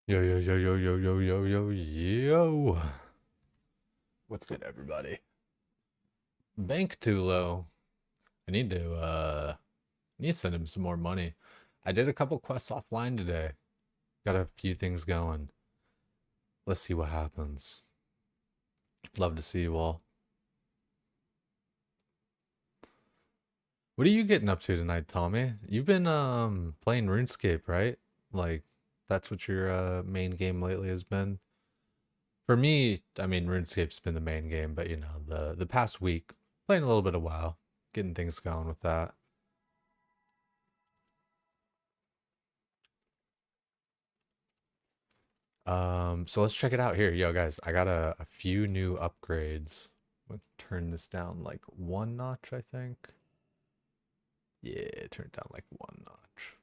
Yo, yo, yo, yo, yo, yo, yo, yo, yo. What's good, everybody? Bank too low. I need to send him some more money. I did a couple quests offline today. Got a few things going. Let's see what happens. Love to see you all. What are you getting up to tonight, Tommy? You've been playing RuneScape, right? Like that's what your main game lately has been. For me, I mean RuneScape's been the main game, but you know, the past week playing a little bit of WoW, getting things going with that. So let's check it out here. Yo, guys, I got a few new upgrades. I'm gonna turn this down like one notch, I think. Yeah, turn it down like one notch.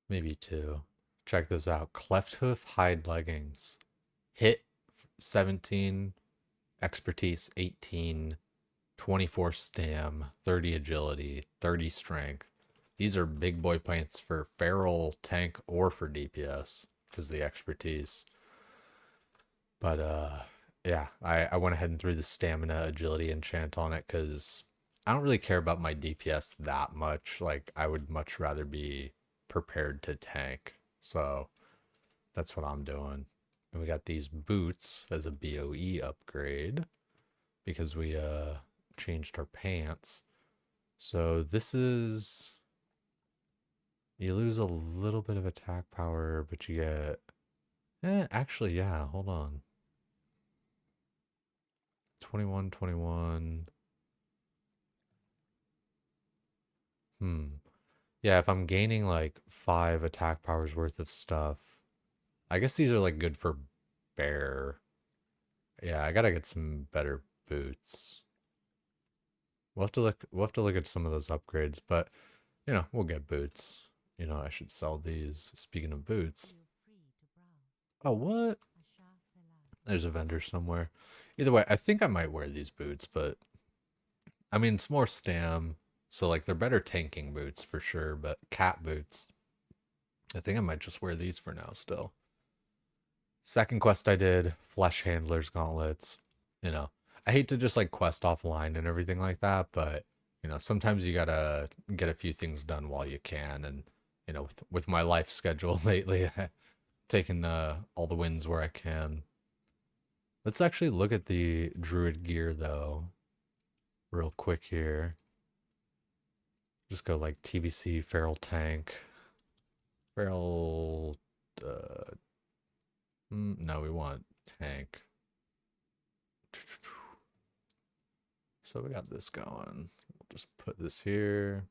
Maybe two. Check this out. Cleft hoof hide leggings. Hit 17, expertise 18, 24 stam, 30 agility, 30 strength. These are big boy points for feral, tank, or for DPS because the expertise. But yeah, I went ahead and threw the stamina agility enchant on it because I don't really care about my DPS that much. Like I would much rather be prepared to tank. So that's what I'm doing. And we got these boots as a BOE upgrade because we changed our pants. So this is, you lose a little bit of attack power, but you get actually, yeah, hold on. 21, 21. Yeah, if I'm gaining like 5 attack powers worth of stuff, I guess these are like good for bear. Yeah, I gotta get some better boots. We'll have to look at some of those upgrades, but you know, we'll get boots. You know, I should sell these. Speaking of boots. Oh, what? There's a vendor somewhere. Either way, I think I might wear these boots, but I mean, it's more stam, so like they're better tanking boots for sure, but cat boots. I think I might just wear these for now still. Second quest I did, Flesh Handler's Gauntlets. You know, I hate to just like quest offline and everything like that, but you know, sometimes you gotta get a few things done while you can. And you know, with my life schedule lately, taking all the wins where I can. Let's actually look at the Druid gear though, real quick here. Just go like TBC, Feral Tank, Feral. Uh, no, we want Tank. So we got this going. We'll just put this here.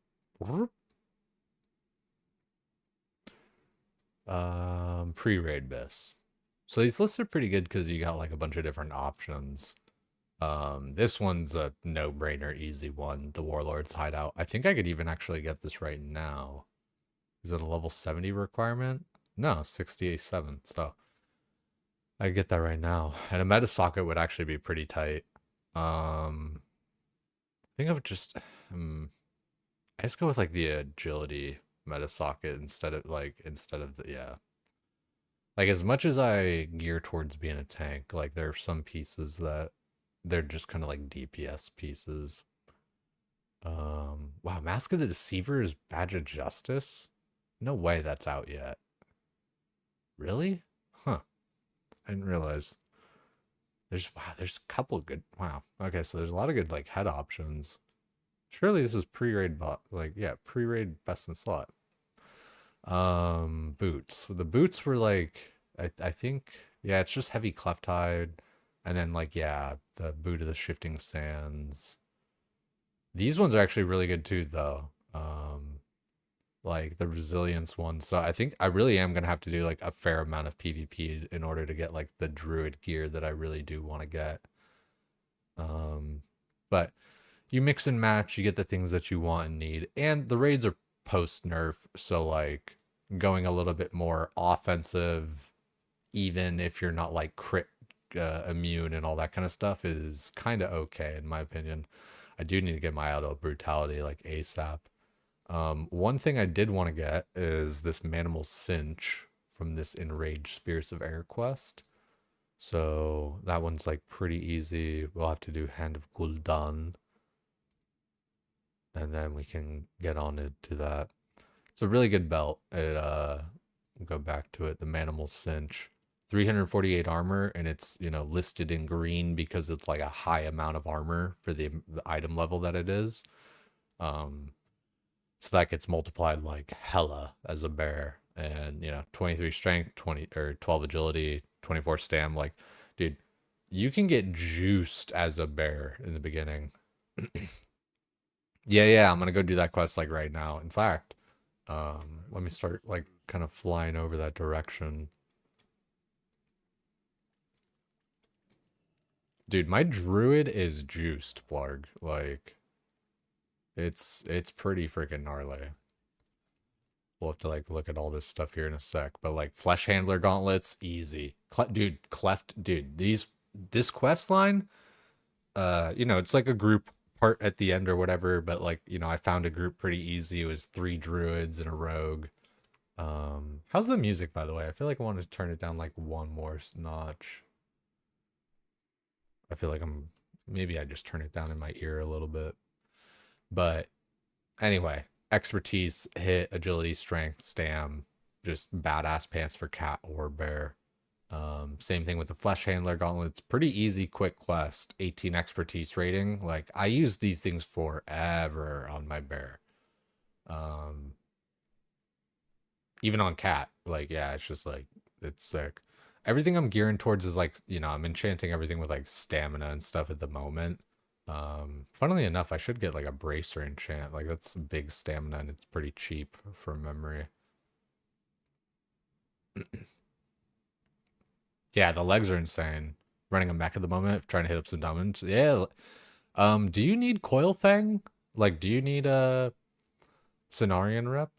PreBis. So these lists are pretty good because you got like a bunch of different options. This one's a no-brainer, easy one. The Warlord's Hideout. I think I could even actually get this right now. Is it a level 70 requirement? No, 67. So I get that right now. And a meta socket would actually be pretty tight. I think I would just I just go with like the agility meta socket instead of the, yeah. Like as much as I gear towards being a tank, like there are some pieces that they're just kind of like DPS pieces. Wow, Mask of the Deceiver is Badge of Justice? No way that's out yet. Really? Huh. I didn't realize. There's a couple good, wow. Okay, so there's a lot of good like head options. Surely this is pre-raid bot, like yeah, pre-raid best in slot. Boots. The boots were like I think yeah, it's just heavy cleft hide, and then like yeah, the boot of the shifting sands. These ones are actually really good too, though. Like the resilience one. So I think I really am gonna have to do like a fair amount of PvP in order to get like the druid gear that I really do want to get. But you mix and match, you get the things that you want and need, and the raids are post nerf, so like going a little bit more offensive, even if you're not like crit immune and all that kind of stuff, is kind of okay in my opinion. I do need to get my auto brutality like ASAP. One thing I did want to get is this Manimal Cinch from this Enraged Spirits of Air quest. So that one's like pretty easy. We'll have to do Hand of Gul'dan, and then we can get on to that. It's a really good belt. It go back to it. The Manimal Cinch, 348 armor, and it's, you know, listed in green because it's like a high amount of armor for the item level that it is. So that gets multiplied like hella as a bear, and you know, 23 strength, 12 agility, 24 stam. Like, dude, you can get juiced as a bear in the beginning. Yeah, I'm gonna go do that quest like right now. In fact, let me start like kind of flying over that direction. Dude, my druid is juiced, Blarg. Like, it's pretty freaking gnarly. We'll have to like look at all this stuff here in a sec, but like flesh handler gauntlets, easy. Dude, this quest line, you know, it's like a group part at the end or whatever, but like, you know, I found a group pretty easy. It was 3 druids and a rogue. How's the music, by the way? I feel like I want to turn it down like one more notch. I feel like maybe I just turn it down in my ear a little bit. But anyway, expertise, hit, agility, strength, stam, just badass pants for cat or bear. Same thing with the flesh handler gauntlets. Pretty easy, quick quest. 18 expertise rating. Like, I use these things forever on my bear. Even on cat. Like, yeah, it's just like, it's sick. Everything I'm gearing towards is like, you know, I'm enchanting everything with like stamina and stuff at the moment. Funnily enough, I should get like a bracer enchant. Like, that's big stamina and it's pretty cheap from memory. Yeah, the legs are insane. Running a mech at the moment, trying to hit up some diamonds. Yeah. Do you need Coil Fang? Like, do you need a Cenarian rep?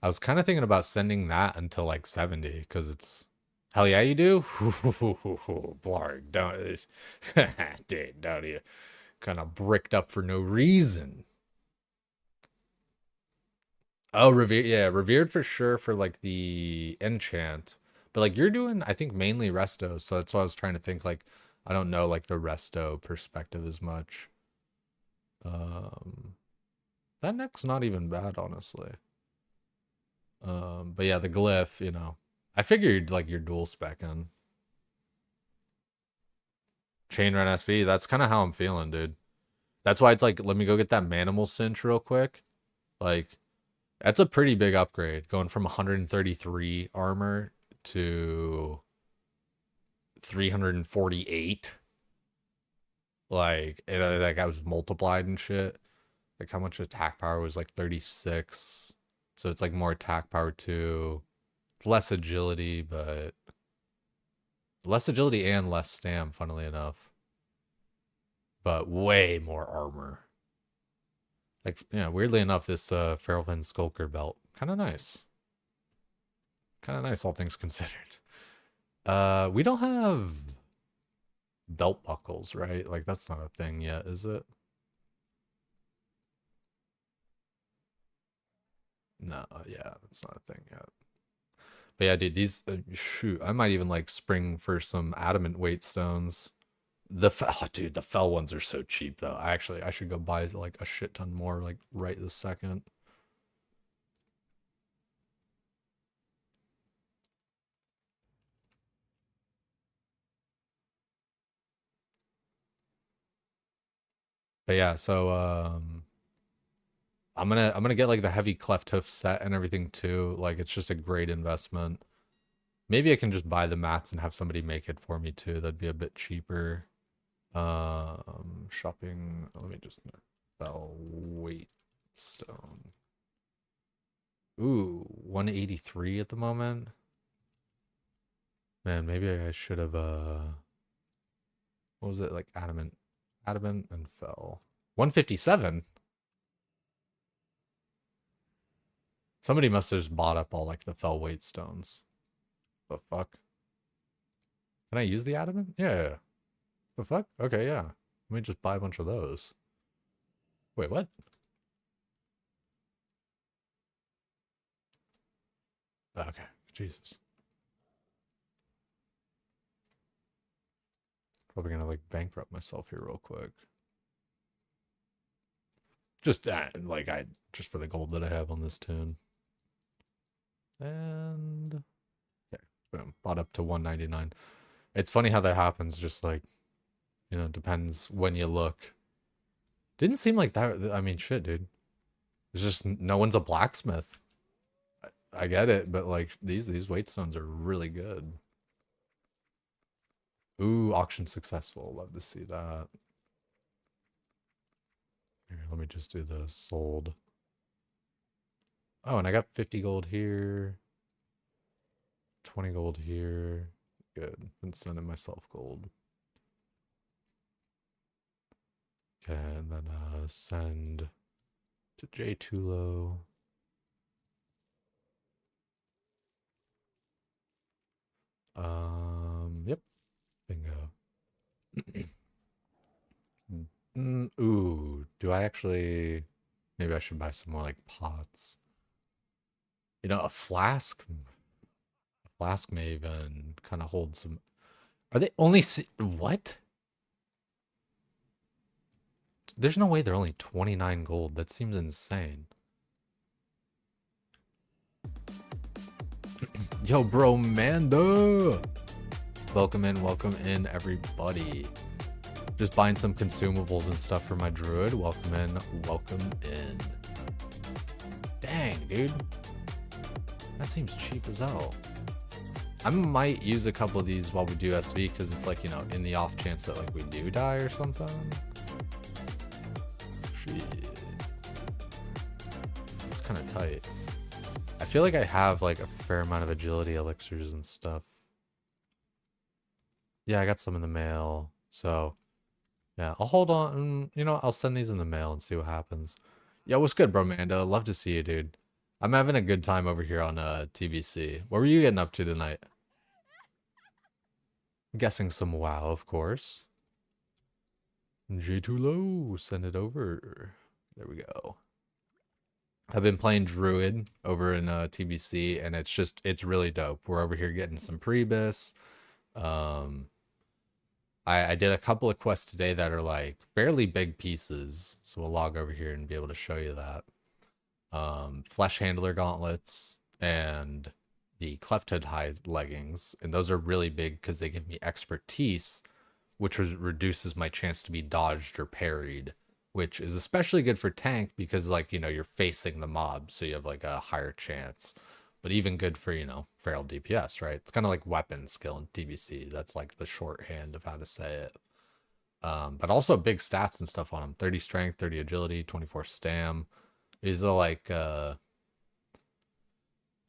I was kind of thinking about sending that until like 70, because it's... Hell yeah, you do? Blarg, don't... Dude, don't you? Kind of bricked up for no reason. Oh, revered, yeah, revered for sure for like the enchant. But like you're doing, I think, mainly resto, so that's why I was trying to think like, I don't know like the resto perspective as much. That neck's not even bad, honestly. But yeah, the glyph, you know, I figured like you're dual specking. Chain run SV, that's kind of how I'm feeling, dude. That's why it's like, let me go get that Manimal Cinch real quick. Like, that's a pretty big upgrade, going from 133 armor to 348. Like, like I was multiplied and shit. Like, how much attack power was like 36. So it's like more attack power too. Less agility, but less agility and less stam, funnily enough. But way more armor. Like, yeah, weirdly enough, this Feralfin Skulker belt, kind of nice. Kind of nice, all things considered. We don't have belt buckles, right? Like, that's not a thing yet, is it? No, yeah, that's not a thing yet. But yeah, dude, these, shoot, I might even like spring for some adamant weight stones. Dude, the fell ones are so cheap though. I should go buy like a shit ton more like right this second. But yeah, so I'm gonna get like the heavy cleft hoof set and everything too. Like, it's just a great investment. Maybe I can just buy the mats and have somebody make it for me too. That'd be a bit cheaper. Shopping. Let me just fell weight stone. Ooh, 183 at the moment. Man, maybe I should have what was it, like adamant and fell. 157. Somebody must have just bought up all like the fell weight stones. The fuck? Can I use the adamant? Yeah. The fuck? Okay, yeah. Let me just buy a bunch of those. Wait, what? Okay. Jesus. Probably gonna like bankrupt myself here real quick. Just like just for the gold that I have on this tune. And okay, boom, bought up to 199. It's funny how that happens. Just like, you know, depends when you look. Didn't seem like that. I mean, shit, dude. There's just no one's a blacksmith. I get it, but like these weight stones are really good. Ooh, auction successful. Love to see that. Here, let me just do the sold. Oh, and I got 50 gold here. 20 gold here. Good. Been sending myself gold. Okay, and then send to J Tulo. Yep. Bingo. Ooh, do I actually... Maybe I should buy some more like pots. You know, a flask. A flask may even kind of hold some... Are they only... What? There's no way they're only 29 gold. That seems insane. Yo, bro, Manda! Welcome in, everybody. Just buying some consumables and stuff for my druid. Welcome in, welcome in. Dang, dude. That seems cheap as hell. I might use a couple of these while we do SV because it's like, you know, in the off chance that like we do die or something. Shit. It's kind of tight. I feel like I have like a fair amount of agility elixirs and stuff. Yeah, I got some in the mail. So, yeah, I'll hold on. You know, I'll send these in the mail and see what happens. Yeah, what's good, bro, Manda? Love to see you, dude. I'm having a good time over here on TBC. What were you getting up to tonight? I'm guessing some WoW, of course. J too low. Send it over. There we go. I've been playing Druid over in TBC, and it's really dope. We're over here getting some PreBis. I did a couple of quests today that are like fairly big pieces, so we'll log over here and be able to show you that. Flesh handler gauntlets and the cleft-hood hide leggings, and those are really big because they give me expertise, which reduces my chance to be dodged or parried, which is especially good for tank because, like, you know, you're facing the mob, so you have like a higher chance. But even good for, you know, feral DPS, right? It's kind of like weapon skill in TBC. That's like the shorthand of how to say it. But also big stats and stuff on them. 30 strength, 30 agility, 24 stam. These are like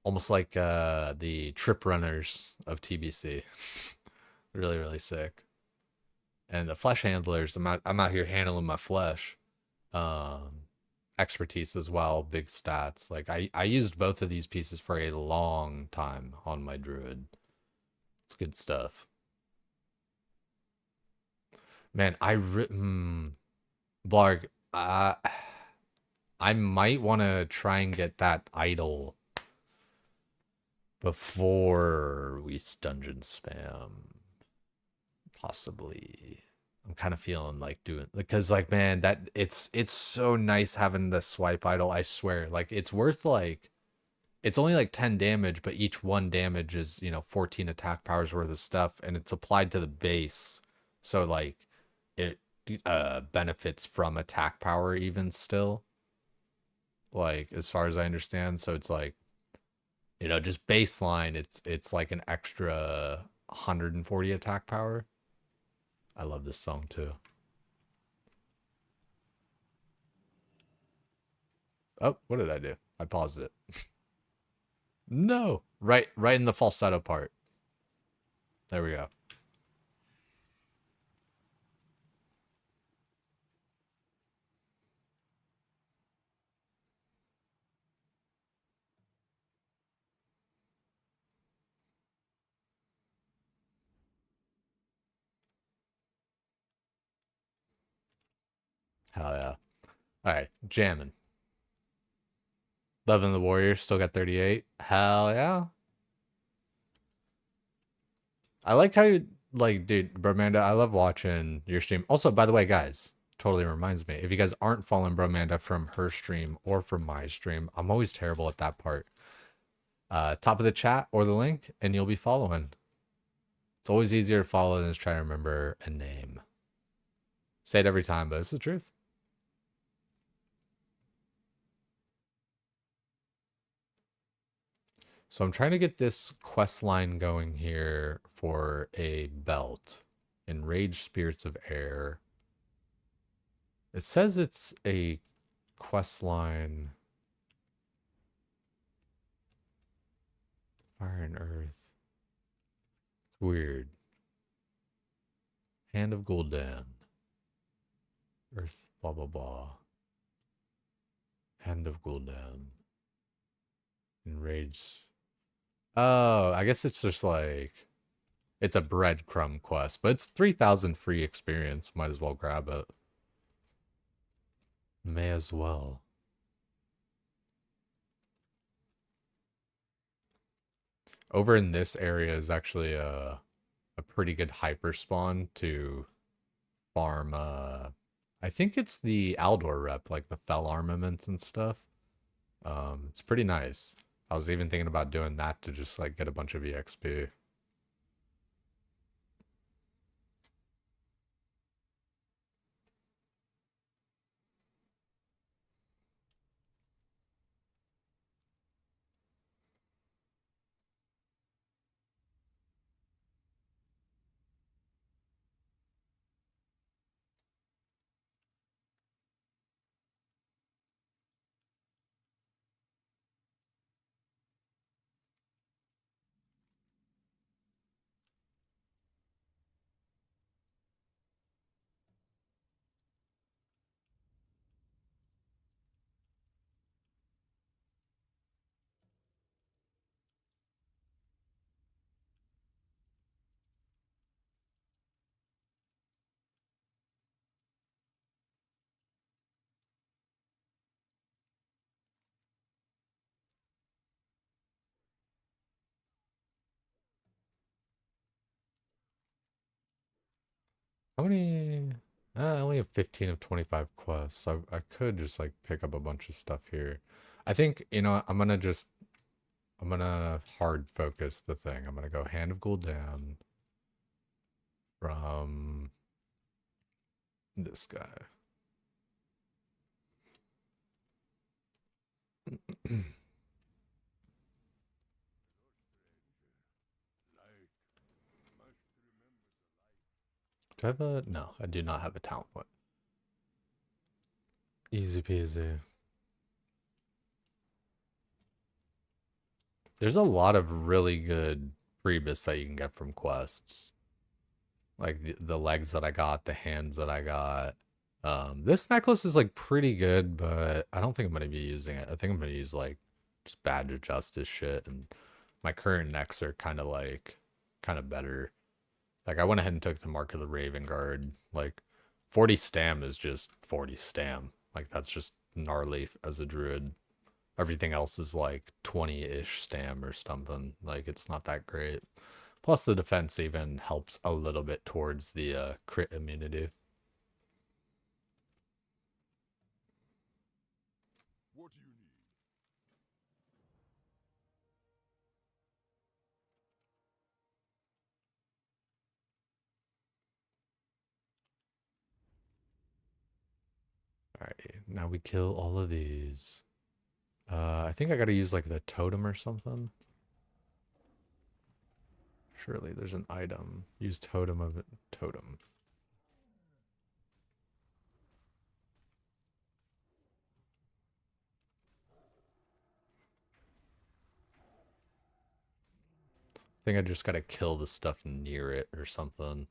almost like the trip runners of TBC. Really, really sick. And the flesh handlers, I'm out here handling my flesh. Expertise as well, big stats. Like I used both of these pieces for a long time on my druid. It's good stuff. Man, Blarg, I might want to try and get that idol before we dungeon spam. Possibly. I'm kind of feeling like doing, because like, man, that it's so nice having the swipe idol. I swear, like it's worth like, it's only like 10 damage, but each 1 damage is, you know, 14 attack powers worth of stuff, and it's applied to the base, so like it benefits from attack power even still, like as far as I understand. So it's like, you know, just baseline, it's like an extra 140 attack power. I love this song too. Oh, what did I do? I paused it. No, right in the falsetto part. There we go. Hell yeah. All right, jamming. Loving the Warriors, still got 38. Hell yeah. I like how you like, dude, Bromanda. I love watching your stream. Also, by the way, guys, totally reminds me. If you guys aren't following Bromanda from her stream or from my stream, I'm always terrible at that part. Top of the chat or the link, and you'll be following. It's always easier to follow than to try to remember a name. Say it every time, but it's the truth. So I'm trying to get this quest line going here for a belt. Enraged Spirits of Air. It says it's a quest line. Fire and Earth. It's weird. Hand of Gul'dan. Earth, blah, blah, blah. Hand of Gul'dan. Enraged. Oh, I guess it's just like... It's a breadcrumb quest, but it's 3,000 free experience. Might as well grab it. May as well. Over in this area is actually a pretty good hyper spawn to farm. I think it's the Aldor rep, like the fell armaments and stuff. It's pretty nice. I was even thinking about doing that to just like get a bunch of EXP. How many? I only have 15 of 25 quests, so I could just like pick up a bunch of stuff here. I think, you know, I'm gonna hard focus the thing. I'm gonna go Hand of Gul'dan from this guy. Do I have a... No, I do not have a talent point. Easy peasy. There's a lot of really good PreBis that you can get from quests. Like the legs that I got, the hands that I got. This necklace is like pretty good, but I don't think I'm gonna be using it. I think I'm gonna use like just Badge of Justice shit, and my current necks are kind of better. Like I went ahead and took the Mark of the Raven Guard. Like 40 stam is just 40 stam. Like that's just gnarly as a druid. Everything else is like 20-ish stam or something. Like it's not that great. Plus the defense even helps a little bit towards the crit immunity. What do you need? Alright, now we kill all of these. I think I gotta use like the totem or something. Surely there's an item. Use totem of it. Totem. I think I just gotta kill the stuff near it or something.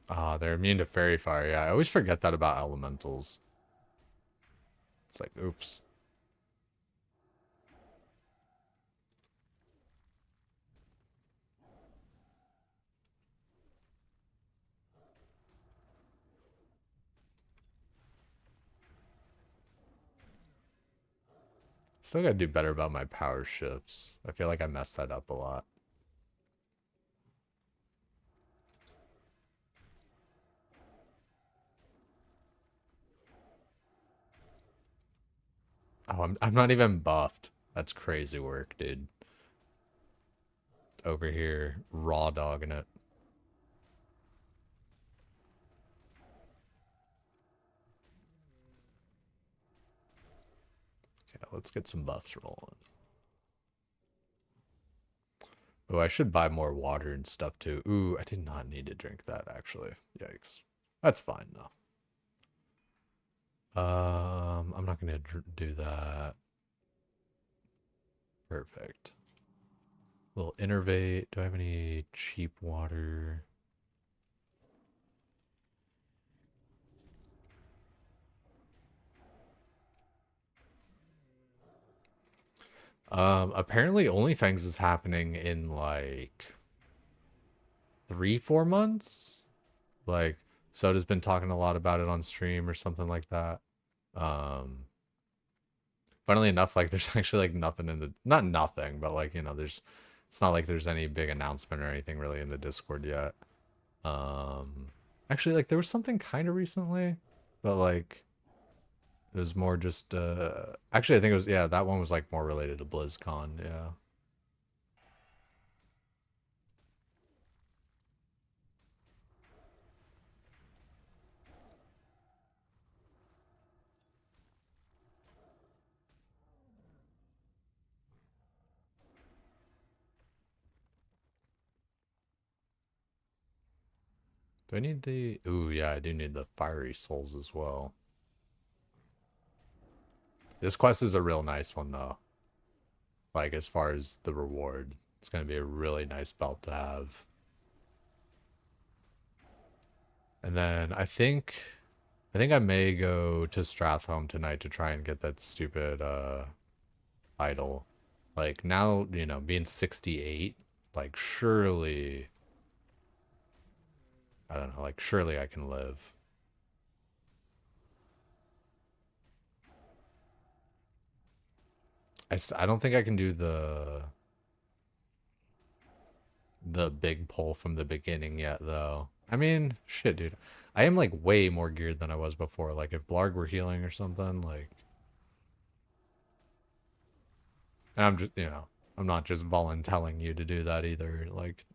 Ah, they're immune to fairy fire. Yeah, I always forget that about elementals. It's like, oops. Still gotta do better about my power shifts. I feel like I messed that up a lot. Oh, I'm not even buffed. That's crazy work, dude. Over here, raw dogging it. Okay, let's get some buffs rolling. Oh, I should buy more water and stuff too. Ooh, I did not need to drink that actually. Yikes. That's fine though. I'm not gonna do that. Perfect. Little innervate. Do I have any cheap water? Apparently OnlyFans is happening in like 3, 4 months. Like Soda's been talking a lot about it on stream or something like that. Um, Funnily enough, like there's actually like nothing in the not nothing, but like there's it's not like there's any big announcement or anything really in the Discord yet. Um, Actually, like there was something kind of recently, but like it was more just actually I think it was yeah, that one was like more related to BlizzCon, yeah. Do I need the ooh yeah, I do need the fiery souls as well. This quest is a real nice one though. Like as far as the reward. It's gonna be a really nice belt to have. And then I think I may go to Strathholm tonight to try and get that stupid idol. Like now, being 68, like surely I don't know, like surely I can live. I don't think I can do the big pull from the beginning yet though. I mean, shit, dude. I am like way more geared than I was before. Like if Blarg were healing or something, like and I'm just, I'm not just voluntelling you to do that either. Like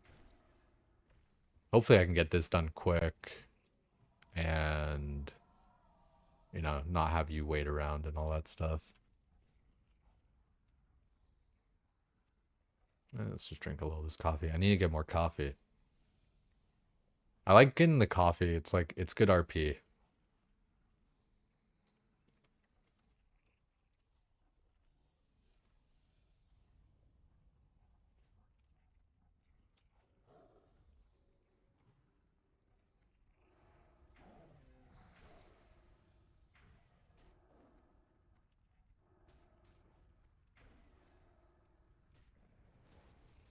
hopefully I can get this done quick and not have you wait around and all that stuff. Let's just drink a little of this coffee. I need to get more coffee. I like getting the coffee. It's like it's good RP.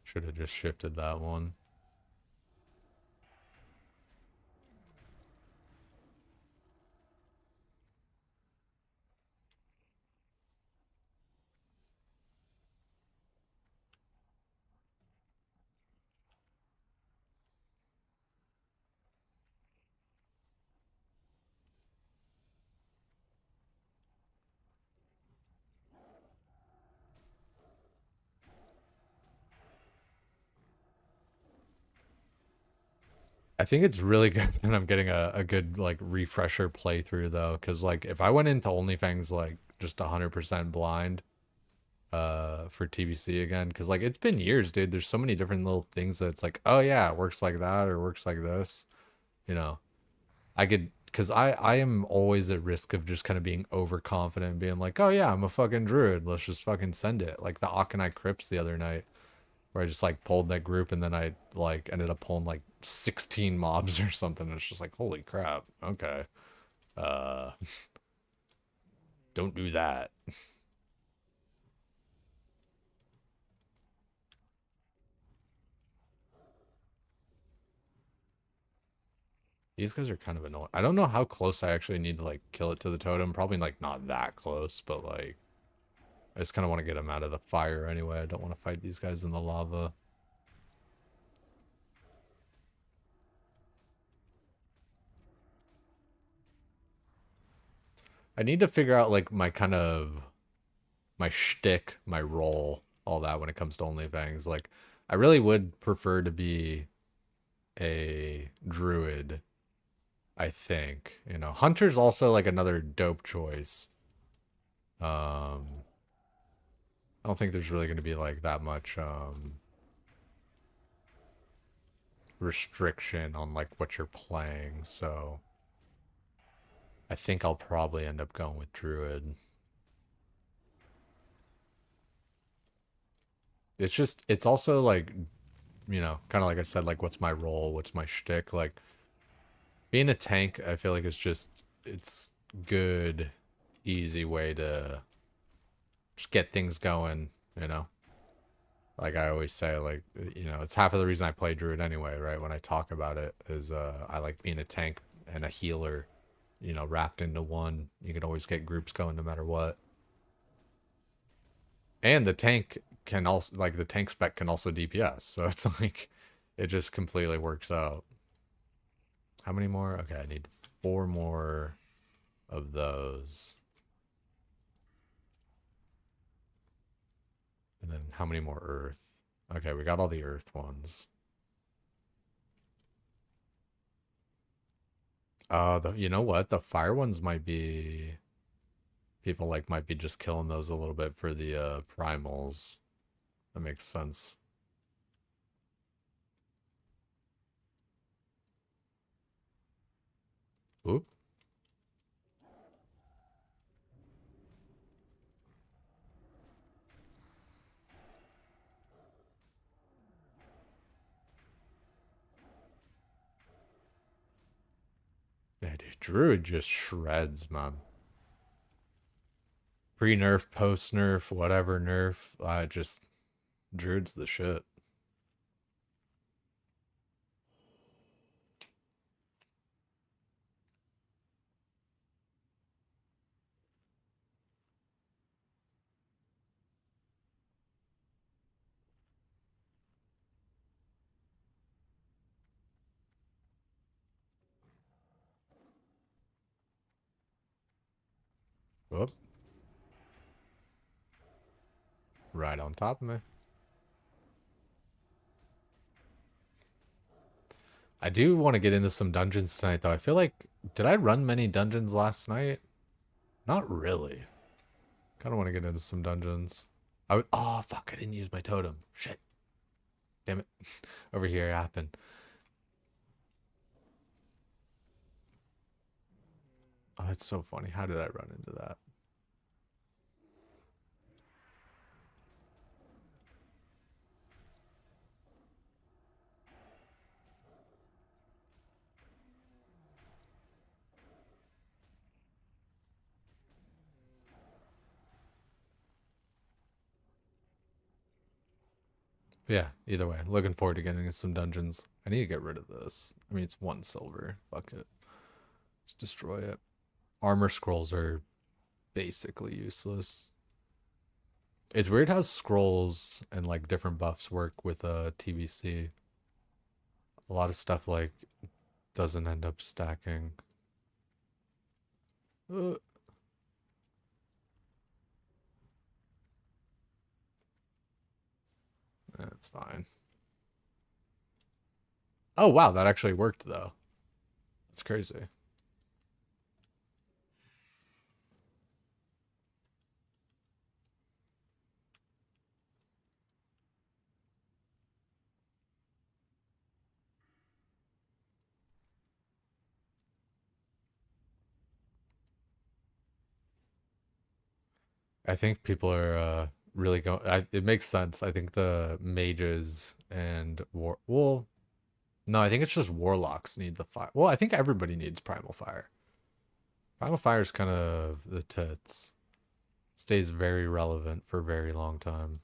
Should have just shifted that one. I think it's really good that I'm getting a good like refresher playthrough though, because like if I went into OnlyFans like just 100% blind for TBC again, because like it's been years, dude. There's so many different little things that it's like, oh yeah, it works like that or works like this. You know, I could because I am always at risk of just kind of being overconfident and being like, oh yeah, I'm a fucking druid. Let's just fucking send it. Like the Akanai Crypts the other night, where I just like pulled that group and then I like ended up pulling like 16 mobs or something. It's just like, holy crap. Okay. Uh, don't do that. These guys are kind of annoying. I don't know how close I actually need to like kill it to the totem. Probably like not that close, but like I just kind of want to get them out of the fire anyway. I don't want to fight these guys in the lava. I need to figure out like my kind of my shtick, my role, all that when it comes to OnlyFans. Like I really would prefer to be a druid, I think. You know, hunter's also like another dope choice. I don't think there's really going to be like that much restriction on like what you're playing, so I think I'll probably end up going with druid. It's just it's also like, you know, kind of like I said, like what's my role, what's my shtick. Like being a tank, I feel like it's good, easy way to just get things going, you know. Like I always say, like, you know, it's half of the reason I play druid anyway, right? When I talk about it is I like being a tank and a healer, you know, wrapped into one. You can always get groups going no matter what. And the tank can also, like, the tank spec can also DPS. So it's like, it just completely works out. How many more? Okay, I need 4 more of those. And then how many more earth? Okay, we got all the earth ones. You know what? The fire ones might be people like might be just killing those a little bit for the primals. That makes sense. Oop. Yeah, dude, Druid just shreds, man. Pre-nerf, post-nerf, whatever nerf. Just Druid's the shit. Whoop. Right on top of me. I do want to get into some dungeons tonight, though. I feel like, did I run many dungeons last night? Not really. Kind of want to get into some dungeons. Oh, fuck, I didn't use my totem. Shit. Damn it. Over here it happened. Oh, that's so funny. How did I run into that? Yeah, either way. Looking forward to getting into some dungeons. I need to get rid of this. I mean, it's 1 silver. Fuck it. Just destroy it. Armor scrolls are basically useless. It's weird how scrolls and like different buffs work with TBC. A lot of stuff like doesn't end up stacking. Uh, That's fine. Oh wow, that actually worked though. That's crazy. I think people are really going. It makes sense. I think the mages and war. Well, No, I think it's just warlocks need the fire. Well, I think everybody needs primal fire. Primal fire is kind of the tits. Stays very relevant for a very long time.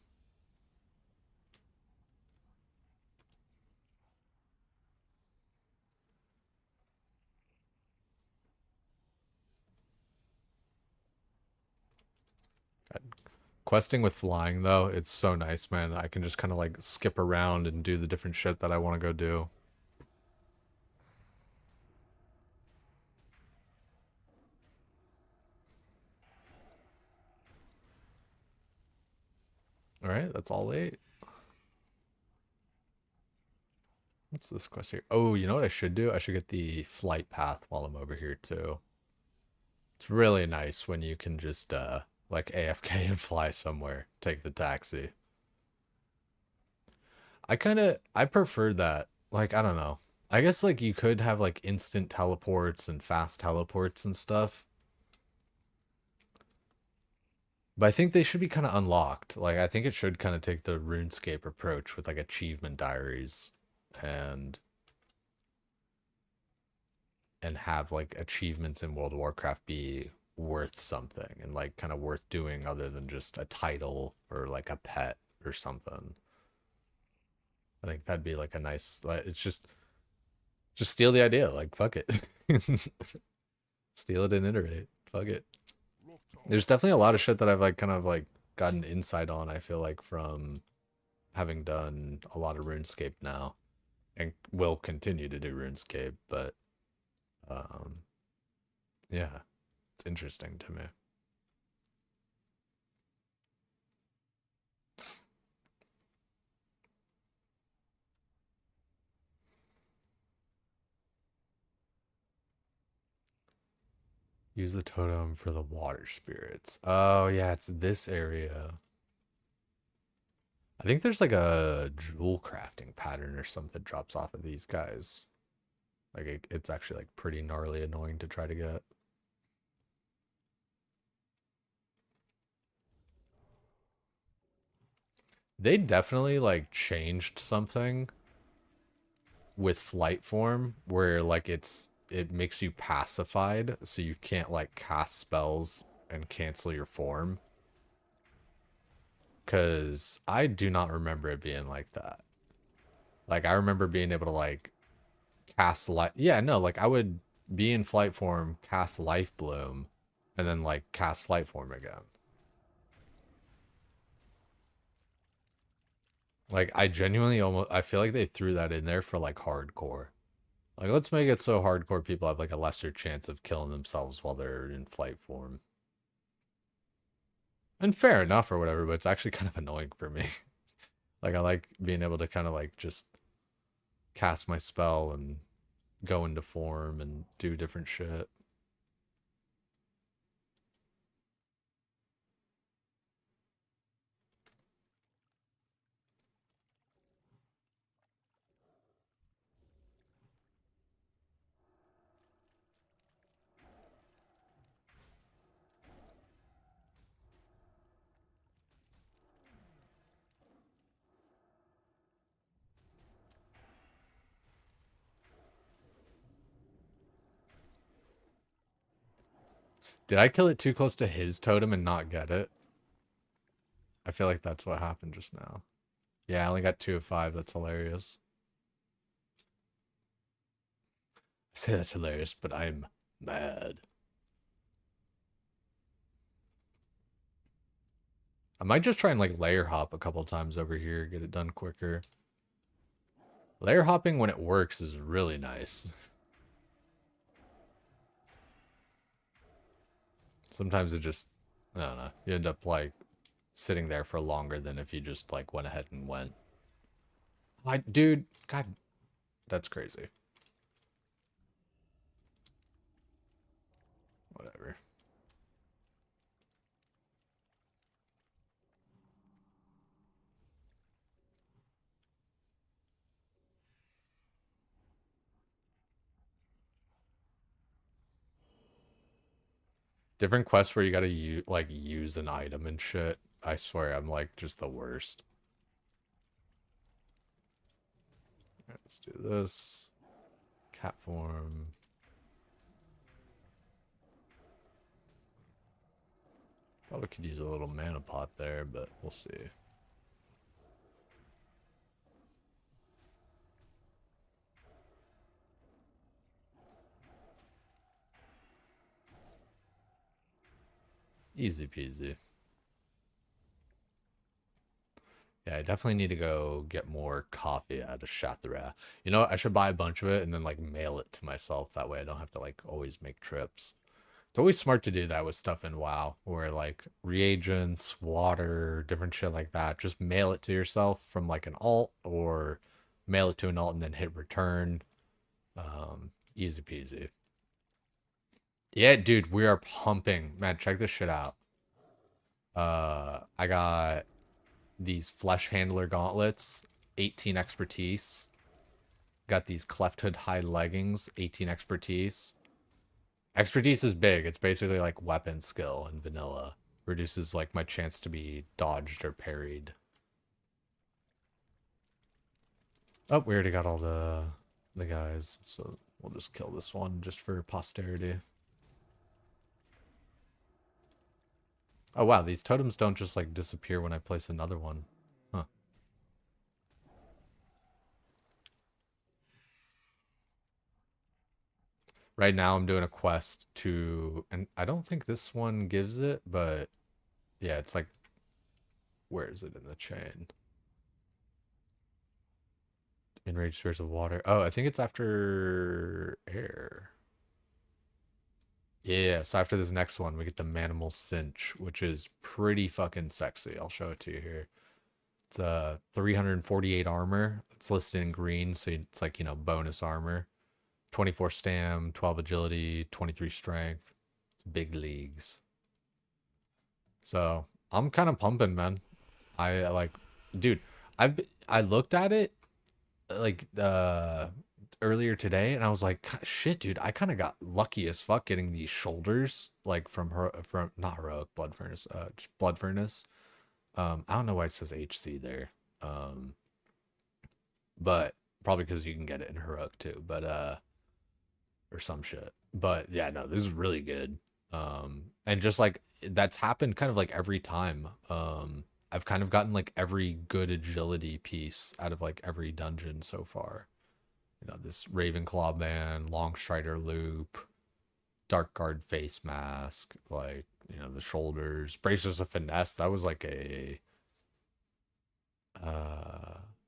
Questing with flying, though, it's so nice, man. I can just kind of like skip around and do the different shit that I want to go do. All right, that's all 8. What's this quest here? Oh, you know what I should do? I should get the flight path while I'm over here, too. It's really nice when you can just, like, AFK and fly somewhere. Take the taxi. I prefer that. Like, I don't know. I guess, like, you could have, like, instant teleports and fast teleports and stuff. But I think they should be kind of unlocked. Like, I think it should kind of take the RuneScape approach with, like, achievement diaries and have like achievements in World of Warcraft be worth something and like kind of worth doing other than just a title or like a pet or something. I think that'd be like a nice, like, it's just steal the idea, like fuck it. Steal it and iterate. Fuck it. There's definitely a lot of shit that I've like kind of like gotten insight on, I feel like, from having done a lot of RuneScape now and will continue to do RuneScape, but um yeah, it's interesting to me. Use the totem for the water spirits. Oh, yeah, it's this area. I think there's like a jewel crafting pattern or something that drops off of these guys. Like, it's actually like pretty gnarly annoying to try to get. They definitely like changed something with flight form where like it makes you pacified so you can't like cast spells and cancel your form. Cause I do not remember it being like that. Like I remember being able to like cast life. Yeah, no, like I would be in flight form, cast life bloom, and then like cast flight form again. Like I genuinely almost I feel like they threw that in there for like hardcore. Like let's make it so hardcore people have like a lesser chance of killing themselves while they're in flight form. And fair enough or whatever, but it's actually kind of annoying for me. Like I like being able to kind of like just cast my spell and go into form and do different shit. Did I kill it too close to his totem and not get it? I feel like that's what happened just now. Yeah, I only got 2 of 5. That's hilarious. I say that's hilarious, but I'm mad. I might just try and like layer hop a couple times over here, get it done quicker. Layer hopping when it works is really nice. Sometimes it just, I don't know, you end up like sitting there for longer than if you just like went ahead and went. Dude, God, that's crazy. Whatever. Different quests where you gotta use an item and shit. I swear I'm like just the worst. Alright, let's do this. Cat form. Probably could use a little mana pot there, but we'll see. Easy peasy. Yeah, I definitely need to go get more coffee out of Shathra. You know what? I should buy a bunch of it and then like mail it to myself. That way I don't have to like always make trips. It's always smart to do that with stuff in WoW, where like reagents, water, different shit like that. Just mail it to yourself from like an alt or mail it to an alt and then hit return. Easy peasy. Yeah, dude, we are pumping. Man, check this shit out. I got these flesh handler gauntlets, 18 expertise. Got these cleft hood high leggings, 18 expertise. Expertise is big. It's basically like weapon skill in vanilla. Reduces like my chance to be dodged or parried. Oh, we already got all the guys, so we'll just kill this one just for posterity. Oh wow, these totems don't just like disappear when I place another one. Huh. Right now I'm doing a quest to, and I don't think this one gives it, but yeah, it's like, where is it in the chain? Enraged spirits of water. Oh, I think it's after air. Yeah, so after this next one, we get the Manimal Cinch, which is pretty fucking sexy. I'll show it to you here. It's 348 armor. It's listed in green, so it's like, you know, bonus armor. 24 stam, 12 agility, 23 strength. It's big leagues. So I'm kind of pumping, man. I like, dude. I looked at it like earlier today, and I was like, shit, dude. I kind of got lucky as fuck getting these shoulders, like from not heroic blood furnace, just blood furnace. I don't know why it says HC there. But probably because you can get it in heroic too. But or some shit. But yeah, no, this is really good. And just like that's happened kind of like every time. I've kind of gotten like every good agility piece out of like every dungeon so far. You know, this Ravenclaw band, Long Strider loop, Dark Guard face mask, like, you know, the shoulders, braces of finesse. That was like a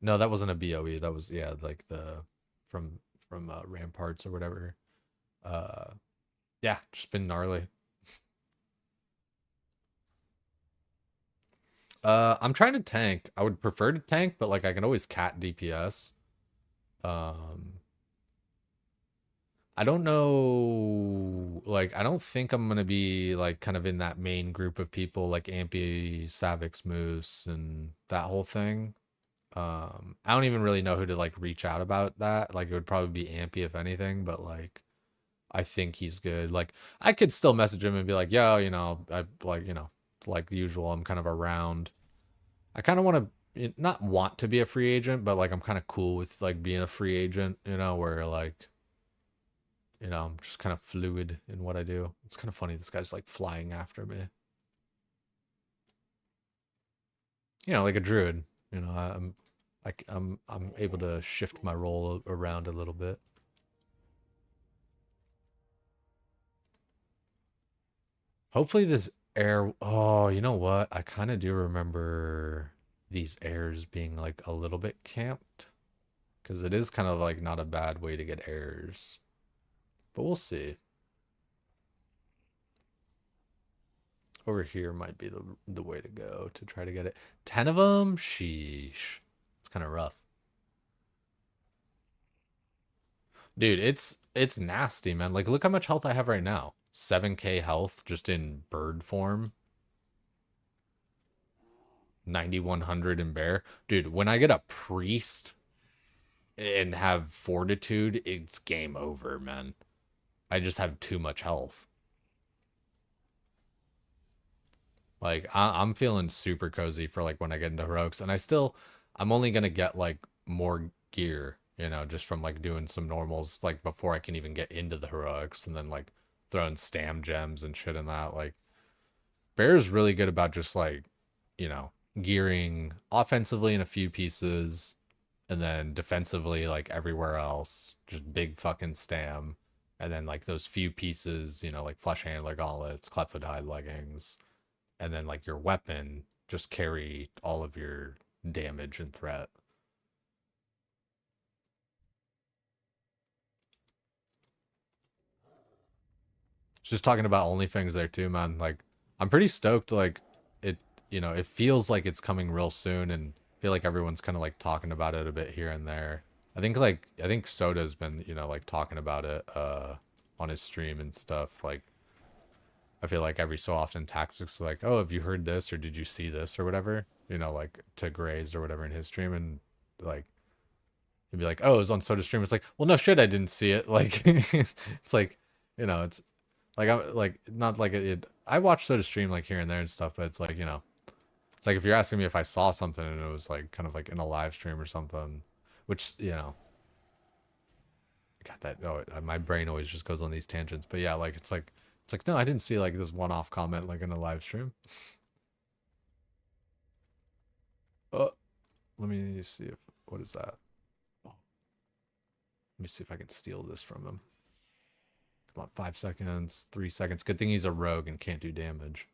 no, that wasn't a BOE. That was, yeah, like the from Ramparts or whatever. Uh yeah, just been gnarly. I'm trying to tank. I would prefer to tank, but like I can always cat DPS. Um I don't know, like I don't think I'm gonna be like kind of in that main group of people like Ampy, Savix, Moose, and that whole thing. I don't even really know who to like reach out about that. Like it would probably be Ampy if anything, but like I think he's good. Like I could still message him and be like, yo, you know, I like, you know, like usual, I'm kind of around. I kind of want to not want to be a free agent, but like I'm kind of cool with like being a free agent, you know, where like, you know, I'm just kind of fluid in what I do. It's kind of funny. This guy's like flying after me. You know, like a druid. You know, I'm able to shift my role around a little bit. Hopefully this air. Oh, you know what? I kind of do remember these airs being like a little bit camped, because it is kind of like not a bad way to get airs, but we'll see. Over here might be the way to go to try to get it. 10 of them? Sheesh. It's kind of rough. Dude, it's nasty, man. Like look how much health I have right now. 7k health just in bird form. 9100 in bear. Dude, when I get a priest and have fortitude, it's game over, man. I just have too much health. Like I'm feeling super cozy for like when I get into heroics, and I'm only gonna get like more gear you know, just from like doing some normals like before I can even get into the heroics, and then like throwing stam gems and shit in that. Like Bear's really good about just like, you know, gearing offensively in a few pieces and then defensively like everywhere else, just big fucking stam. And then like those few pieces, you know, like flesh handler gauntlets, cleftfoot hide leggings, and then like your weapon just carry all of your damage and threat. Just talking about OnlyFans there too, man. Like, I'm pretty stoked. Like, it, you know, it feels like it's coming real soon, and I feel like everyone's kind of like talking about it a bit here and there. I think Soda's been, you know, like talking about it on his stream and stuff. Like, I feel like every so often tactics like, oh, have you heard this or did you see this or whatever, you know, like to Graze or whatever in his stream, and like he'd be like, oh, it was on Soda's stream. It's like, well, no shit, I didn't see it. Like, it's like, you know, it's like I'm like not like I watch Soda stream like here and there and stuff, but it's like, you know, it's like if you're asking me if I saw something and it was like kind of like in a live stream or something, which, you know, got that. Oh, my brain always just goes on these tangents. But yeah, like it's like no, I didn't see like this one-off comment like in a live stream. Oh, let me see if what is that? Oh, let me see if I can steal this from him. Come on, 5 seconds, 3 seconds. Good thing he's a rogue and can't do damage.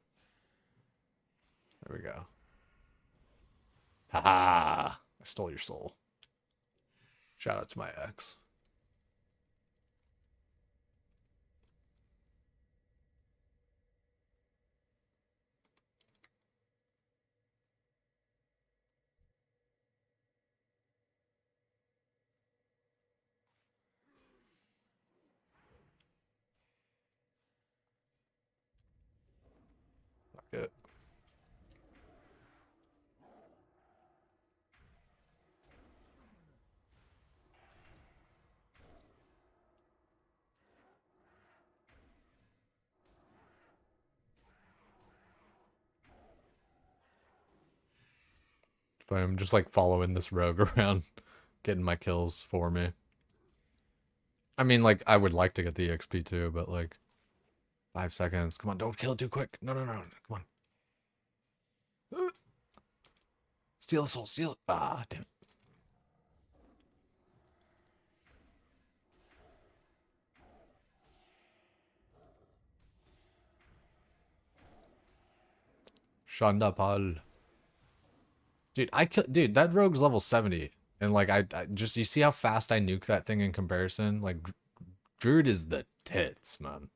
There we go. Haha! I stole your soul. Shout out to my ex. Fuck it. But I'm just like following this rogue around, getting my kills for me. I mean, like, I would like to get the XP too, but like, 5 seconds. Come on, don't kill it too quick. No, no, no. Come on. Steal the soul, steal it. Ah, damn it. Shandapal. Dude, that rogue's level 70. And like I just you see how fast I nuke that thing in comparison? Like Druid is the tits, man.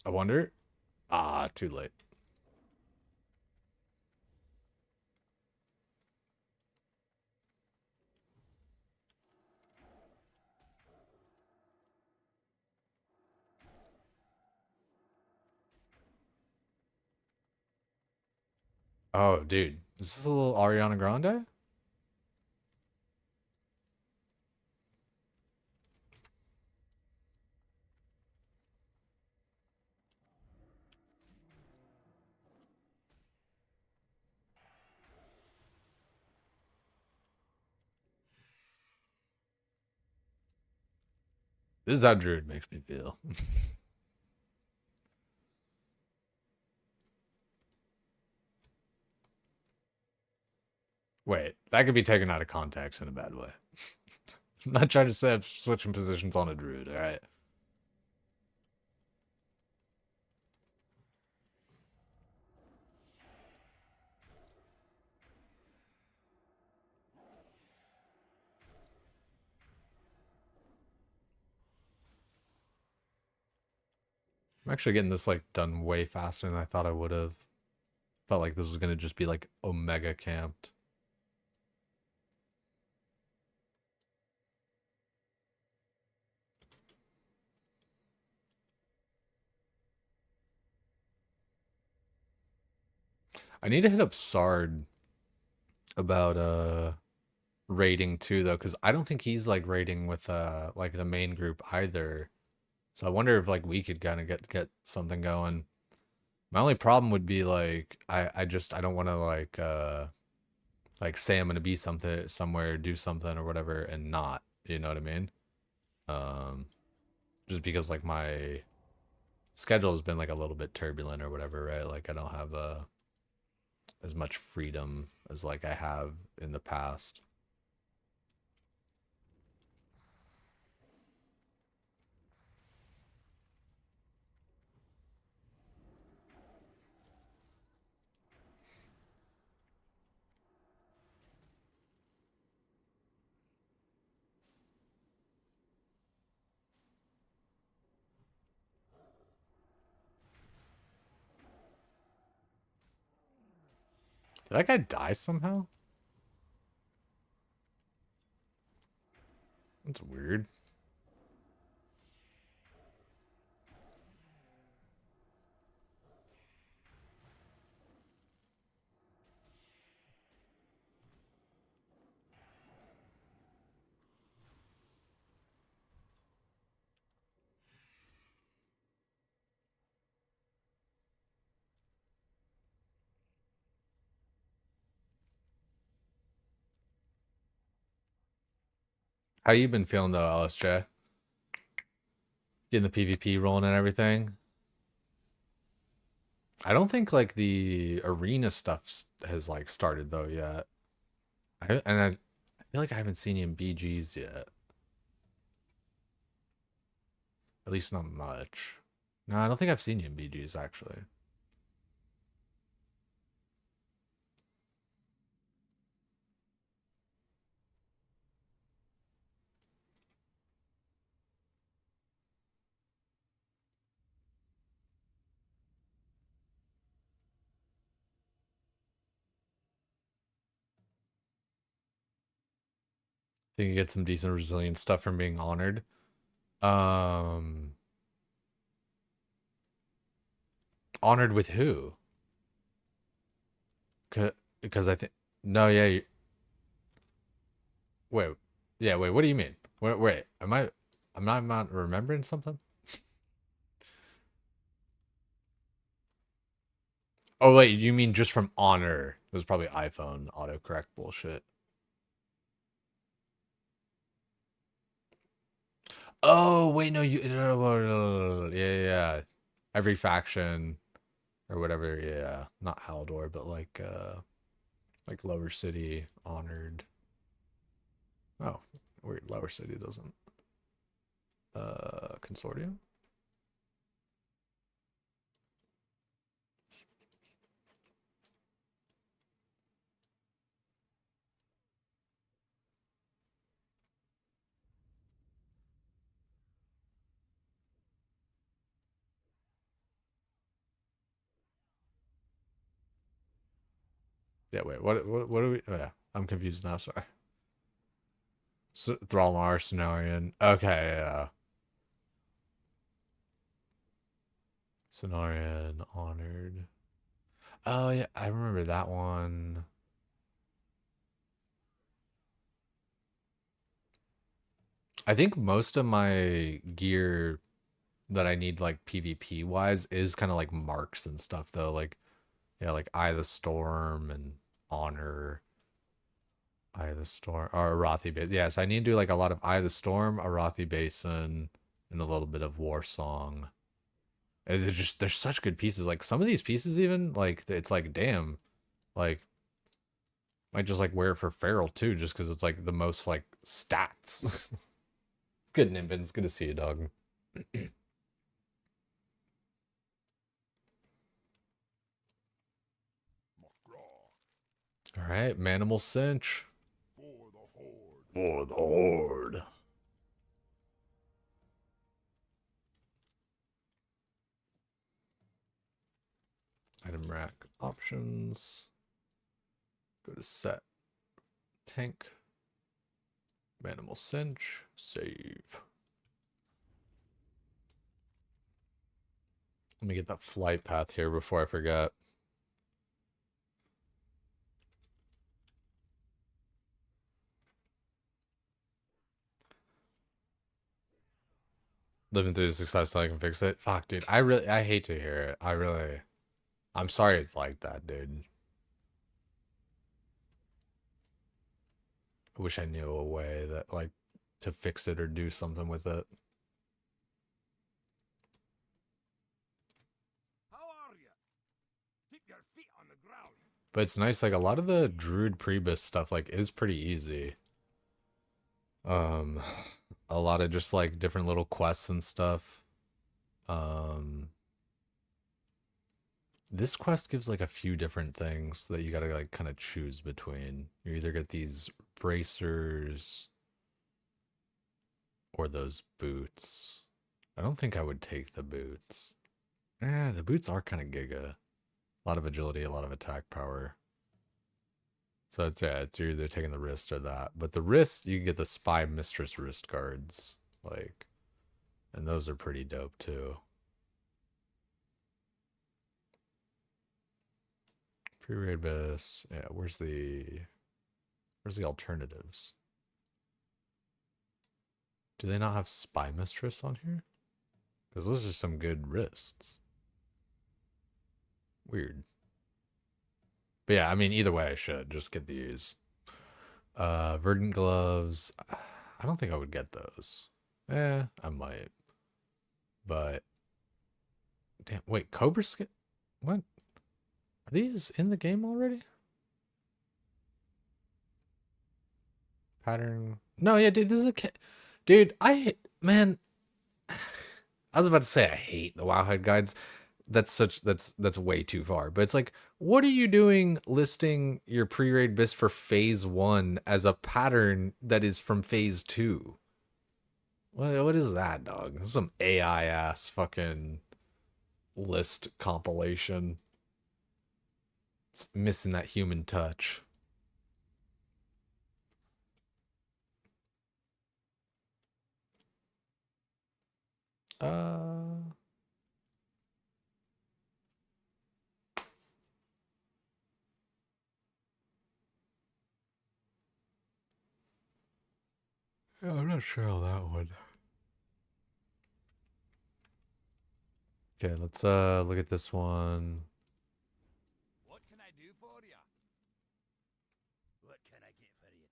I wonder. Ah, too late. Oh, dude. Is this a little Ariana Grande? This is how Druid makes me feel. Wait, that could be taken out of context in a bad way. I'm not trying to say I'm switching positions on a Druid, alright? I'm actually getting this like done way faster than I thought I would have. Felt like this was gonna just be like Omega camped. I need to hit up Sard about raiding too though, because I don't think he's like raiding with like the main group either. So I wonder if like we could kind of get something going. My only problem would be like I don't want to like say I'm gonna be something somewhere, do something or whatever, and not. You know what I mean? Um, just because like my schedule has been like a little bit turbulent or whatever, right? Like I don't have as much freedom as like I have in the past. Did that guy die somehow? That's weird. How you been feeling though, LSJ? Getting the PvP rolling and everything? I don't think like the arena stuff has like started though yet. I feel like I haven't seen you in BGs yet. At least not much. No, I don't think I've seen you in BGs actually. Think you get some decent resilient stuff from being honored. Um, honored with who? Because I think no, yeah. Wait, yeah, wait. What do you mean? Wait, I'm not remembering something. Oh wait, you mean just from honor? It was probably iPhone autocorrect bullshit. Oh wait, no, you yeah, yeah. Every faction or whatever, yeah. Not Haldor, but like Lower City honored. Oh, weird. Lower City doesn't. Consortium. Yeah, wait. What do we? Oh, yeah, I'm confused now. Sorry. Thrallmar Cenarian. Okay, yeah. Cenarian honored. Oh yeah, I remember that one. I think most of my gear that I need like PvP wise is kind of like marks and stuff though. Like yeah, like Eye of the Storm and Honor. Eye of the Storm or Arathi Basin. Yes, I need to do like a lot of Eye of the Storm, Arathi Basin, and a little bit of War Song. And there's such good pieces. Like some of these pieces even like it's like damn, like might just like wear it for Feral too, just because it's like the most like stats. It's good, Nimbin. It's good to see you, dog. Magraw. All right, Manimal Cinch. For the Horde. For the Horde. Item rack options. Go to set. Tank. Manimal Cinch. Save. Let me get that flight path here before I forget. living through the success so I can fix it. Fuck, dude. I hate to hear it. I'm sorry it's like that, dude. I wish I knew a way that, like, to fix it or do something with it. How are you? Keep your feet on the ground. But it's nice, like, a lot of the Druid PreBis stuff, like, is pretty easy. A lot of just, like, different little quests and stuff. This quest gives, like, a few different things that you gotta, like, kind of choose between. You either get these bracers or those boots. I don't think I would take the boots. The boots are kind of giga. A lot of agility, a lot of attack power. So it's, yeah, it's either taking the wrist or that. But the wrist, you can get the Spy Mistress wrist guards. Like, and those are pretty dope too. PreBis. Yeah, where's the alternatives? Do they not have Spy Mistress on here? Because those are some good wrists. Weird. But yeah, I mean, either way, I should just get these. Verdant gloves. I don't think I would get those. I might. But damn, wait, Cobra skin? What? Are these in the game already? Pattern. No, yeah, dude, this is a dude, man, I was about to say I hate the Wowhead guides. That's way too far. But it's like, what are you doing listing your pre-raid bis for phase 1 as a pattern that is from phase 2? What is that, dog? This is some AI ass fucking list compilation. It's missing that human touch. Yeah, I'm not sure how that would. Okay, let's look at this one. What can I do for you? What can I get for you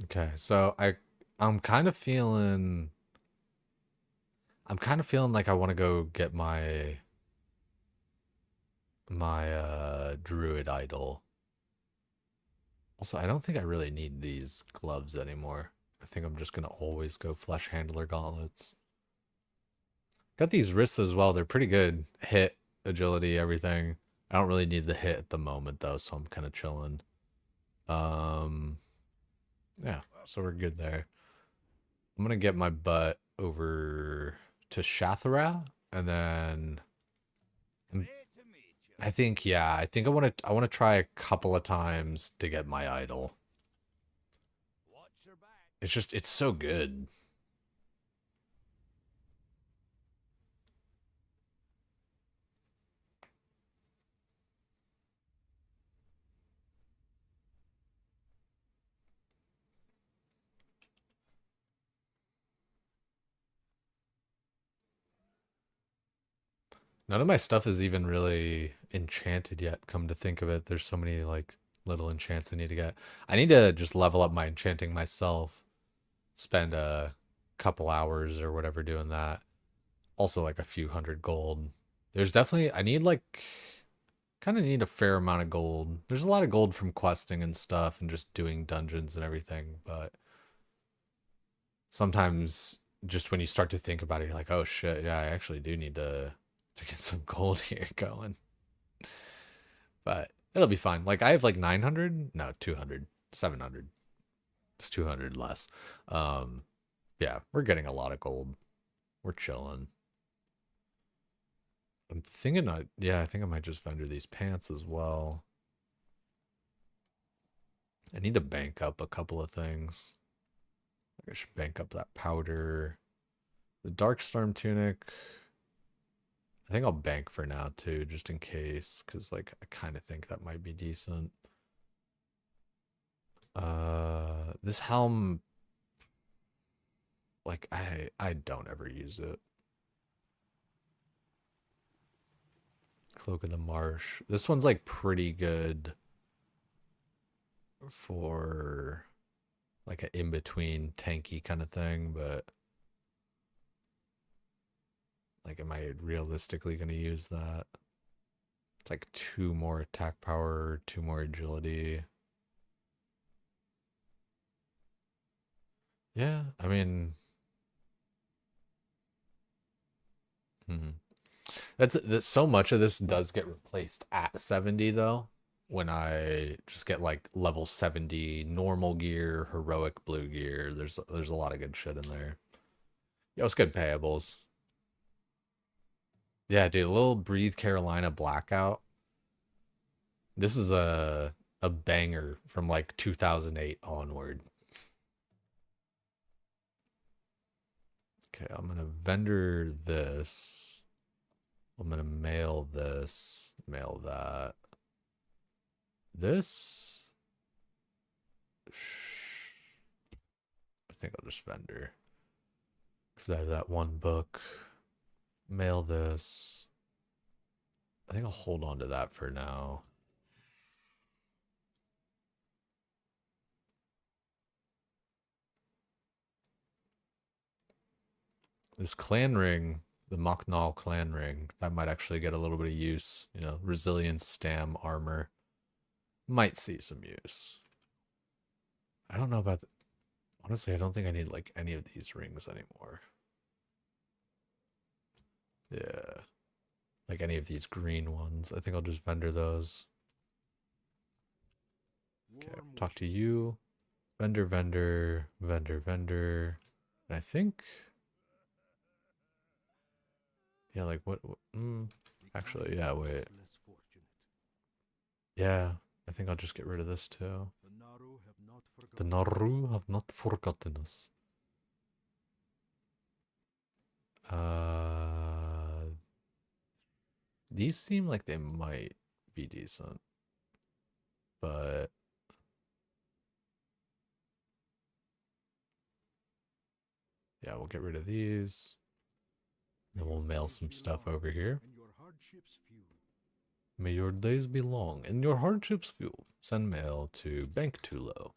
today? Okay, so I'm kind of feeling like I want to go get my Druid idol. Also, I don't think I really need these gloves anymore. I think I'm just gonna always go flesh handler gauntlets. Got these wrists as well. They're pretty good. Hit, agility, everything. I don't really need the hit at the moment though, so I'm kind of chilling. Yeah, so we're good there. I'm gonna get my butt over to Shathra, and then I think, yeah, I think I want to try a couple of times to get my idol. It's so good. None of my stuff is even really enchanted yet, come to think of it. There's so many, like, little enchants I need to get. I need to just level up my enchanting myself. Spend a couple hours or whatever doing that. Also, like, a few hundred gold. There's definitely, I need, like, kind of need a fair amount of gold. There's a lot of gold from questing and stuff and just doing dungeons and everything, but sometimes just when you start to think about it, you're like, oh shit, yeah, I actually do need to get some gold here going. But it'll be fine. Like, I have like 900, no, 200, 700. It's 200 less. Yeah, we're getting a lot of gold. We're chilling. I'm thinking, yeah, I think I might just vendor these pants as well. I need to bank up a couple of things. I should bank up that powder. The Darkstorm tunic. I think I'll bank for now too, just in case, because like I kind of think that might be decent. This helm, Like I don't ever use it. Cloak of the Marsh. This one's like pretty good for like an in-between tanky kind of thing, but like am I realistically going to use that? It's like 2 more attack power, 2 more agility. Yeah, I mean, that's so much of this does get replaced at 70 though. When I just get like level 70 normal gear, heroic blue gear, there's a lot of good shit in there. Yo, it's good payables. Yeah, dude, a little Breathe Carolina Blackout. This is a banger from like 2008 onward. Okay, I'm gonna vendor this. I'm gonna mail this, mail that. This, I think I'll just vendor because I have that one book. Mail this. I think I'll hold on to that for now. This clan ring, the Moknal clan ring, that might actually get a little bit of use. You know, resilience, stam, armor. Might see some use. I don't know about... Honestly, I don't think I need like any of these rings anymore. Yeah. Like any of these green ones. I think I'll just vendor those. Okay, talk to you. Vendor, vendor, vendor, vendor. And I think... Yeah, like what actually, yeah, wait. Yeah, I think I'll just get rid of this too. The Naru have not forgotten us. These seem like they might be decent, but yeah, we'll get rid of these. Then we'll mail some stuff over here. May your days be long and your hardships few. Send mail to Bank Tulo.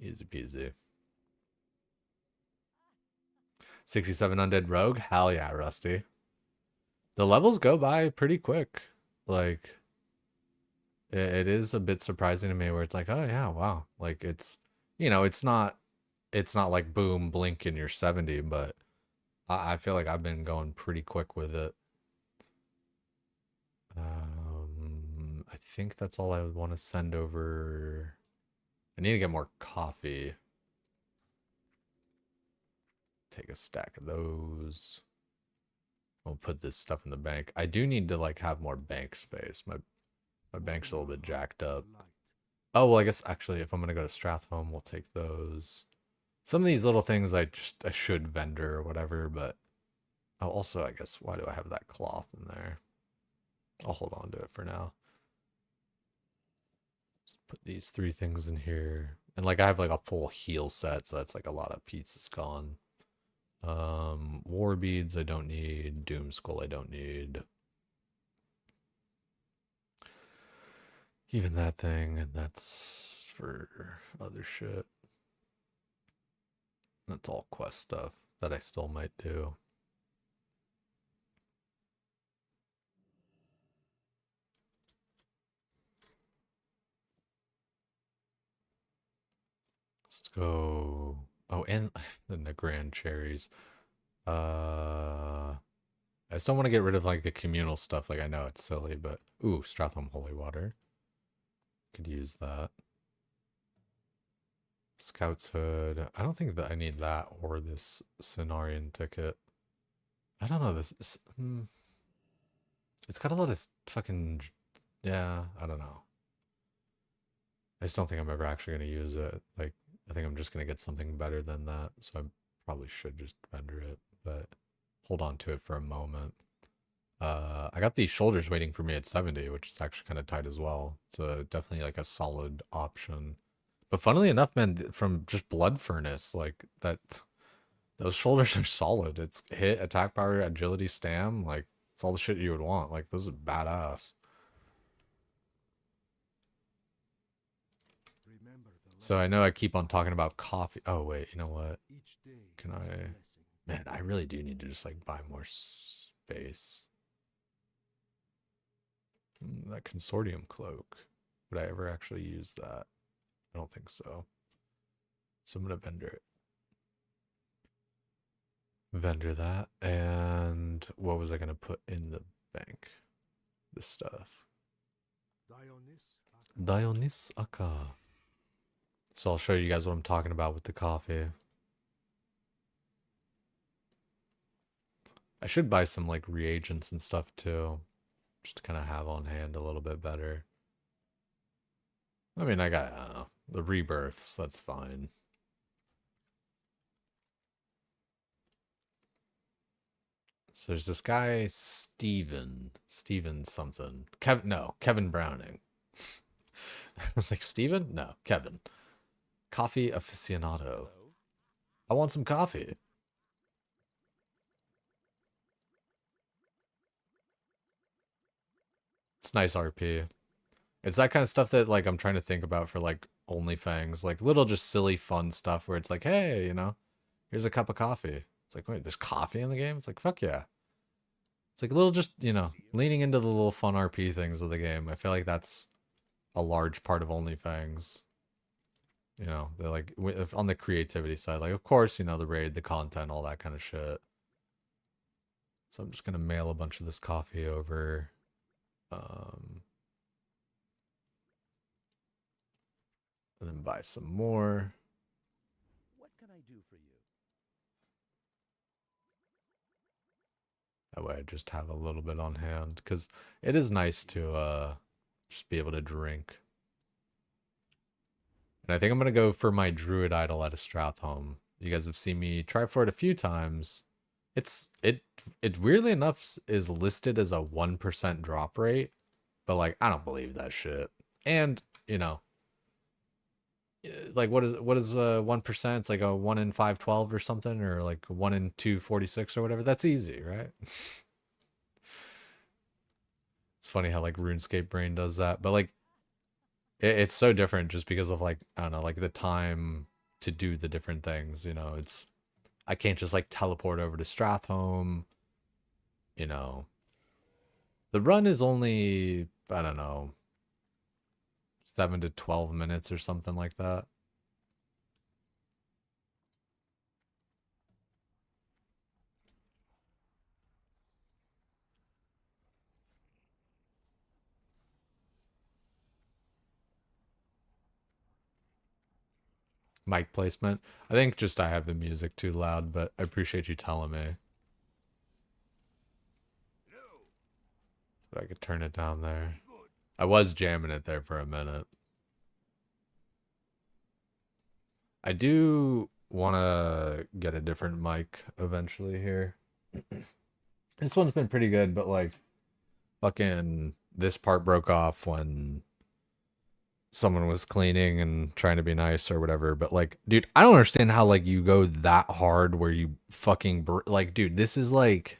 Easy peasy. 67 Undead Rogue? Hell yeah, Rusty. The levels go by pretty quick. Like, it is a bit surprising to me where it's like, oh yeah, wow. Like, it's, you know, it's not like boom, blink and you're 70, but I feel like I've been going pretty quick with it. I think that's all I would want to send over. I need to get more coffee. Take a stack of those. I'll put this stuff in the bank. I do need to like have more bank space. My bank's a little bit jacked up. Oh, well, I guess actually if I'm going to go to Strathholm, we'll take those. Some of these little things I should vendor or whatever, but oh, also, I guess, why do I have that cloth in there? I'll hold on to it for now. Just put these 3 things in here. And like I have like a full heal set, so that's like a lot of pieces gone. War beads I don't need. Doom skull I don't need. Even that thing, and that's for other shit. That's all quest stuff that I still might do. Let's go. Oh, and the grand cherries. I just don't want to get rid of like the communal stuff. Like I know it's silly, but ooh, Strathholm Holy Water. Could use that. Scout's Hood. I don't think that I need that or this Cenarian ticket. I don't know. This it's got a lot of fucking... Yeah, I don't know. I just don't think I'm ever actually going to use it. Like, I think I'm just going to get something better than that. So I probably should just vendor it, but hold on to it for a moment. I got these shoulders waiting for me at 70, which is actually kind of tight as well. So definitely like a solid option. But funnily enough, man, from just Blood Furnace, like that Those shoulders are solid. It's hit, attack power, agility, stam. Like, it's all the shit you would want. Like, this is badass. Remember the So I know I keep on talking about coffee. Oh, wait, you know what? each day Can is a I... blessing. Man, I really do need to just, like, buy more space. That consortium cloak. Would I ever actually use that? I don't think so. So I'm going to vendor it. Vendor that. And what was I going to put in the bank? This stuff. Dionys Aka. So I'll show you guys what I'm talking about with the coffee. I should buy some like reagents and stuff too. Just to kind of have on hand a little bit better. I mean, I don't know, the rebirths, that's fine. So there's this guy, Steven something. Kevin Browning. I was like, Steven? No, Kevin. Coffee aficionado. Hello? I want some coffee. It's nice RP. It's that kind of stuff that like I'm trying to think about for like OnlyFans, like little just silly fun stuff where it's like, hey, you know, here's a cup of coffee. It's like, wait, there's coffee in the game? It's like, fuck yeah. It's like a little just, you know, leaning into the little fun RP things of the game. I feel like that's a large part of OnlyFans. You know, they're like on the creativity side, like of course, you know, the raid, the content, all that kind of shit. So I'm just gonna mail a bunch of this coffee over. And then buy some more. What can I do for you? That way I just have a little bit on hand. Because it is nice to just be able to drink. And I think I'm going to go for my Druid idol at a Stratholme. You guys have seen me try for it a few times. It weirdly enough is listed as a 1% drop rate. But like, I don't believe that shit. And, you know, like what is 1%? It's like a 1 in 512 or something, or like 1 in 246 or whatever. That's easy, right? It's funny how like RuneScape brain does that, but like it's so different just because of like, I don't know, like the time to do the different things, you know. It's I can't just like teleport over to Stratholme, you know. The run is only, I don't know, 7 to 12 minutes or something like that. Mic placement. I think just I have the music too loud, but I appreciate you telling me. Hello? So I could turn it down there. Good. I was jamming it there for a minute. I do want to get a different mic eventually here. This one's been pretty good, but like fucking this part broke off when someone was cleaning and trying to be nice or whatever. But like, dude, I don't understand how like you go that hard where you fucking like, dude, this is like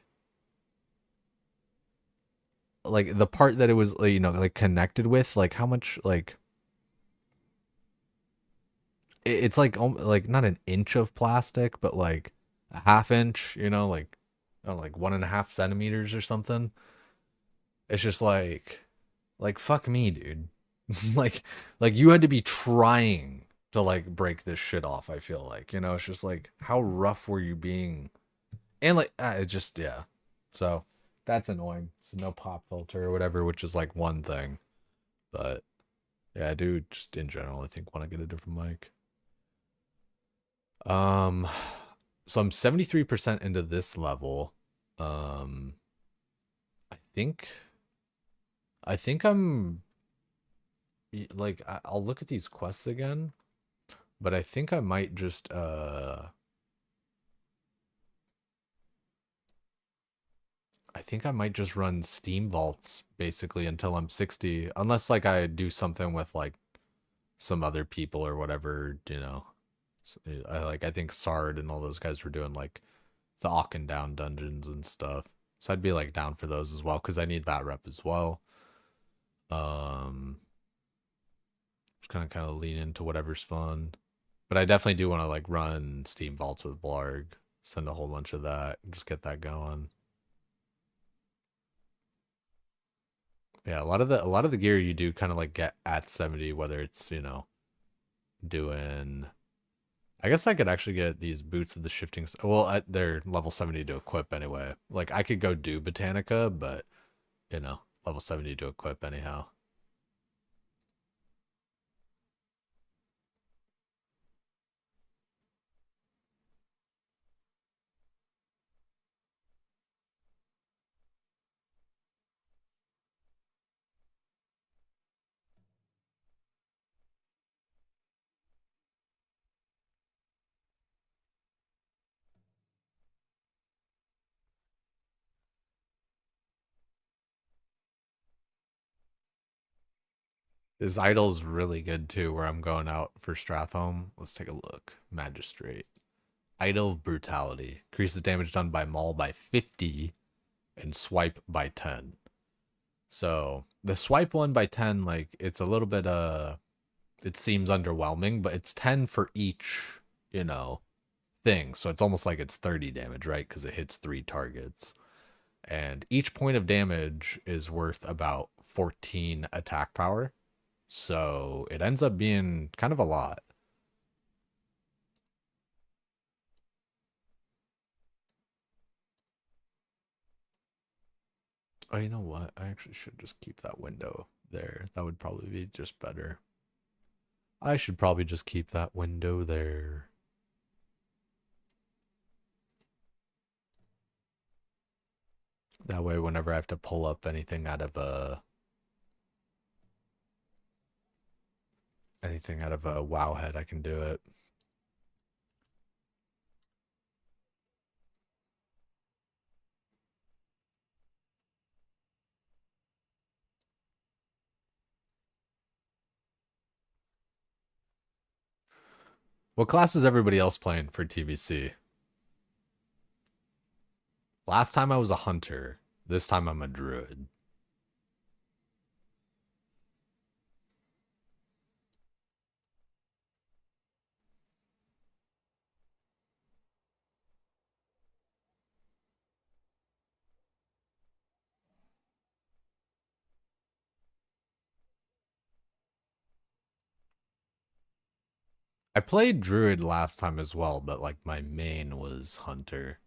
the part that it was, you know, like connected with, like how much like it's like not an inch of plastic, but like a half inch, you know, like I don't know, like 1.5 centimeters or something. It's just like fuck me, dude. like you had to be trying to like break this shit off. I feel like, you know, it's just like how rough were you being, and like it just, yeah. So that's annoying. So no pop filter or whatever, which is like one thing, but yeah, I do just in general I think want to get a different mic. So I'm 73% into this level. I think I'm like I'll look at these quests again, but I think I might just I think I might just run Steam Vaults basically until I'm 60, unless like I do something with like some other people or whatever, you know, So, I think Sard and all those guys were doing like the Aachen down dungeons and stuff. So I'd be like down for those as well because I need that rep as well. Just kind of lean into whatever's fun. But I definitely do want to like run Steam Vaults with Blarg, send a whole bunch of that, and just get that going. Yeah, a lot of the gear you do kind of like get at 70, whether it's, doing I guess I could actually get these boots of the shifting. Well, they're level 70 to equip anyway. Like I could go do Botanica, but level 70 to equip anyhow. This idol's really good too, where I'm going out for Strathhome. Let's take a look. Magistrate. Idol of Brutality. Increases damage done by Maul by 50 and Swipe by 10. So the Swipe one by 10, like, it's a little bit, it seems underwhelming, but it's 10 for each, thing. So it's almost like it's 30 damage, right? Because it hits 3 targets. And each point of damage is worth about 14 attack power. So it ends up being kind of a lot. Oh, you know what? I actually should just keep that window there. That would probably be just better. I should probably just keep that window there. That way, whenever I have to pull up anything out of a WoW head, I can do it. What class is everybody else playing for TBC? Last time I was a hunter. This time I'm a druid. I played druid last time as well, but like my main was hunter.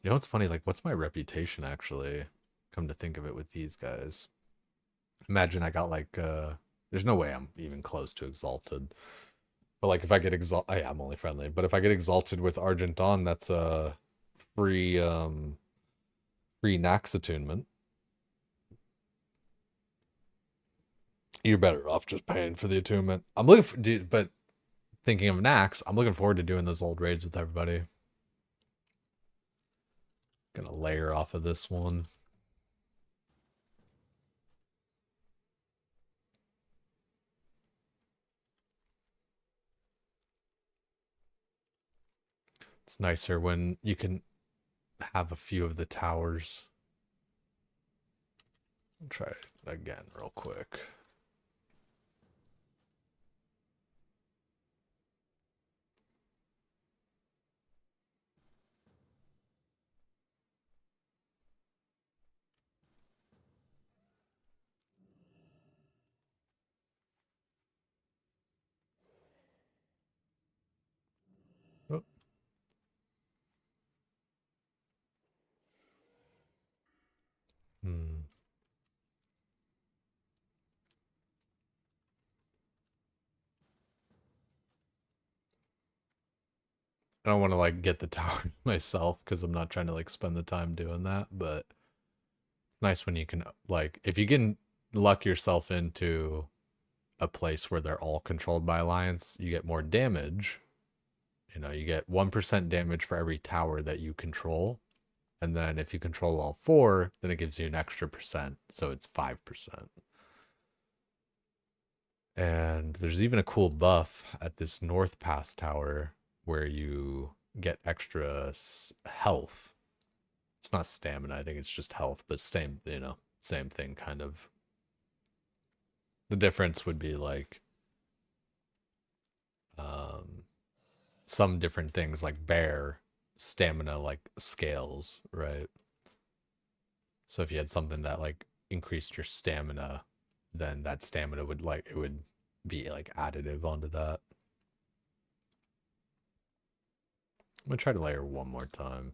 You know what's funny? Like, what's my reputation actually? Come to think of it with these guys. Imagine I got like there's no way I'm even close to exalted. But like if I get exalted, I'm only friendly. But if I get exalted with Argent Dawn, that's a free free Nax attunement. You're better off just paying for the attunement. I'm looking for, dude, but thinking of Nax, I'm looking forward to doing those old raids with everybody. Gonna layer off of this one. It's nicer when you can have a few of the towers. I'll try it again real quick. Oh. Hmm. I don't want to like get the tower myself because I'm not trying to like spend the time doing that, but it's nice when you can like if you can luck yourself into a place where they're all controlled by alliance, you get more damage. You get 1% damage for every tower that you control. And then if you control all 4, then it gives you an extra percent. So it's 5%. And there's even a cool buff at this North Pass tower where you get extra health. It's not stamina, I think it's just health, but same, same thing kind of. The difference would be like some different things like bear stamina like scales, right? So if you had something that like increased your stamina, then that stamina would it would be like additive onto that. I'm gonna try to layer one more time.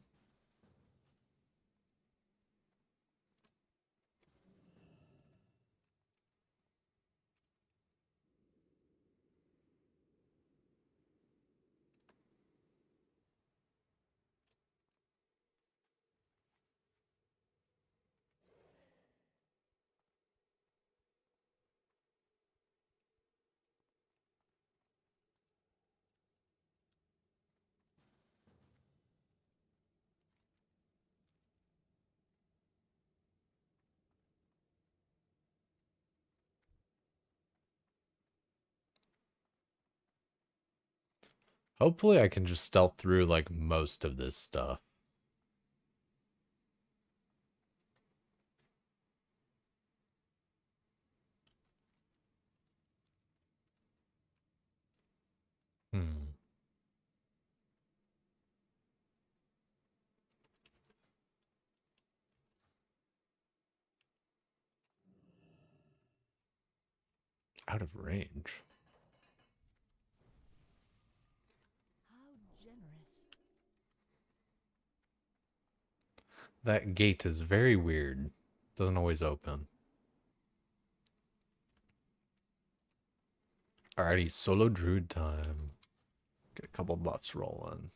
Hopefully I can just stealth through like most of this stuff. Hmm. Out of range. How generous. That gate is very weird. Doesn't always open. Alrighty, solo druid time. Get a couple buffs rolling.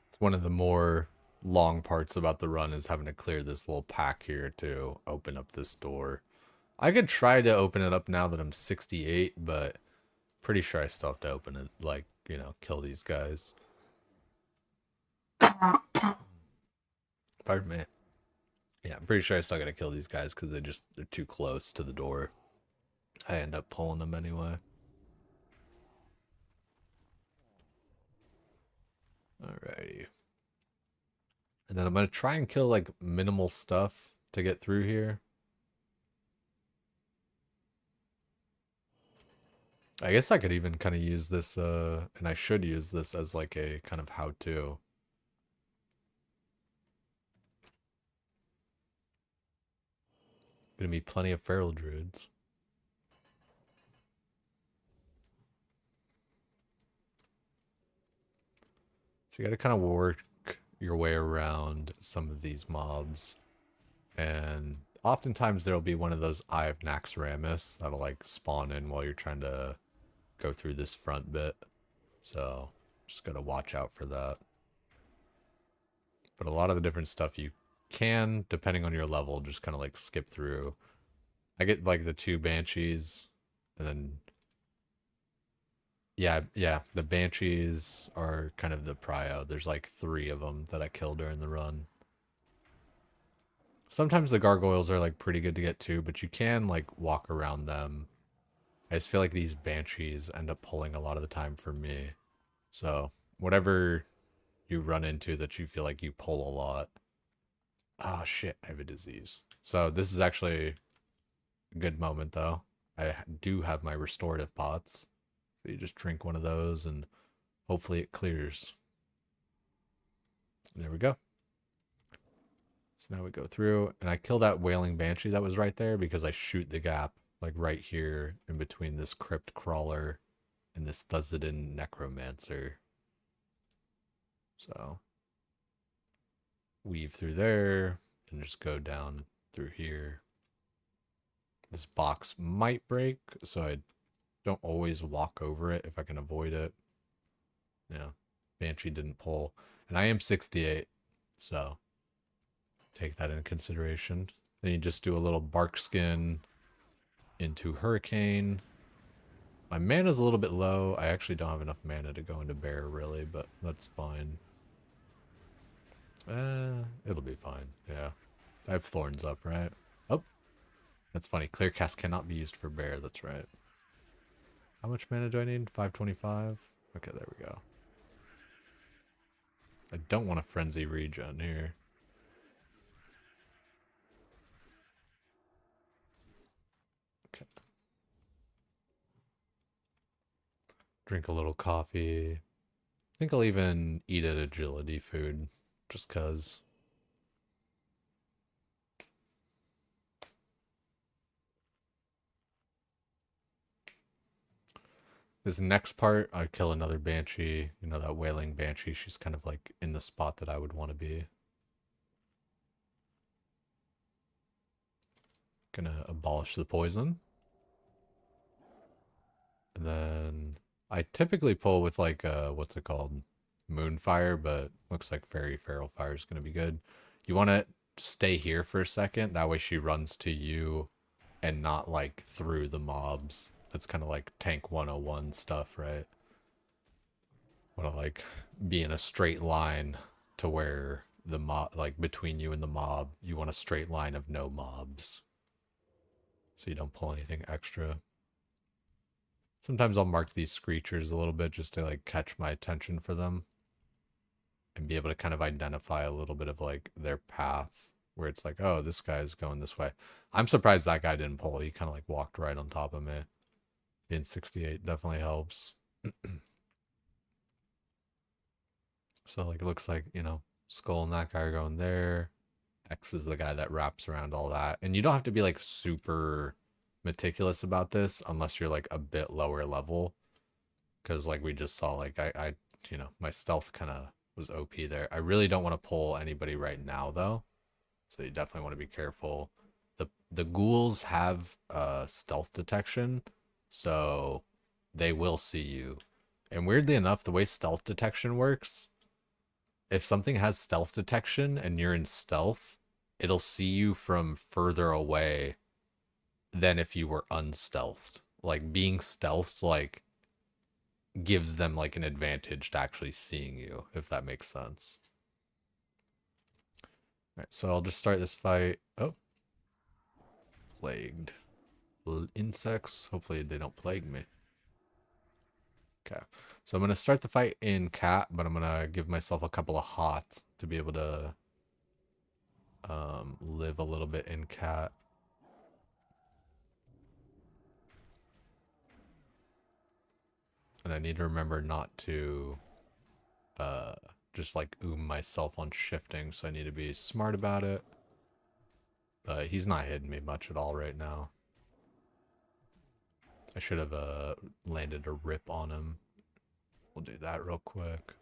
It's one of the more long parts about the run is having to clear this little pack here to open up this door. I could try to open it up now that I'm 68, but pretty sure I still have to open it, like, kill these guys. Pardon me. Yeah, I'm pretty sure I still gotta kill these guys because they're too close to the door. I end up pulling them anyway. Alrighty. And then I'm gonna try and kill like minimal stuff to get through here. I guess I could even kind of use this, and I should use this as like a kind of how-to. Gonna be plenty of feral druids. So you gotta kind of work your way around some of these mobs. And oftentimes there'll be one of those Eye of Naxxramas that'll like spawn in while you're trying to go through this front bit. So just gotta watch out for that. But a lot of the different stuff you can, depending on your level, just kind of like skip through. I get like the 2 banshees, and then yeah, the banshees are kind of the prio. There's like 3 of them that I kill during the run. Sometimes the gargoyles are like pretty good to get to, but you can like walk around them. I just feel like these banshees end up pulling a lot of the time for me. So whatever you run into that you feel like you pull a lot. Oh shit, I have a disease. So this is actually a good moment though. I do have my restorative pots. So you just drink one of those and hopefully it clears. There we go. So now we go through and I kill that wailing banshee that was right there because I shoot the gap like right here in between this crypt crawler and this Thuzzidin necromancer. So weave through there and just go down through here. This box might break, so I don't always walk over it if I can avoid it. Yeah, Banshee didn't pull. And I am 68, so take that into consideration. Then you just do a little bark skin into Hurricane. My mana's a little bit low. I actually don't have enough mana to go into Bear, really, but that's fine. It'll be fine, yeah. I have Thorns up, right? Oh, that's funny. Clear Cast cannot be used for Bear, that's right. How much mana do I need? 525? Okay, there we go. I don't want a Frenzy regen here. Okay. Drink a little coffee. I think I'll even eat an agility food, just cause. This next part, I kill another Banshee. You know, that wailing Banshee, she's kind of like in the spot that I would want to be. Gonna abolish the poison. And then I typically pull with like, what's it called? Moonfire, but looks like Fairy Feral Fire is going to be good. You want to stay here for a second. That way she runs to you and not like through the mobs. That's kind of like tank 101 stuff, right? Want to like be in a straight line to where the mob, like between you and the mob, you want a straight line of no mobs. So you don't pull anything extra. Sometimes I'll mark these screechers a little bit just to like catch my attention for them. And be able to kind of identify a little bit of like their path where it's like, oh, this guy's going this way. I'm surprised that guy didn't pull. He kind of like walked right on top of me. Being 68 definitely helps. So like it looks like, you know, Skull and that guy are going there. X is the guy that wraps around all that. And you don't have to be like super meticulous about this unless you're like a bit lower level. Because like we just saw, like I you know, my stealth kind of was OP there. I really don't want to pull anybody right now though. So you definitely want to be careful. The ghouls have stealth detection, so they will see you. And weirdly enough, the way stealth detection works, if something has stealth detection and you're in stealth, it'll see you from further away than if you were unstealthed. Like being stealthed, like gives them like an advantage to actually seeing you, if that makes sense. Alright, so I'll just start this fight. Oh. Plagued. Insects. Hopefully they don't plague me. Okay. So I'm going to start the fight in cat, but I'm going to give myself a couple of hots to be able to live a little bit in cat. And I need to remember not to just like myself on shifting, so I need to be smart about it. But he's not hitting me much at all right now. I should have landed a rip on him. We'll do that real quick.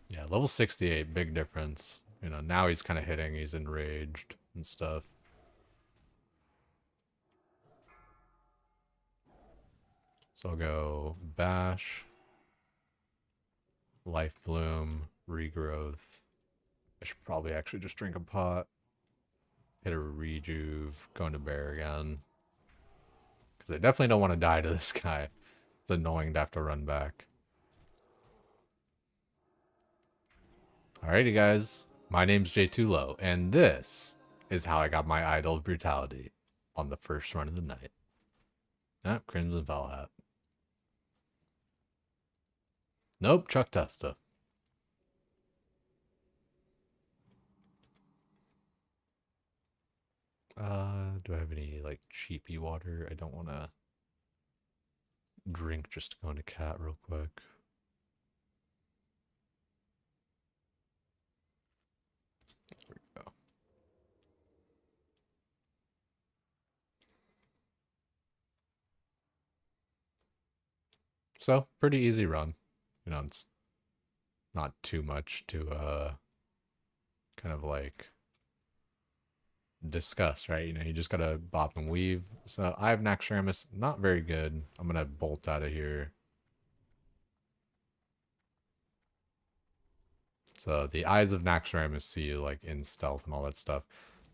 Yeah, level 68, big difference. You know, now he's kind of hitting, he's enraged and stuff. So I'll go Bash, Life Bloom, Regrowth. I should probably actually just drink a pot. Hit a Rejuve, go into Bear again. Because I definitely don't want to die to this guy. It's annoying to have to run back. Alrighty guys, my name's J2Low, and this is how I got my Idol of Brutality on the first run of the night. Ah, Crimson Velhat. Nope, Chuck Testa. Do I have any like cheapy water? I don't want to drink just to go into cat real quick. There we go. So, pretty easy run. You know, it's not too much to kind of like discuss, right? You know, you just gotta bop and weave. So I have Naxxramas, not very good. I'm gonna bolt out of here. So the eyes of Naxxramas see you like in stealth and all that stuff.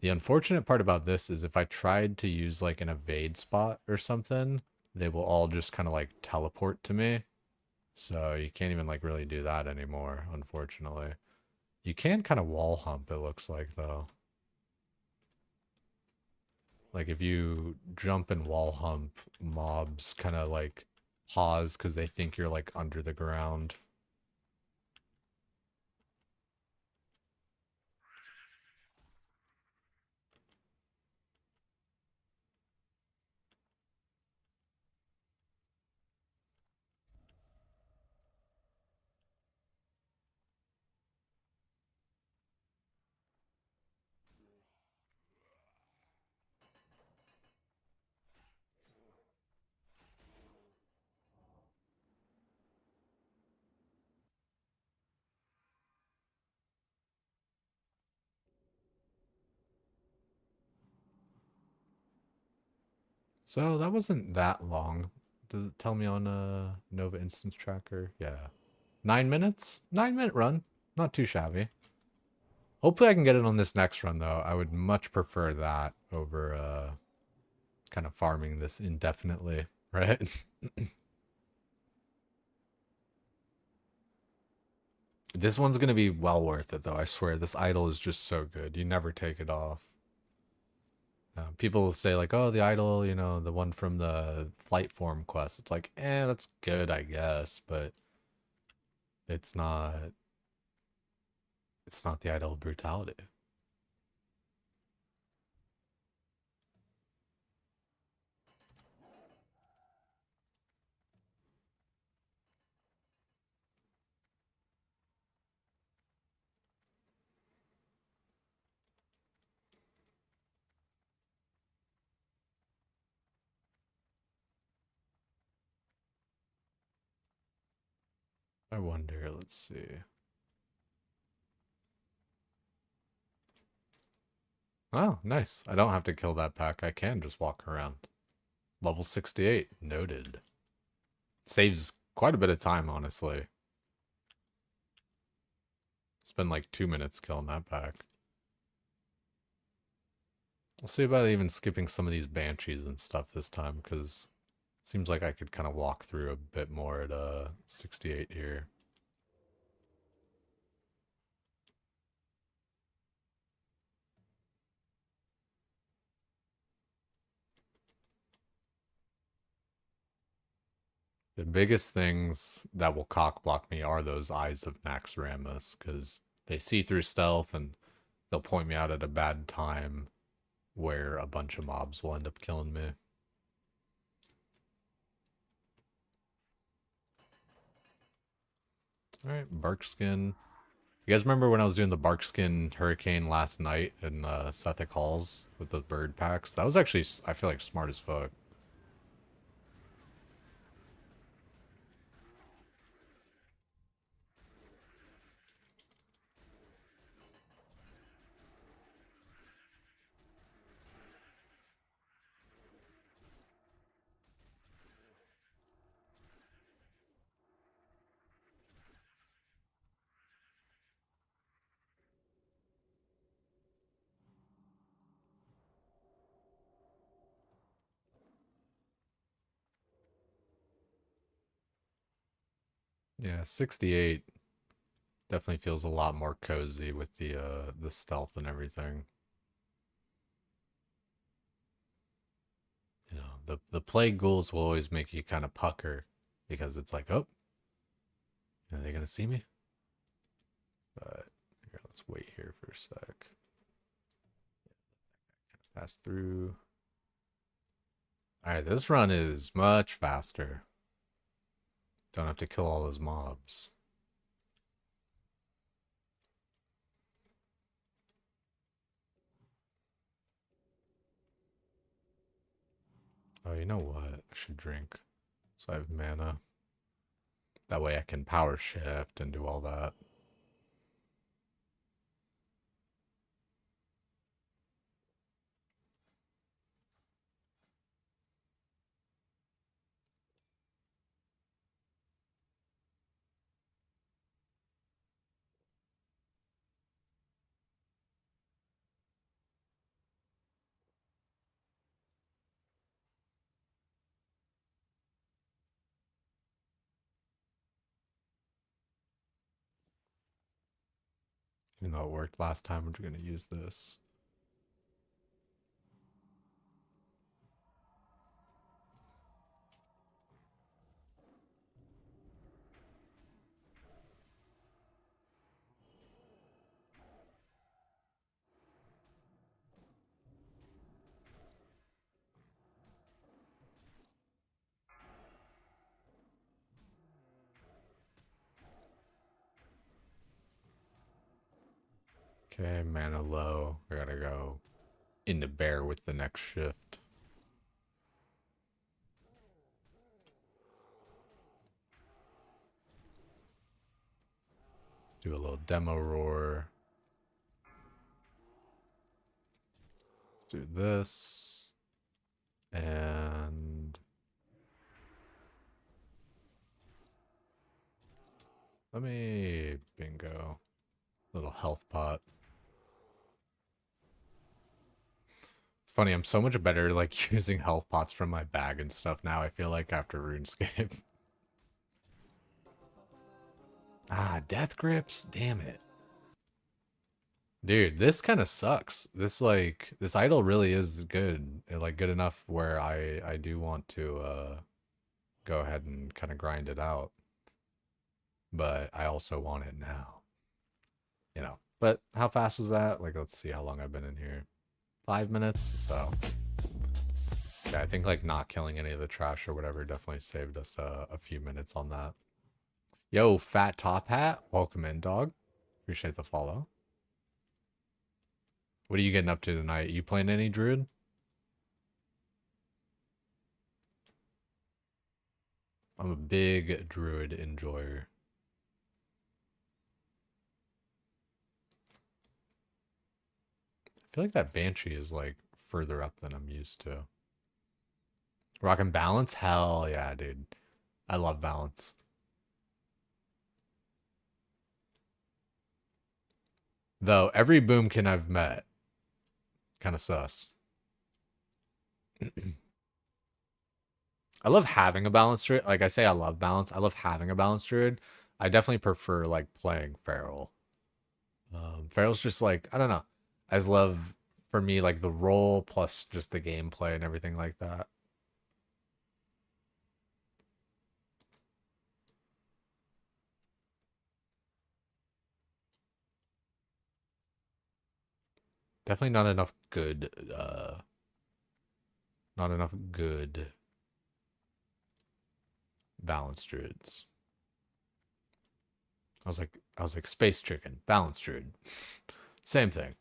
The unfortunate part about this is if I tried to use like an evade spot or something, they will all just kind of like teleport to me. So you can't even like really do that anymore, unfortunately. You can kind of wall hump, it looks like, though. Like if you jump and wall hump, mobs kind of like pause because they think you're like under the ground. So that wasn't that long. Does it tell me on Nova Instance Tracker? Yeah. 9 minutes? 9 minute run. Not too shabby. Hopefully I can get it on this next run though. I would much prefer that over kind of farming this indefinitely, right? This one's gonna be well worth it though, I swear. This idol is just so good. You never take it off. People say like, oh, the idol, you know, the one from the flight form quest. It's like, that's good, I guess, but it's not. It's not the idol of brutality. I wonder. Let's see. Oh, nice. I don't have to kill that pack. I can just walk around. Level 68. Noted. Saves quite a bit of time, honestly. Spend like 2 minutes killing that pack. We'll see about even skipping some of these banshees and stuff this time, because it seems like I could kind of walk through a bit more at 68 here. The biggest things that will cock block me are those eyes of Naxxramas, because they see through stealth and they'll point me out at a bad time where a bunch of mobs will end up killing me. Alright, Barkskin. You guys remember when I was doing the Barkskin Hurricane last night in Sethek Halls with the bird packs? That was actually, I feel like, smart as fuck. Yeah, 68 definitely feels a lot more cozy with the stealth and everything. You know, the plague ghouls will always make you kind of pucker because it's like, oh, Are they gonna see me? But here, let's wait here for a sec. Pass through. All right, this run is much faster. Don't have to kill all those mobs. Oh, you know what? I should drink. So I have mana. That way I can power shift and do all that. You know, it worked last time. We're going to use this. Okay, mana low. I gotta go into bear with the next shift. Do a little demo roar. Let's do this. And let me bingo. Little health pot. It's funny, I'm so much better like using health pots from my bag and stuff now, I feel like, after RuneScape. Ah, death grips, damn it. Dude, this kind of sucks. This idol really is good. Like good enough where I do want to go ahead and kind of grind it out. But I also want it now. You know. But how fast was that? Like let's see how long I've been in here. 5 minutes, so yeah, I think like not killing any of the trash or whatever definitely saved us a few minutes on that. Yo, Fat Top Hat, welcome in, dog. Appreciate the follow. What are you getting up to tonight? You playing any Druid? I'm a big Druid enjoyer. I feel like that Banshee is like further up than I'm used to. Rockin' balance? Hell yeah, dude. I love balance. Though every boomkin I've met, kind of sus. I love having a balanced druid. Like I say, I love balance. I love having a balanced druid. I definitely prefer like playing feral. Feral's just like, I don't know. I just love, for me, like the role plus just the gameplay and everything like that. Definitely not enough good balanced druids. I was like space chicken, balanced druid. Same thing.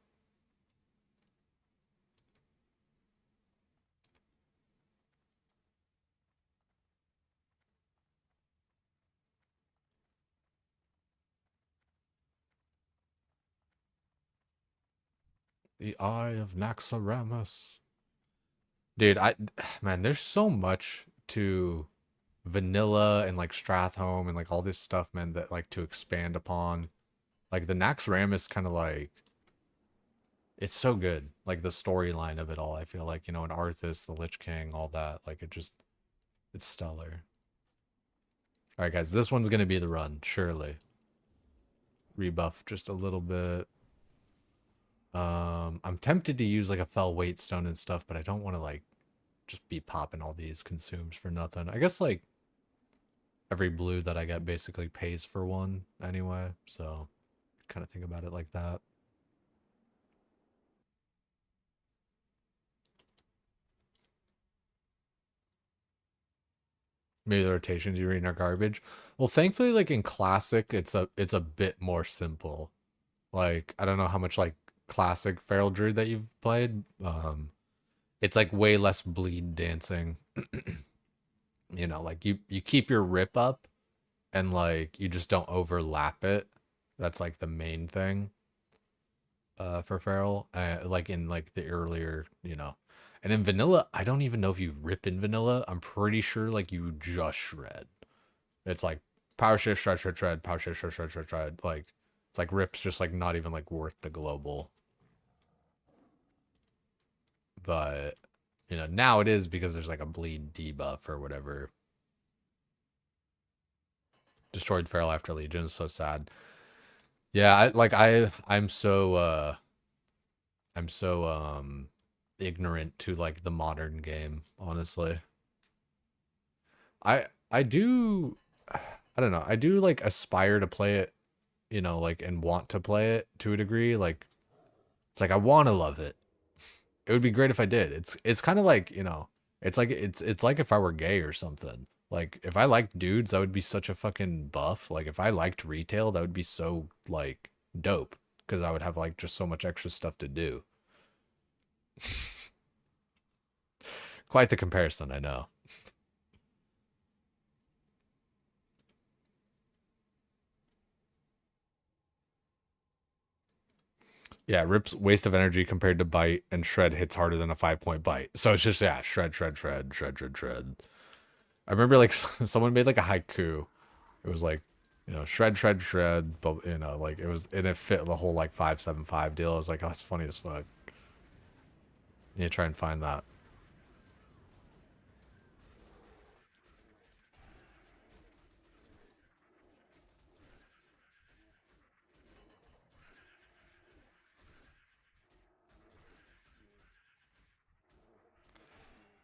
The Eye of Naxxramas. Dude, man, there's so much to vanilla and like Strathhome and like all this stuff, man, that like to expand upon. Like the Naxxramas kind of like, it's so good. Like the storyline of it all, I feel like, you know, and Arthas, the Lich King, all that. Like it's stellar. All right, guys, this one's gonna be the run, surely. Rebuff just a little bit. I'm tempted to use like a fell weight stone and stuff, but I don't want to like just be popping all these consumes for nothing. I guess like every blue that I get basically pays for one anyway, so kind of think about it like that. Maybe the rotations you're reading are garbage. Well, thankfully, like in classic, it's a bit more simple. Like I don't know how much like classic Feral Druid that you've played. It's like way less bleed dancing. You know, like you keep your rip up and like you just don't overlap it. That's like the main thing for Feral. Like in like the earlier, you know. And in vanilla, I don't even know if you rip in vanilla. I'm pretty sure like you just shred. It's like power shift, shred, shred, shred, power shift, shred, shred, shred, shred. Like it's like rips just like not even like worth the global. But you know, now it is because there's like a bleed debuff or whatever. Destroyed Feral after Legion is so sad. Yeah, I'm so ignorant to like the modern game, honestly. I do I don't know. I do like aspire to play it, you know, like and want to play it to a degree. Like it's like I want to love it. It would be great if I did. It's kind of like, you know, it's like if I were gay or something. Like if I liked dudes, that would be such a fucking buff. Like if I liked retail, that would be so like dope because I would have like just so much extra stuff to do. Quite the comparison, I know. Yeah, Rip's waste of energy compared to bite and shred hits harder than a 5-point bite. So it's just yeah, shred, shred, shred, shred, shred, shred. I remember like someone made like a haiku. It was like, you know, shred, shred, shred, but you know, like it was and it fit the whole like 575 deal. I was like, oh, that's funny as fuck. You need to try and find that.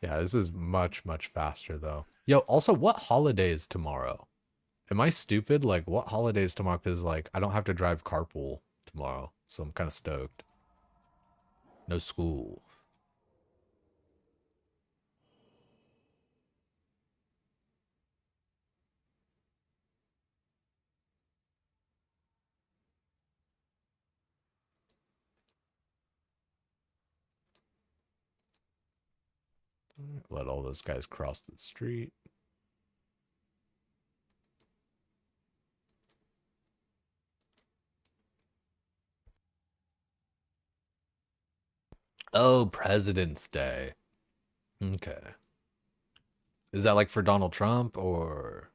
Yeah, this is much, much faster though. Yo, also, what holiday is tomorrow? Am I stupid? Like, what holiday is tomorrow? Because, like, I don't have to drive carpool tomorrow. So I'm kind of stoked. No school. Let all those guys cross the street. Oh, President's Day. Okay. Is that like for Donald Trump or...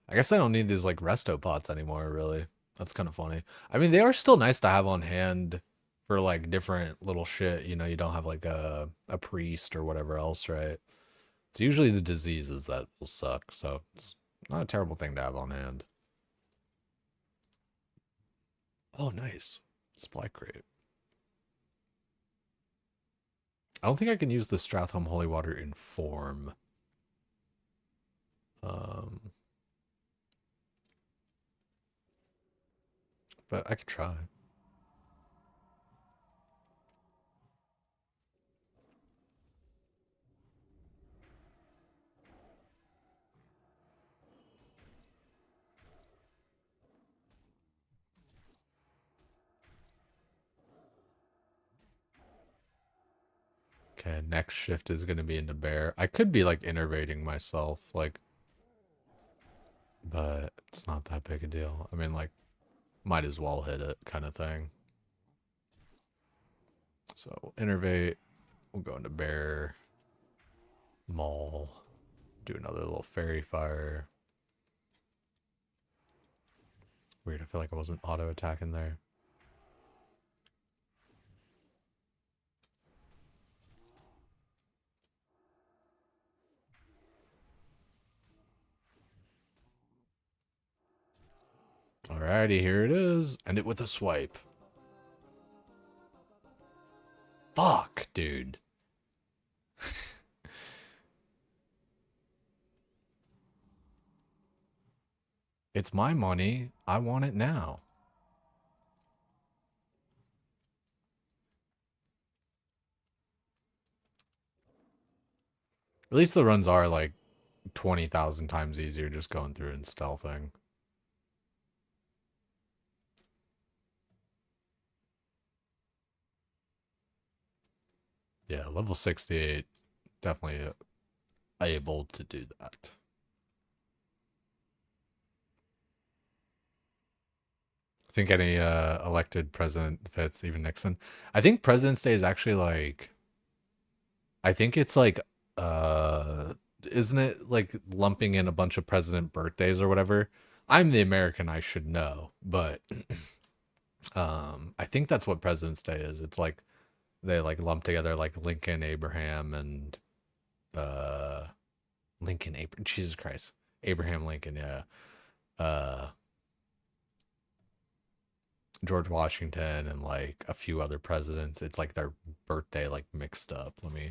I guess I don't need these like resto pots anymore, really. That's kind of funny. I mean, they are still nice to have on hand for like different little shit. You know, you don't have like a priest or whatever else, right? It's usually the diseases that will suck, so it's not a terrible thing to have on hand. Oh, nice. Supply crate. I don't think I can use the Strathholm Holy Water in form. But I could try. Okay, next shift is going to be into bear. I could be like innervating myself, like, but it's not that big a deal. I mean, like, might as well hit it kind of thing. So we'll innervate. We'll go into bear. Maul. Do another little fairy fire. Weird, I feel like I wasn't auto attacking there. Alrighty, here it is. End it with a swipe. Fuck, dude. It's my money. I want it now. At least the runs are like 20,000 times easier just going through and stealthing. Yeah, level 68, definitely able to do that. I think any elected president fits, even Nixon. I think President's Day is actually like, I think it's like, isn't it like lumping in a bunch of president birthdays or whatever? I'm the American, I should know, but I think that's what President's Day is. It's like they like lump together like Lincoln, Abraham, and Lincoln, Abraham, Jesus Christ, Abraham Lincoln, yeah, George Washington, and like a few other presidents. It's like their birthday like mixed up. Let me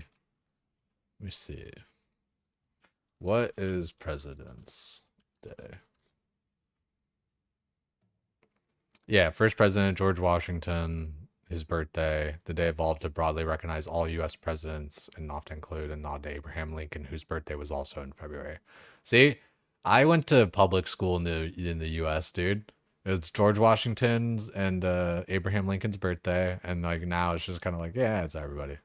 see. What is President's Day? Yeah, first president George Washington, his birthday. The day evolved to broadly recognize all U.S. presidents and often include a nod to Abraham Lincoln, whose birthday was also in February. See, I went to public school in the U.S., dude. It's George Washington's and Abraham Lincoln's birthday, and like now it's just kind of like, yeah, it's everybody.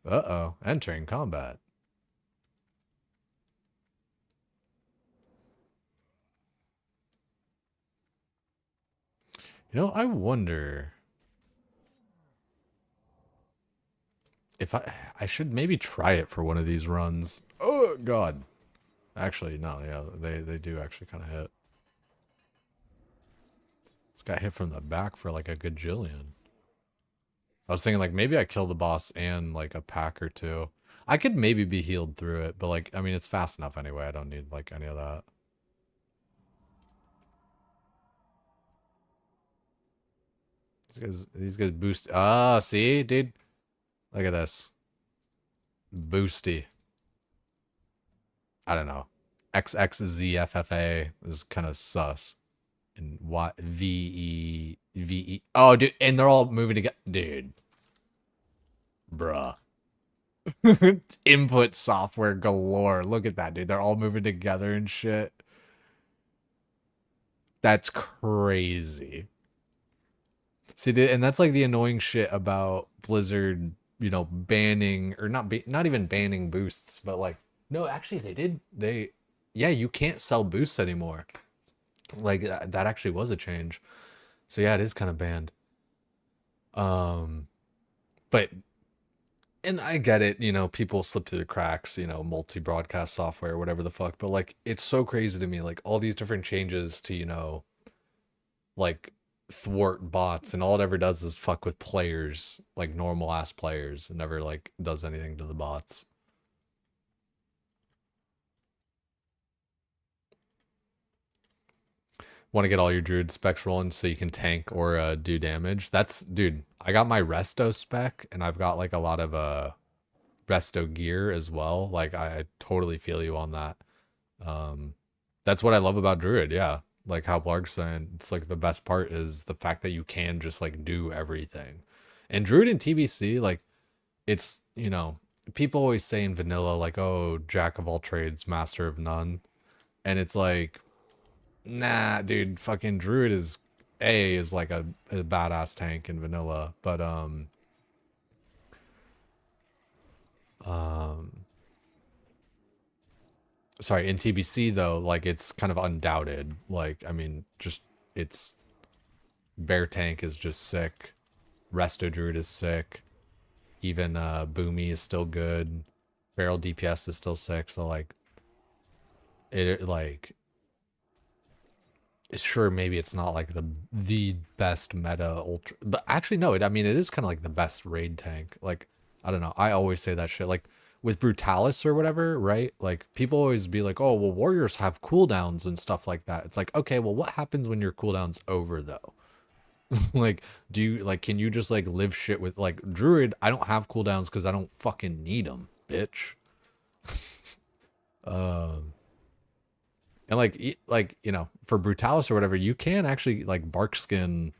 Uh-oh, entering combat. You know, I wonder if I should maybe try it for one of these runs. Oh God. Actually, no, yeah, they do actually kind of hit. This got hit from the back for like a gajillion. I was thinking like maybe I kill the boss and like a pack or two. I could maybe be healed through it, but like I mean it's fast enough anyway. I don't need like any of that. These guys boost. Ah, see, dude. Look at this. Boosty. I don't know. XXZFFA is kind of sus. And what VE. Oh, dude, and they're all moving together. Dude. Bruh. Input software galore. Look at that, dude. They're all moving together and shit. That's crazy. See, and that's like the annoying shit about Blizzard, you know, banning or not even banning boosts, but like no, actually they did. Yeah, you can't sell boosts anymore. Like that actually was a change. So yeah, it is kind of banned. But and I get it, you know, people slip through the cracks, you know, multi-broadcast software, whatever the fuck. But like, it's so crazy to me, like all these different changes to, you know, like thwart bots, and all it ever does is fuck with players, like normal ass players, and never like does anything to the bots. Want to get all your druid specs rolling so you can tank or do damage. That's, dude, I got my resto spec and I've got like a lot of resto gear as well. Like I totally feel you on that. That's what I love about druid. Yeah, like how Blarg's saying, it's like the best part is the fact that you can just like do everything. And druid and TBC, like it's, you know, people always say in vanilla like, oh, jack of all trades, master of none, and it's like, nah, dude, fucking druid is like a badass tank in vanilla, but sorry, in TBC though, like it's kind of undoubted. Like, I mean, just it's bear tank is just sick. Resto druid is sick. Even Boomy is still good. Feral DPS is still sick. So like, it like, sure, maybe it's not like the best meta ultra, but actually no, I mean it is kind of like the best raid tank. Like, I don't know, I always say that shit, like with Brutalis or whatever, right? Like people always be like, oh well, warriors have cooldowns and stuff like that. It's like, okay, well what happens when your cooldown's over though? Like, do you like, can you just like live shit with like druid? I don't have cooldowns because I don't fucking need them, bitch. Um, and like you know, for Brutalis or whatever, you can actually like bark skin,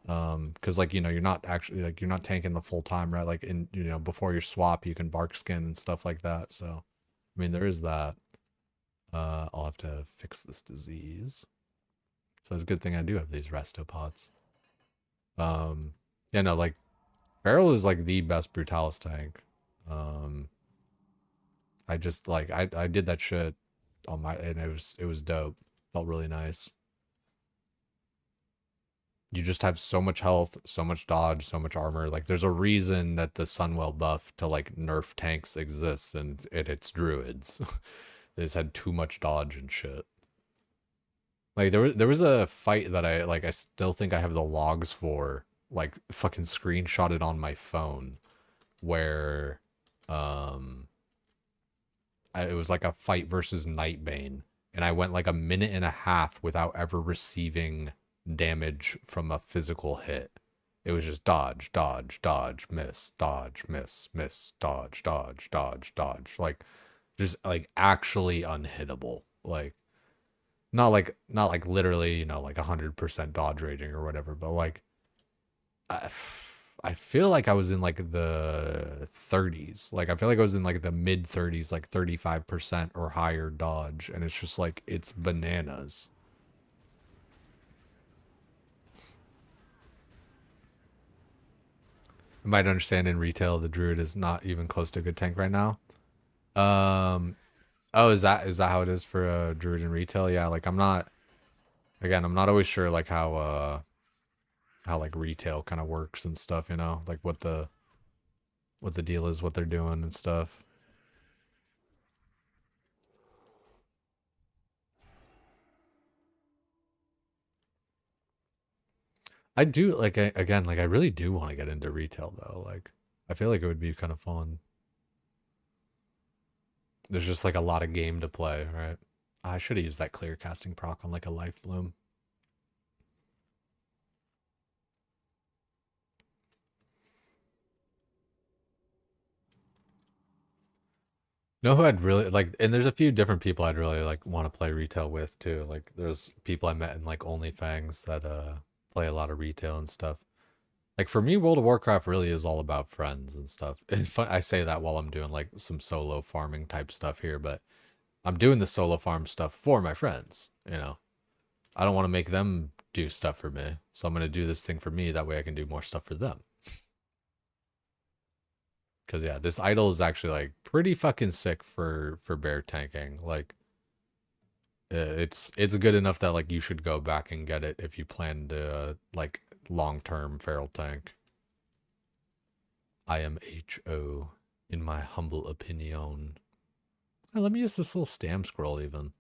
because like you know you're not actually like you're not tanking the full time, right? Like in you know before your swap, you can bark skin and stuff like that. So, I mean, there is that. I'll have to fix this disease. So it's a good thing I do have these restopods. Yeah, no, like Feral is like the best Brutalis tank. Um, I just like I did that shit on my and it was dope. Felt really nice. You just have so much health, so much dodge, so much armor. Like there's a reason that the Sunwell buff to like nerf tanks exists and it's druids. They just had too much dodge and shit. Like there was a fight that I still think I have the logs for, like fucking screenshotted on my phone where um it was like a fight versus Nightbane, and I went like a minute and a half without ever receiving damage from a physical hit. It was just dodge, dodge, dodge, miss, dodge, miss, miss, dodge, dodge, dodge, dodge. Like just like actually unhittable. Like not like literally, you know, like 100% dodge rating or whatever, but like I, I feel like I was in like the 30s. Like I feel like I was in like the mid 30s, like 35% or higher dodge, and it's just like it's bananas. You might understand in retail the Druid is not even close to a good tank right now. Um oh, is that how it is for a Druid in retail? Yeah, like I'm not always sure like how like retail kind of works and stuff, you know, like what the deal is, what they're doing and stuff. I do like again, like I really do want to get into retail though. Like I feel like it would be kind of fun. There's just like a lot of game to play, right? I should have used that clear casting proc on like a life bloom. Know who I'd really like, and there's a few different people I'd really like want to play retail with too. Like there's people I met in like OnlyFangs that play a lot of retail and stuff. Like for me, World of Warcraft really is all about friends and stuff. It's fun. I say that while I'm doing like some solo farming type stuff here, but I'm doing the solo farm stuff for my friends. You know, I don't want to make them do stuff for me, so I'm gonna do this thing for me. That way, I can do more stuff for them. Cause yeah, this idol is actually like pretty fucking sick for bear tanking. Like it's good enough that like you should go back and get it if you plan to like long term feral tank. IMHO, in my humble opinion. Oh, let me use this little stamp scroll even.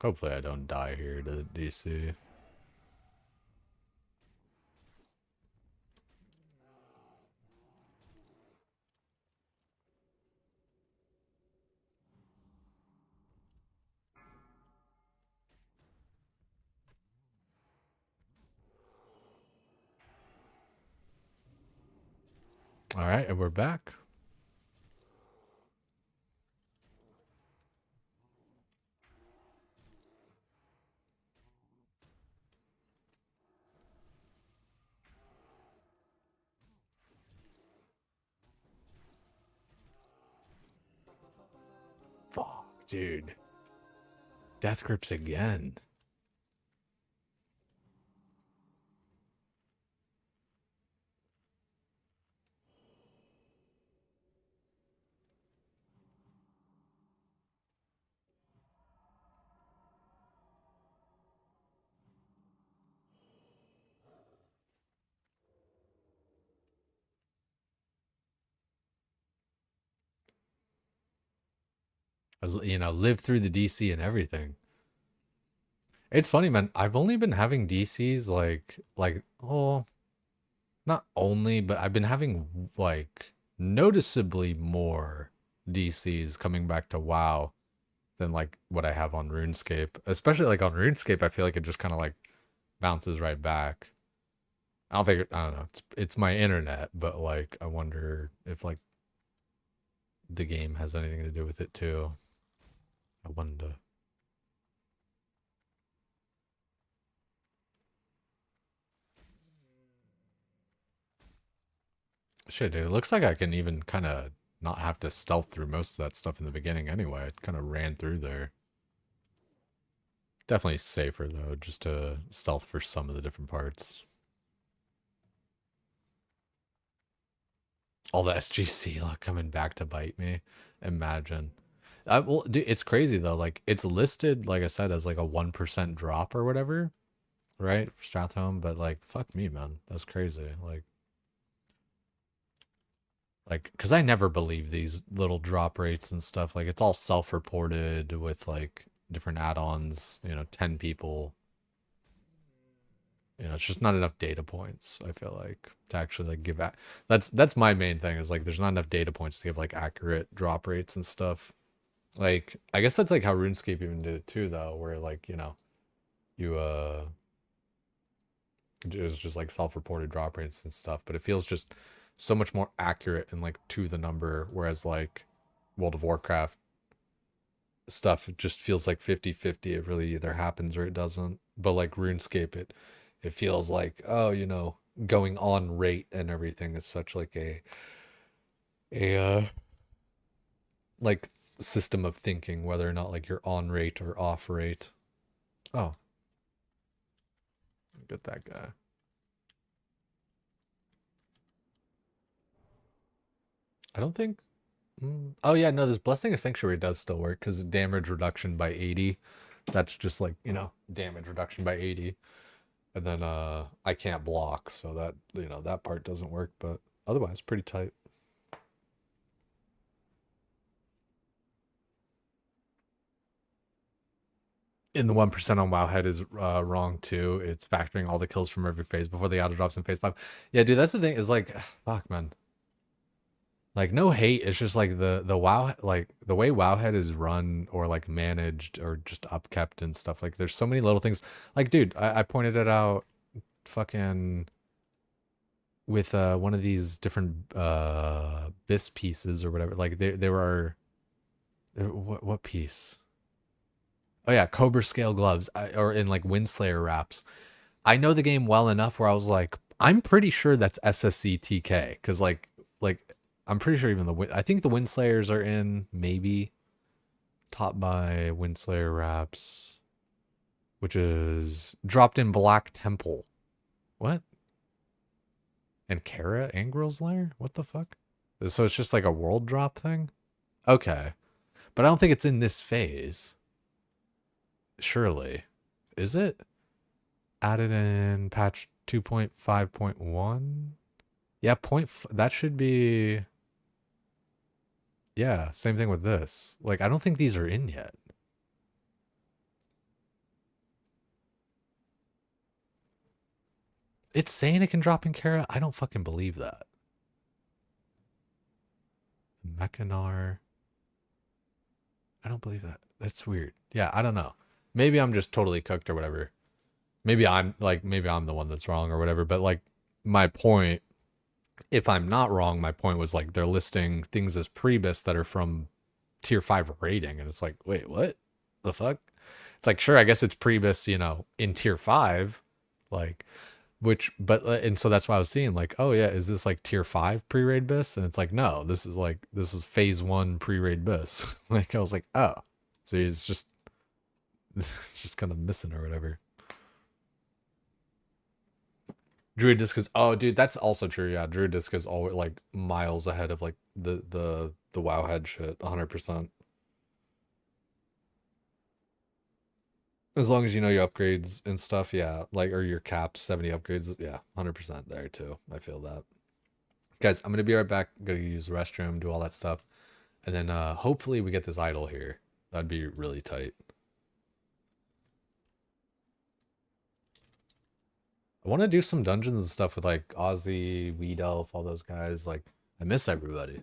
Hopefully I don't die here to DC. All right, and we're back. Fuck, dude. Death grips again. You know, live through the DC and everything. It's funny, man. I've only been having DCs oh, not only, but I've been having like noticeably more DCs coming back to WoW than like what I have on RuneScape. Especially like on RuneScape, I feel like it just kind of like bounces right back. I don't know. It's my internet, but like I wonder if like the game has anything to do with it too. I wonder. Shit, dude. It looks like I can even kind of not have to stealth through most of that stuff in the beginning anyway. It kind of ran through there. Definitely safer though, just to stealth for some of the different parts. All the SGC luck coming back to bite me. Imagine. Well, dude, it's crazy though. Like it's listed, like I said, as like a 1% drop or whatever, right? For Stratholme, but like, fuck me, man. That's crazy. Because I never believe these little drop rates and stuff. Like it's all self-reported with like different add-ons. 10 people. It's just not enough data points. I feel like to actually like give that. That's my main thing is like there's not enough data points to give like accurate drop rates and stuff. Like I guess that's like how RuneScape even did it too, though, where like you it was just like self-reported drop rates and stuff, but it feels just so much more accurate and like to the number, whereas like World of Warcraft stuff it just feels like 50-50. It really either happens or it doesn't. But like RuneScape, it feels like, oh, going on rate and everything is such like a like system of thinking, whether or not like you're on rate or off rate. Oh, get that guy. I don't think. Oh yeah, no, this Blessing of Sanctuary does still work because damage reduction by 80. That's just like, damage reduction by 80. And then I can't block, so that that part doesn't work, but otherwise pretty tight. In the 1% on Wowhead is wrong too. It's factoring all the kills from every phase before the auto drops in phase 5. Yeah, dude, that's the thing. Is like, fuck, man. Like no hate. It's just like the WoW, like the way Wowhead is run or like managed or just upkept and stuff. Like there's so many little things. Like, dude, I pointed it out, fucking with one of these different bis pieces or whatever. Like they were what piece? Oh yeah, Cobra Scale gloves, or in like Windslayer wraps. I know the game well enough where I was like, I'm pretty sure that's SSC TK because like I'm pretty sure even I think the Windslayers are in maybe top by Windslayer wraps, which is dropped in Black Temple. What? And Kara Angril's lair? What the fuck? So it's just like a world drop thing? Okay. But I don't think it's in this phase. Surely. Is it? Added in patch 2.5.1? Yeah, that should be... Yeah, same thing with this. Like, I don't think these are in yet. It's saying it can drop in Kara? I don't fucking believe that. Mechanar. I don't believe that. That's weird. Yeah, I don't know. Maybe I'm just totally cooked or whatever. Maybe I'm the one that's wrong or whatever. But like my point, if I'm not wrong, my point was like they're listing things as PreBis that are from tier 5 rating. And it's like, wait, what the fuck? It's like, sure, I guess it's PreBis, in tier 5. Like, and so that's why I was seeing like, oh yeah, is this like tier 5 pre-raid bis? And it's like, no, this is phase 1 pre-raid bis. Like I was like, oh, so it's just kind of missing or whatever. Druid disc is, oh dude, that's also true. Yeah, Druid disc is always like miles ahead of like the Wowhead shit, 100%. As long as you know your upgrades and stuff, yeah. Like, or your caps, 70 upgrades, yeah, 100% there too. I feel that. Guys, I'm going to be right back. I'm going to use the restroom, do all that stuff. And then hopefully we get this idol here. That'd be really tight. I want to do some dungeons and stuff with like Ozzy, DruidLvl, all those guys. Like, I miss everybody.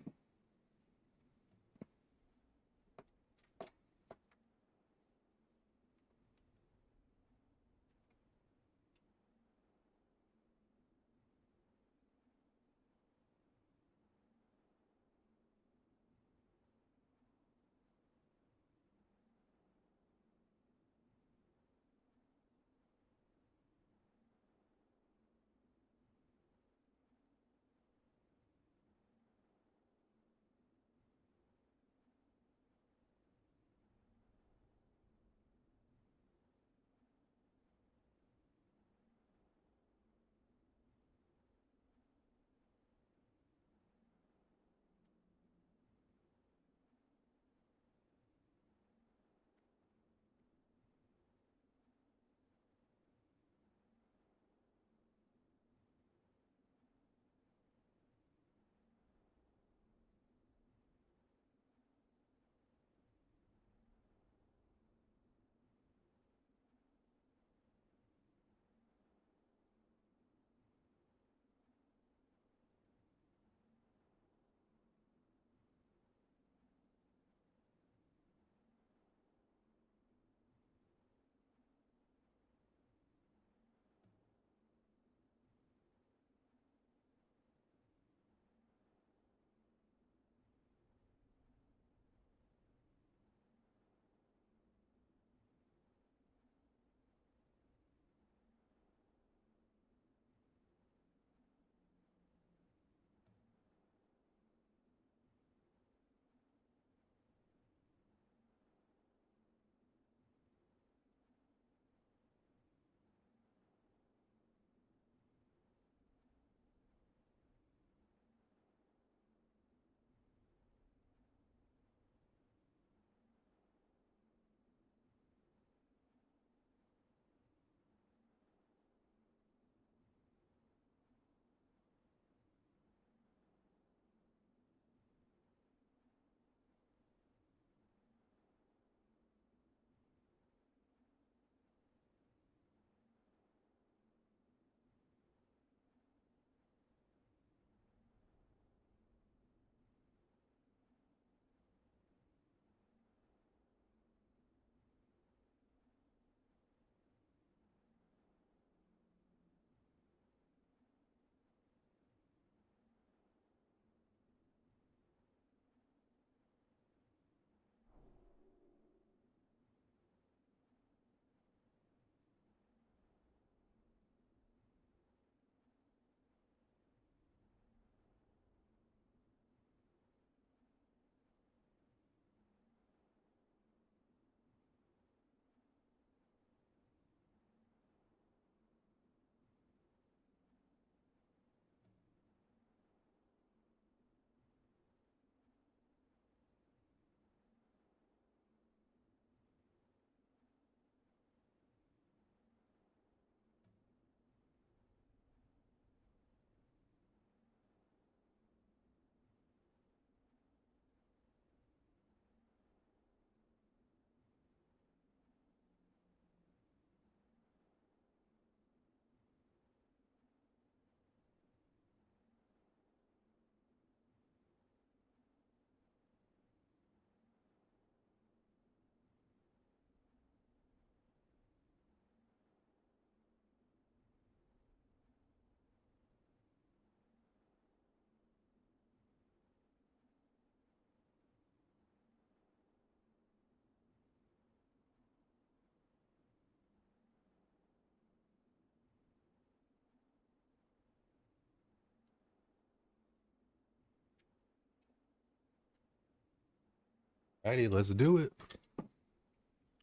Alrighty, let's do it.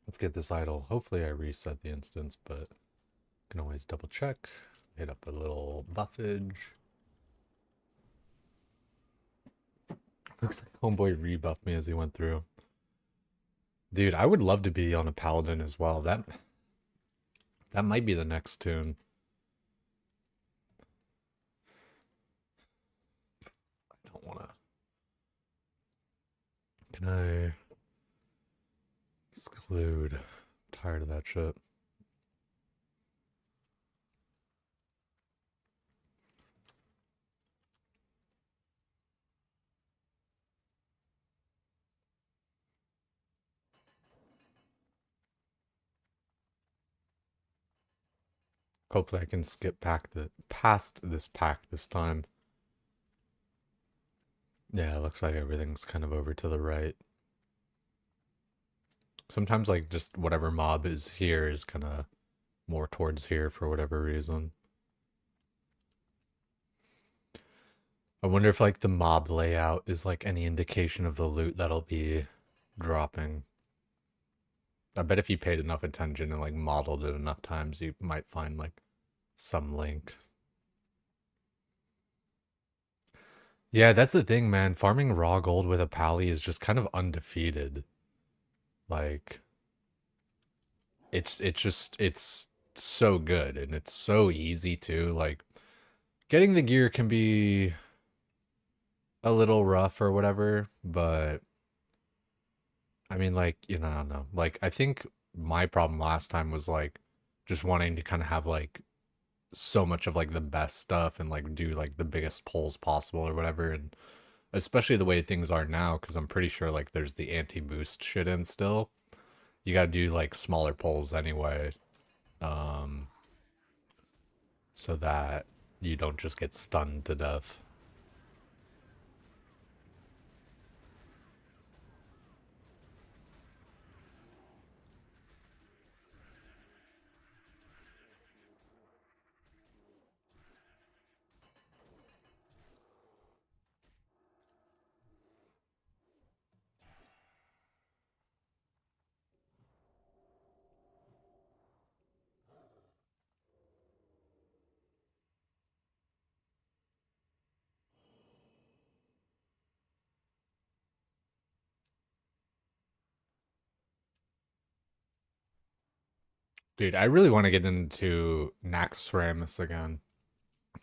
Let's get this idle. Hopefully I reset the instance, but can always double check. Hit up a little buffage. Looks like homeboy rebuffed me as he went through. Dude, I would love to be on a paladin as well. That might be the next tune. I don't wanna. Can I exclude? I'm tired of that shit. Hopefully I can skip past this pack this time. Yeah, it looks like everything's kind of over to the right. Sometimes like just whatever mob is here is kind of more towards here for whatever reason. I wonder if like the mob layout is like any indication of the loot that'll be dropping. I bet if you paid enough attention and like modeled it enough times, you might find like some link. Yeah, that's the thing, man. Farming raw gold with a pally is just kind of undefeated. Like it's so good and it's so easy too. Like getting the gear can be a little rough or whatever, but I mean like, you know, I don't know. Like I think my problem last time was like just wanting to kind of have like so much of like the best stuff and like do like the biggest pulls possible or whatever, and especially the way things are now because I'm pretty sure like there's the anti-boost shit in still. You got to do like smaller pulls anyway, um so that you don't just get stunned to death. Dude, I really want to get into Naxxramas again.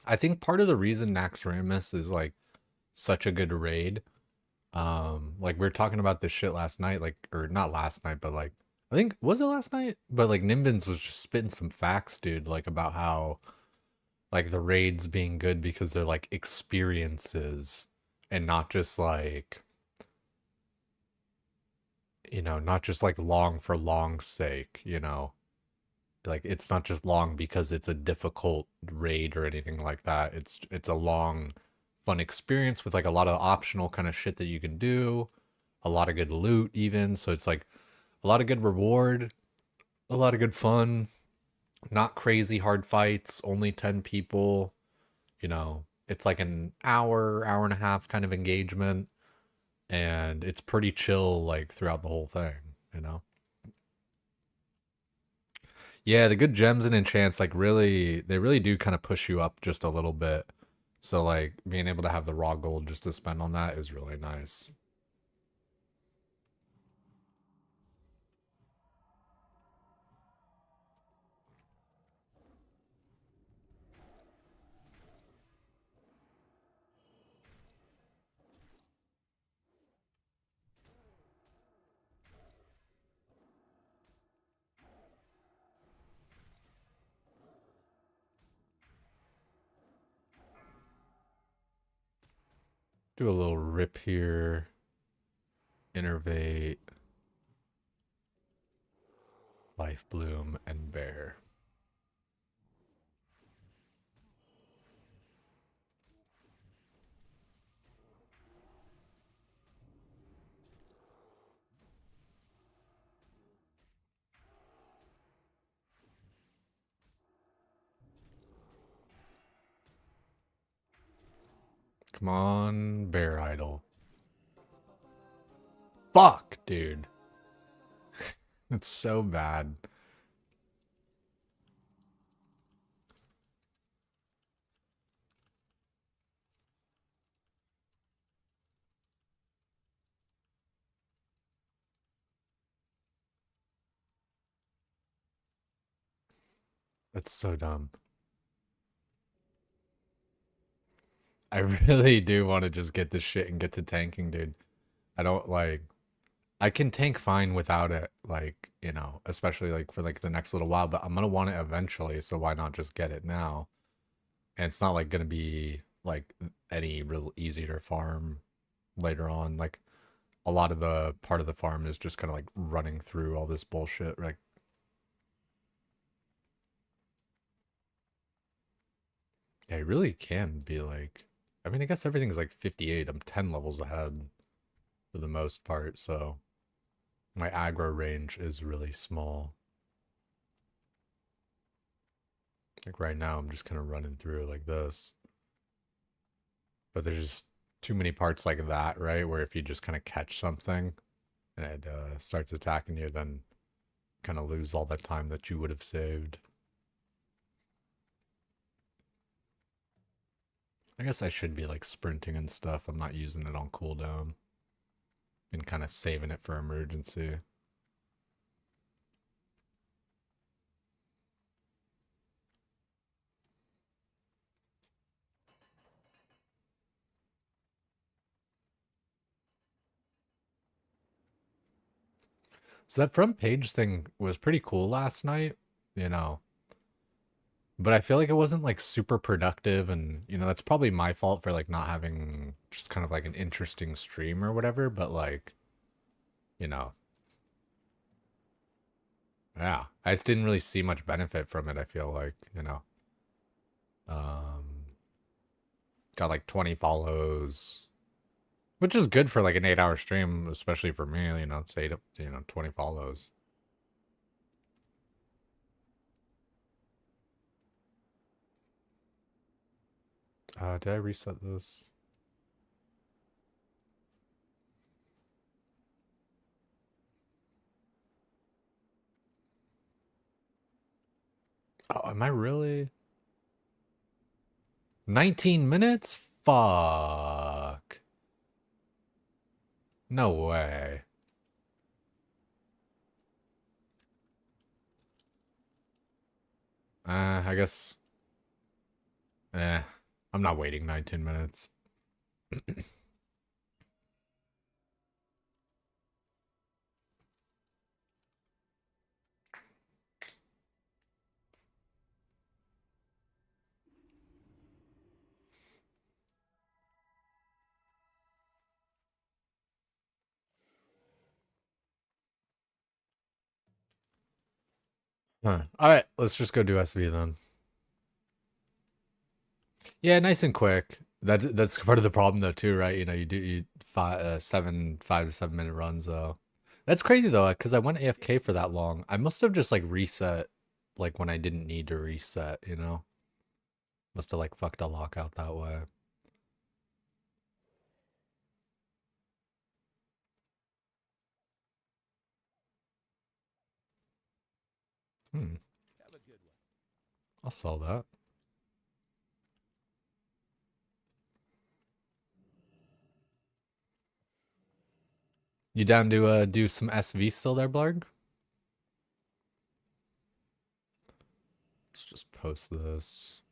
I think part of the reason Naxxramas is like such a good raid, like we were talking about this shit last night, like, or not last night, but like I think was it last night? But like Nimbins was just spitting some facts, dude, like about how like the raids being good because they're like experiences and not just like, you know, not just like long for long's sake, you know. Like it's not just long because it's a difficult raid or anything like that. It's a long fun experience with like a lot of optional kind of shit that you can do, a lot of good loot even. So it's like a lot of good reward, a lot of good fun, not crazy hard fights, only 10 people, you know. It's like an hour and a half kind of engagement and it's pretty chill like throughout the whole thing, you know. Yeah, the good gems and enchants like really they really do kind of push you up just a little bit. So like being able to have the raw gold just to spend on that is really nice. Do a little rip here, innervate, life bloom, and bear. Come on, bear idol. Fuck, dude. It's so bad. That's so dumb. I really do want to just get this shit and get to tanking, dude. I don't like I can tank fine without it, like, you know, especially like for like the next little while, but I'm gonna want it eventually, so why not just get it now? And it's not like gonna be like any real easy to farm later on. Like a lot of the part of the farm is just kind of like running through all this bullshit, like Yeah, it really can be like, I mean, I guess everything's like 58. I'm 10 levels ahead for the most part, so my aggro range is really small. Like right now, I'm just kind of running through like this. But there's just too many parts like that, right? Where if you just kind of catch something and it starts attacking you, then kind of lose all that time that you would have saved. I guess I should be like sprinting and stuff. I'm not using it on cooldown. Been kind of saving it for emergency. So that front page thing was pretty cool last night, you know. But I feel like it wasn't like super productive, and that's probably my fault for like not having just kind of like an interesting stream or whatever, but like, you know, yeah. I just didn't really see much benefit from it, I feel like. Um got like 20 follows, which is good for like an 8-hour stream, especially for me, it's 20 follows. Did I reset this? Oh, am I really? 19 minutes? Fuck. No way. I guess. I'm not waiting 19 minutes. Huh. All right, let's just go do SV then. Yeah, nice and quick. That's part of the problem though too, right? You do 5 to 7 minute runs though. That's crazy though, because I went AFK for that long. I must have just like reset, like when I didn't need to reset. Must have like fucked a lockout that way. Hmm. Have a good one. I'll sell that. You down to do some SV still there, Blarg? Let's just post this.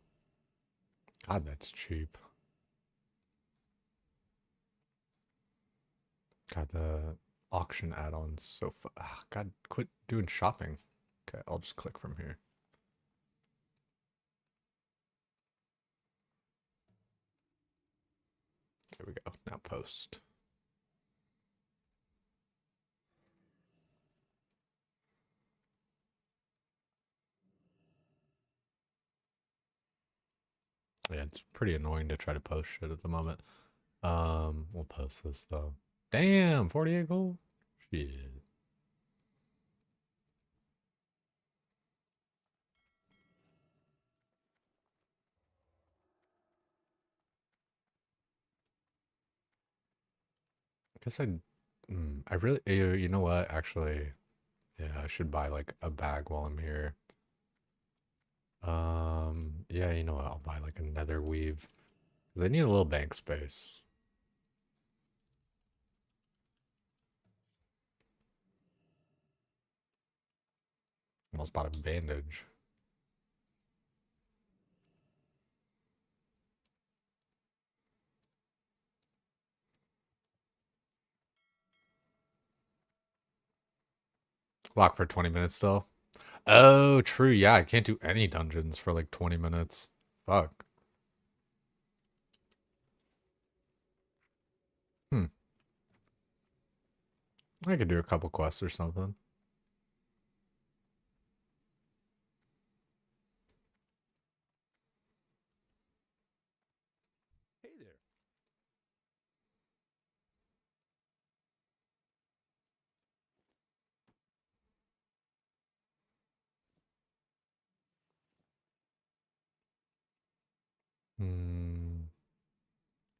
God, that's cheap. God, the auction add-ons so God, quit doing shopping. Okay, I'll just click from here. There we go. Now post. Yeah, it's pretty annoying to try to post shit at the moment. We'll post this though. Damn, 48 gold? Shit. I guess I really, you know what? Actually, yeah, I should buy like a bag while I'm here. Yeah, you know what? I'll buy like a nether weave. Because I need a little bank space. Almost bought a bandage. Lock for 20 minutes still. Oh, true. Yeah, I can't do any dungeons for like 20 minutes. Fuck. Hmm. I could do a couple quests or something.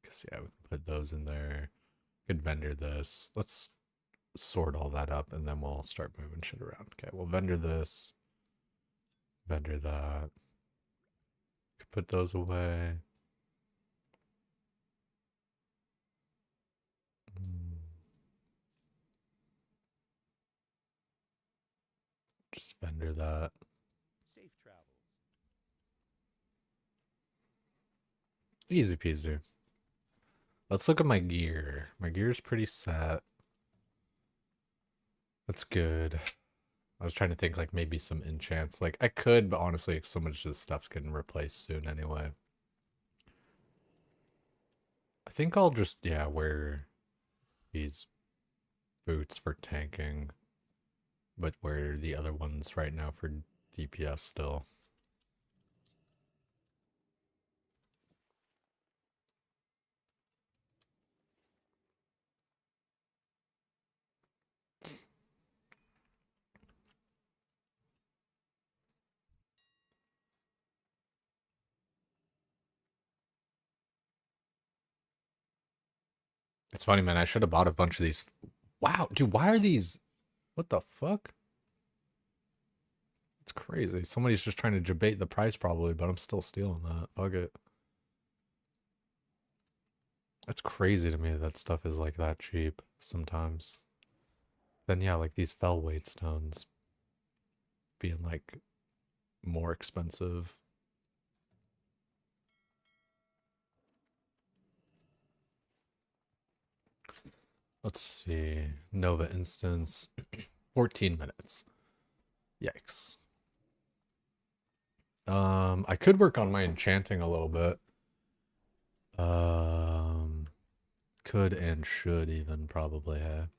Cause yeah, we can put those in there. Could vendor this. Let's sort all that up and then we'll start moving shit around. Okay, we'll vendor this. Vendor that. Could put those away. Just vendor that. Safe travels. Easy peasy. Let's look at my gear. My gear's pretty set. That's good. I was trying to think like maybe some enchants. Like I could, but honestly, so much of this stuff's getting replaced soon anyway. I think I'll just, yeah, wear these boots for tanking, but wear the other ones right now for DPS still. It's funny, man. I should have bought a bunch of these. Wow, dude, why are these? What the fuck? It's crazy. Somebody's just trying to debate the price probably, but I'm still stealing that. Fuck it. That's crazy to me that stuff is like that cheap sometimes. Then yeah, like these fell weight stones being like more expensive. Let's see. Nova instance. 14 minutes. Yikes. I could work on my enchanting a little bit. Could and should even probably have.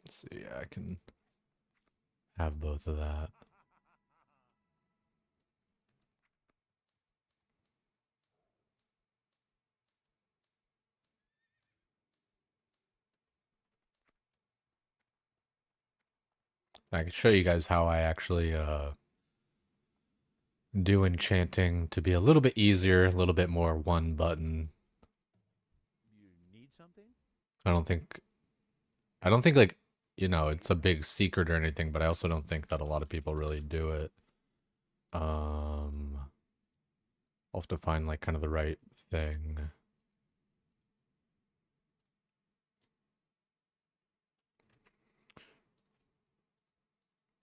Let's see, I can have both of that. I can show you guys how I actually do enchanting to be a little bit easier, a little bit more one button. You need something? I don't think like, you know, it's a big secret or anything, but I also don't think that a lot of people really do it. I'll have to find like kind of the right thing.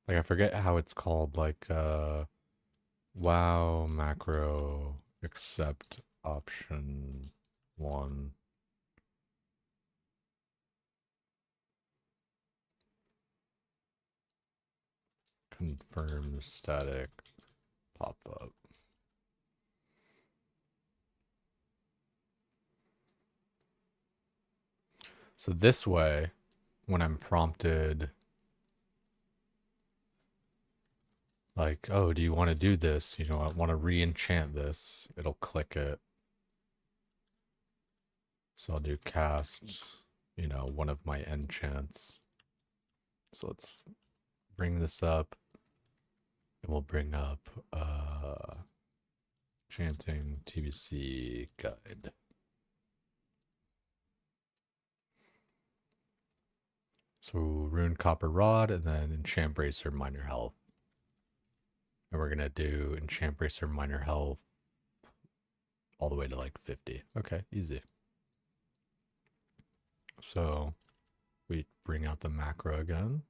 Like I forget how it's called, like wow macro accept option 1. Confirm static pop up. So this way, when I'm prompted, like, oh, do you want to do this? You know, I want to re-enchant this. It'll click it. So I'll do cast, you know, one of my enchants. So let's bring this up. And we'll bring up chanting TBC guide. So rune copper rod and then enchant bracer minor health. And we're gonna do enchant bracer minor health all the way to like 50. Okay, easy. So we bring out the macro again.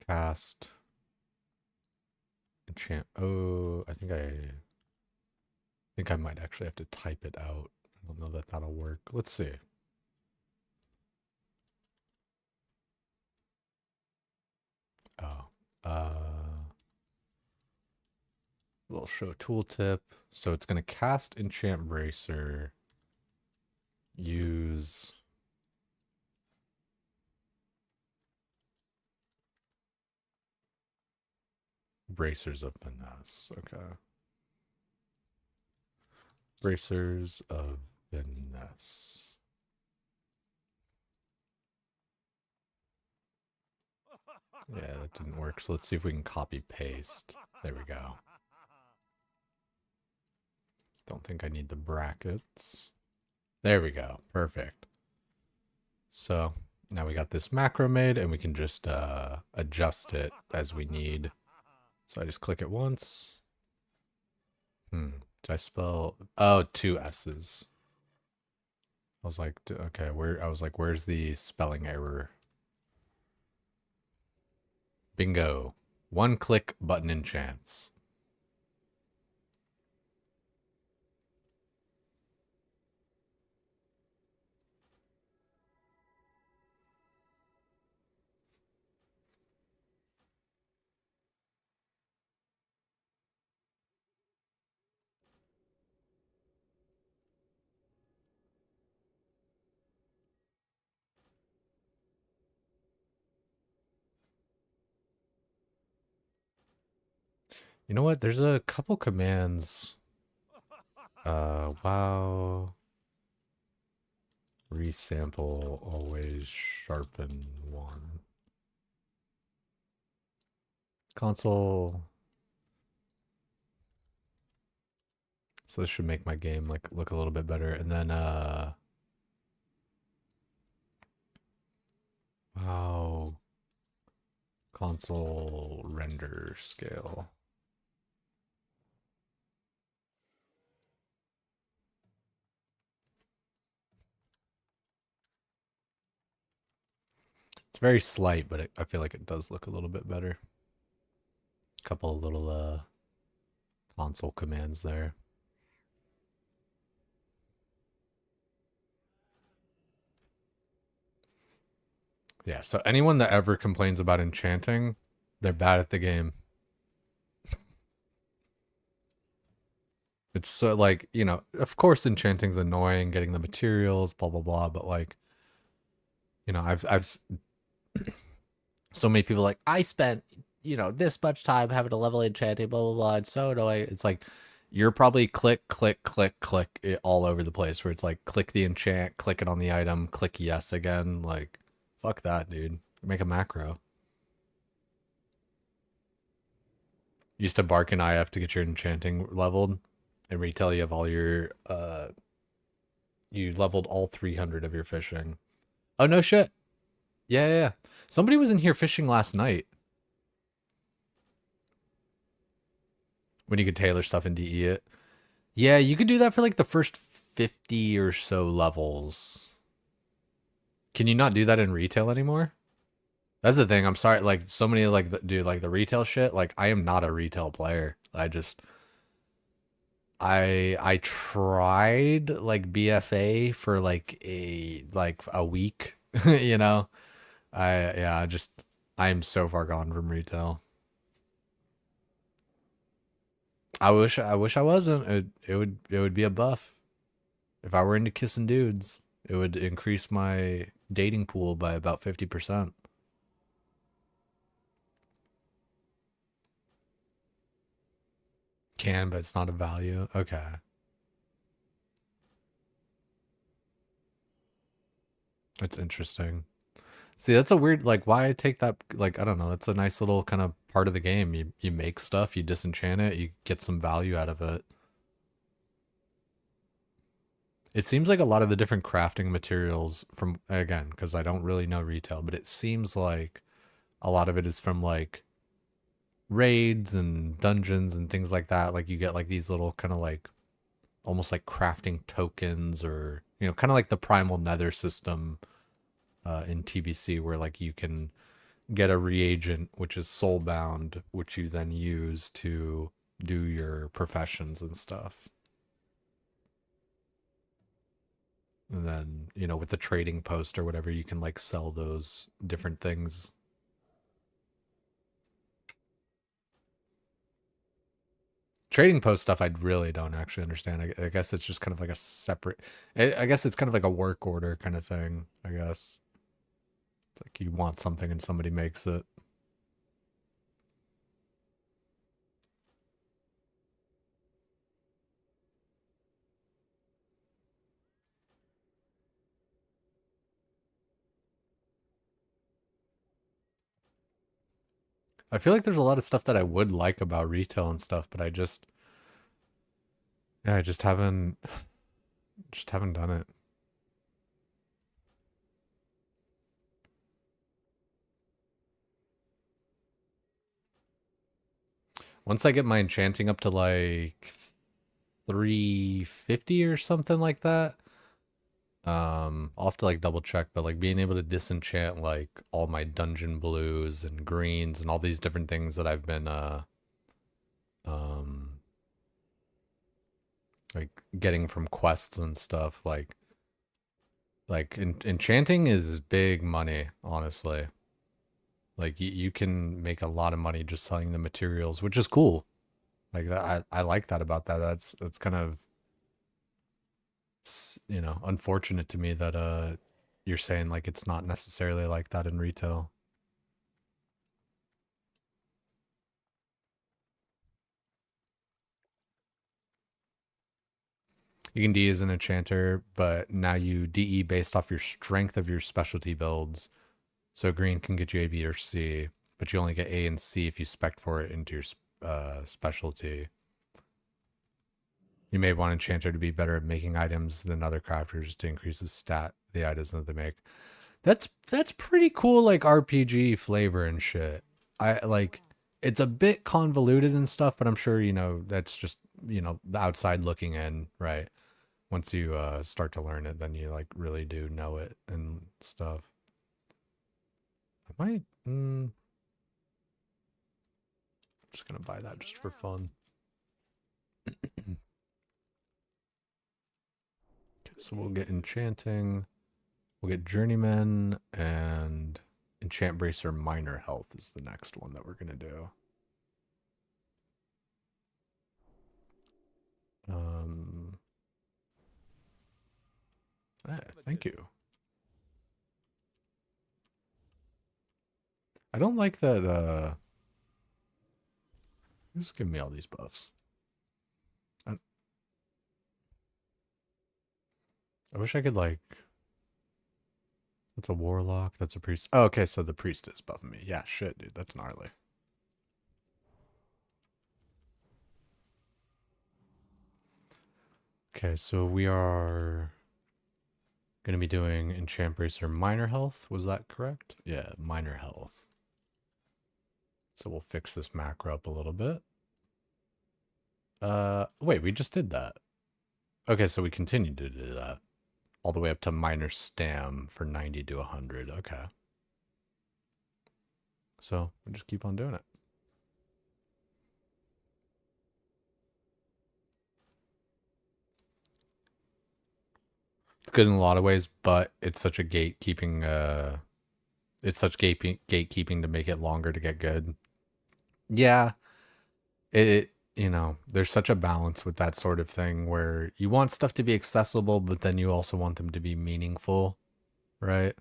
Cast enchant. Oh, I think I might actually have to type it out. I don't know that that'll work. Let's see. Oh, little show tooltip. So it's going to cast enchant bracer. Use bracers of finesse. Okay. Bracers of finesse. Yeah, that didn't work. So let's see if we can copy paste. There we go. Don't think I need the brackets. There we go. Perfect. So now we got this macro made and we can just adjust it as we need. So I just click it once. Did I spell? Oh, two S's. I was like, okay, where's the spelling error? Bingo. One click button enchants. You know what? There's a couple commands. Wow. Resample, always sharpen one. Console. So this should make my game like look a little bit better. And then wow. Console render scale. It's very slight, but I feel like it does look a little bit better. A couple of little console commands there. Yeah, so anyone that ever complains about enchanting, they're bad at the game. It's so like, you know, of course enchanting's annoying, getting the materials, blah blah blah, but like, you know, I've so many people like, I spent, you know, this much time having to level enchanting, blah blah blah. It's so annoying. It's like you're probably click it all over the place where it's like click the enchant, click it on the item, click yes again. Like, fuck that, dude. Make a macro. Used to bark in IF to get your enchanting leveled. And retail you have all your you leveled all 300 of your fishing. Oh no shit. Yeah, yeah, yeah. Somebody was in here fishing last night. When you could tailor stuff and DE it. Yeah, you could do that for like the first 50 or so levels. Can you not do that in retail anymore? That's the thing. I'm sorry. Like so many like do like the retail shit. Like I am not a retail player. I tried like BFA for like a week, you know. I'm so far gone from retail. I wish I wasn't. It would be a buff. If I were into kissing dudes, it would increase my dating pool by about 50%. Can, but it's not a value. Okay. That's interesting. See, that's a weird like why take that like I don't know, that's a nice little kind of part of the game. You make stuff, you disenchant it, you get some value out of it. It seems like a lot of the different crafting materials from again, because I don't really know retail, but it seems like a lot of it is from like raids and dungeons and things like that. Like you get like these little kind of like almost like crafting tokens or you know, kind of like the primal nether system in TBC where like you can get a reagent which is soulbound, which you then use to do your professions and stuff. And then, you know, with the trading post or whatever, you can like sell those different things. Trading post stuff, I really don't actually understand. I guess it's just kind of like a separate, I guess it's kind of like a work order kind of thing, I guess. It's like you want something and somebody makes it. I feel like there's a lot of stuff that I would like about retail and stuff, but I just, Yeah, I just haven't done it. Once I get my enchanting up to like 350 or something like that, I'll have to like double check, but like being able to disenchant like all my dungeon blues and greens and all these different things that I've been um like getting from quests and stuff, like enchanting is big money, honestly. Like you can make a lot of money just selling the materials, which is cool. Like that, I like that about that. That's kind of unfortunate to me that you're saying like it's not necessarily like that in retail. You can DE as an enchanter, but now you DE based off your strength of your specialty builds. So green can get you A, B, or C, but you only get A and C if you spec for it into your specialty. You may want enchanter to be better at making items than other crafters to increase the stat the items that they make. That's pretty cool, like RPG flavor and shit. I like it's a bit convoluted and stuff, but I'm sure that's just the outside looking in, right? Once you start to learn it, then you like really do know it and stuff. I might. Just gonna buy that just for fun. Okay, so we'll get enchanting. We'll get journeyman and enchant bracer minor health is the next one that we're gonna do. Thank you. I don't like that. Just give me all these buffs. I wish I could like. That's a warlock. That's a priest. Oh, okay, so the priest is buffing me. Yeah, shit, dude. That's gnarly. Okay, so we are going to be doing enchant bracer minor health. Was that correct? Yeah, minor health. So we'll fix this macro up a little bit. Wait, we just did that. Okay, so we continued to do that. All the way up to minor stam for 90 to 100. Okay. So we just keep on doing it. It's good in a lot of ways, but it's such a gatekeeping, it's such gatekeeping to make it longer to get good. Yeah. There's such a balance with that sort of thing where you want stuff to be accessible, but then you also want them to be meaningful, right?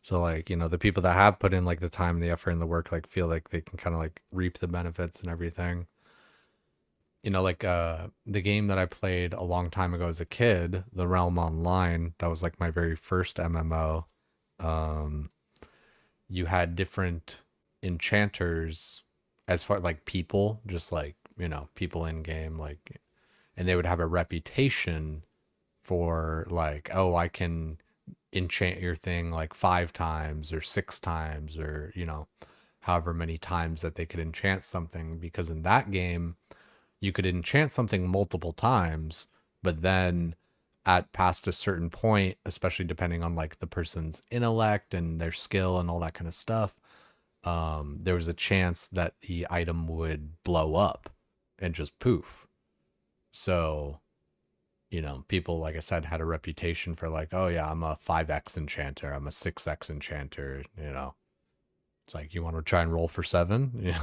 So like, the people that have put in like the time, the effort, and the work, like feel like they can kind of like reap the benefits and everything. Like the game that I played a long time ago as a kid, The Realm Online, that was like my very first MMO. You had different enchanters as far like people, just like, people in game, like, and they would have a reputation for like, oh, I can enchant your thing like 5 times or 6 times or, however many times that they could enchant something, because in that game you could enchant something multiple times, but then at past a certain point, especially depending on like the person's intellect and their skill and all that kind of stuff, there was a chance that the item would blow up and just poof. So, people, like I said, had a reputation for like, oh yeah, I'm a 5x enchanter, I'm a 6x enchanter, It's like, you want to try and roll for 7? Yeah.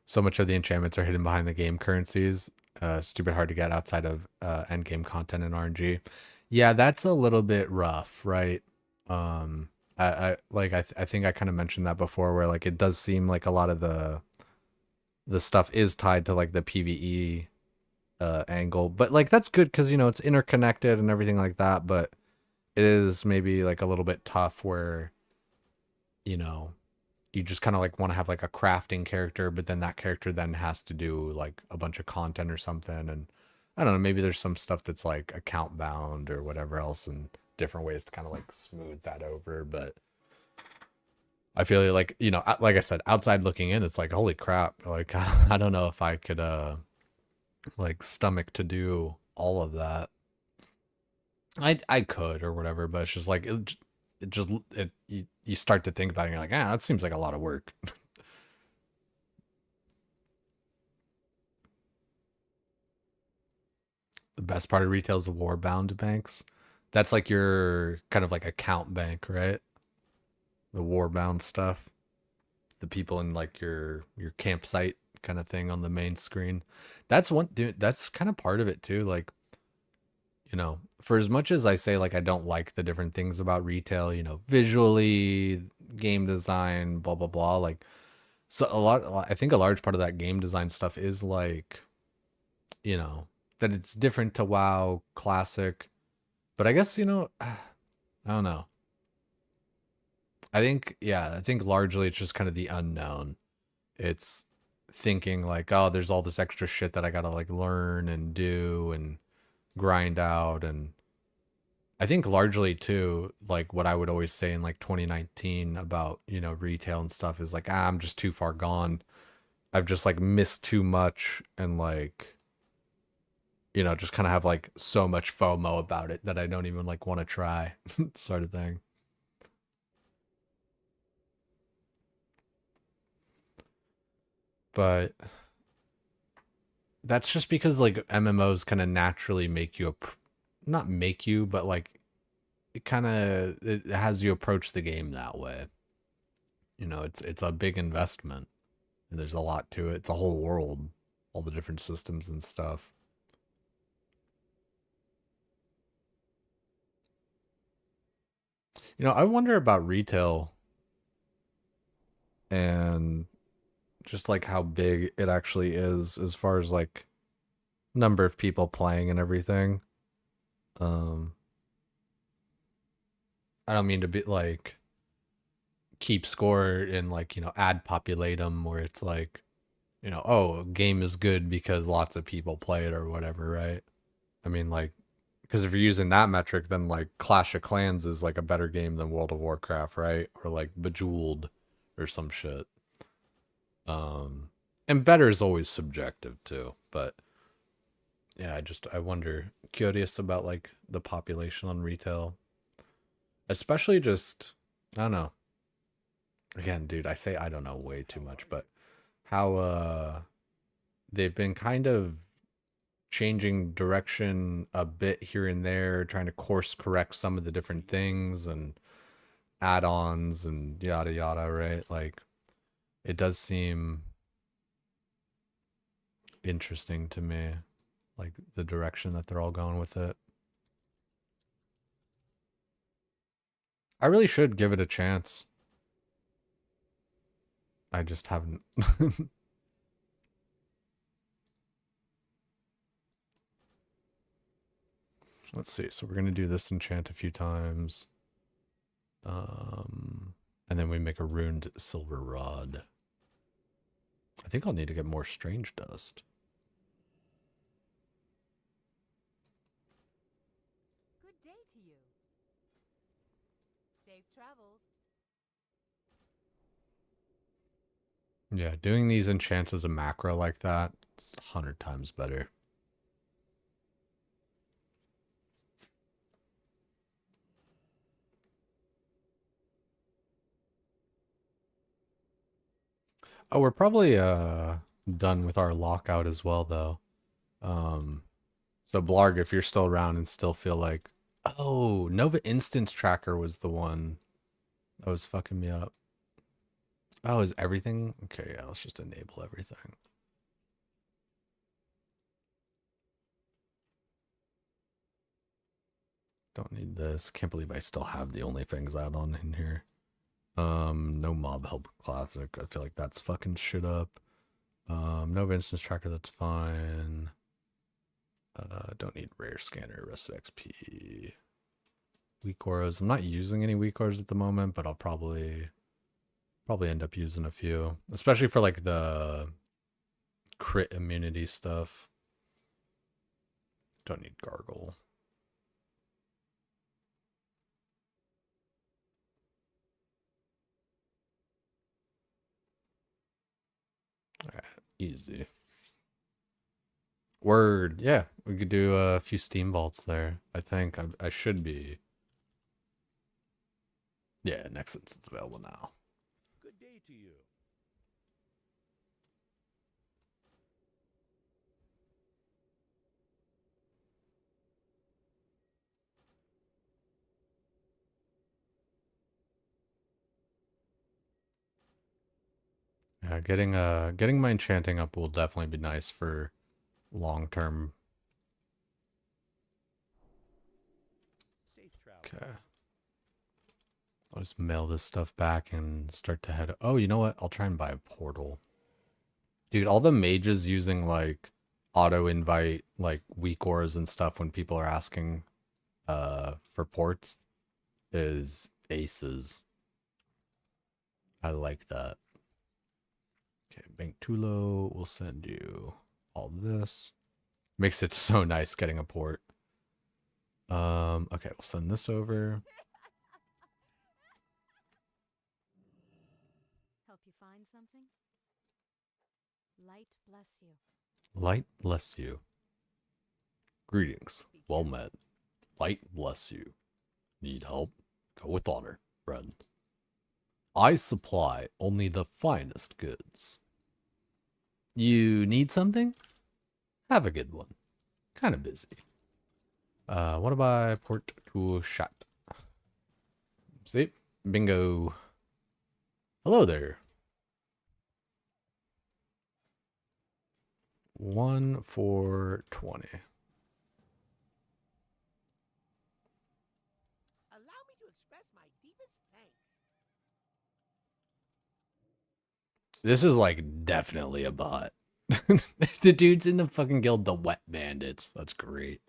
So much of the enchantments are hidden behind the game currencies. Stupid hard to get outside of end game content and RNG. Yeah, that's a little bit rough, right? I think I kind of mentioned that before, where like it does seem like a lot of the stuff is tied to like the PvE angle, but like that's good because it's interconnected and everything like that. But it is maybe like a little bit tough where you know, you just kind of like want to have like a crafting character, but then that character then has to do like a bunch of content or something. And I don't know, maybe there's some stuff that's like account bound or whatever else, and different ways to kind of like smooth that over. But I feel like, you know, like I said, outside looking in, it's like, holy crap. Like, I don't know if I could, like stomach to do all of that. I could or whatever, but it's just like, you start to think about it and you're like, that seems like a lot of work. The best part of retail is the warbound banks. That's like your kind of like account bank, right? The warbound stuff. The people in like your campsite kind of thing on the main screen. That's one dude, that's kind of part of it too. Like, you know, for as much as I say like I don't like the different things about retail, you know, visually, game design, blah blah blah, like so I think a large part of that game design stuff is like, you know, that it's different to WoW Classic. But I guess, you know, I don't know. I think largely it's just kind of the unknown. It's thinking like, oh, there's all this extra shit that I gotta like learn and do and grind out. And I think largely too, like what I would always say in like 2019 about, you know, retail and stuff is like, I'm just too far gone. I've just like missed too much, and like, you know, just kind of have like so much FOMO about it that I don't even like want to try sort of thing. But that's just because like MMOs kind of naturally make you not make you, but like it has you approach the game that way. You know, it's a big investment, and there's a lot to it. It's a whole world, all the different systems and stuff. You know, I wonder about retail and just like how big it actually is as far as like number of people playing and everything. Um I don't mean to be like keep score in like, you know, ad populatum where it's like, you know, oh, a game is good because lots of people play it or whatever, right? I mean, like, because if you're using that metric, then like Clash of Clans is like a better game than World of Warcraft, right? Or like Bejeweled or some shit. And better is always subjective too, but yeah, I wonder, curious about like the population on retail, especially just, I don't know. Again, dude, I say I don't know way too much, but how they've been kind of changing direction a bit here and there, trying to course correct some of the different things and add-ons and yada yada, right? Like it does seem interesting to me, like the direction that they're all going with it. I really should give it a chance. I just haven't. Let's see. So we're gonna do this enchant a few times. And then we make a runed silver rod. I think I'll need to get more strange dust. Good day to you. Safe travels. Yeah, doing these enchants as a macro like that, it's 100 times better. Oh, we're probably done with our lockout as well though. Um so Blarg, if you're still around and still feel like, oh, Nova Instance Tracker was the one that was fucking me up. Oh, is everything? Okay, yeah, let's just enable everything. Don't need this. Can't believe I still have the only things add-on in here. No mob help classic. I feel like that's fucking shit up. No instance tracker, that's fine. Don't need rare scanner, rest of XP. Weak auras. I'm not using any weak auras at the moment, but I'll probably Probably end up using a few, especially for like the crit immunity stuff. Don't need gargle. Alright, easy. Word, yeah, we could do a few steam vaults there. I think I should be. Yeah, next instance available now. Good day to you. Yeah, getting my enchanting up will definitely be nice for long term. Safe travel. Okay. I'll just mail this stuff back and start to head. Oh, you know what? I'll try and buy a portal. Dude, all the mages using like auto invite like weak auras and stuff when people are asking for ports is aces. I like that. Okay, Bank Tulo will send you all this. Makes it so nice getting a port. Okay, we'll send this over. Help you find something? Light bless you. Light bless you. Greetings. Well met. Light bless you. Need help? Go with honor, friend. I supply only the finest goods. You need something? Have a good one. Kind of busy. What about port to shot? See? Bingo. Hello there. 1 for 20. Allow me to express my deepest thanks. This is like definitely a bot. The dude's in the fucking guild, the Wet Bandits. That's great.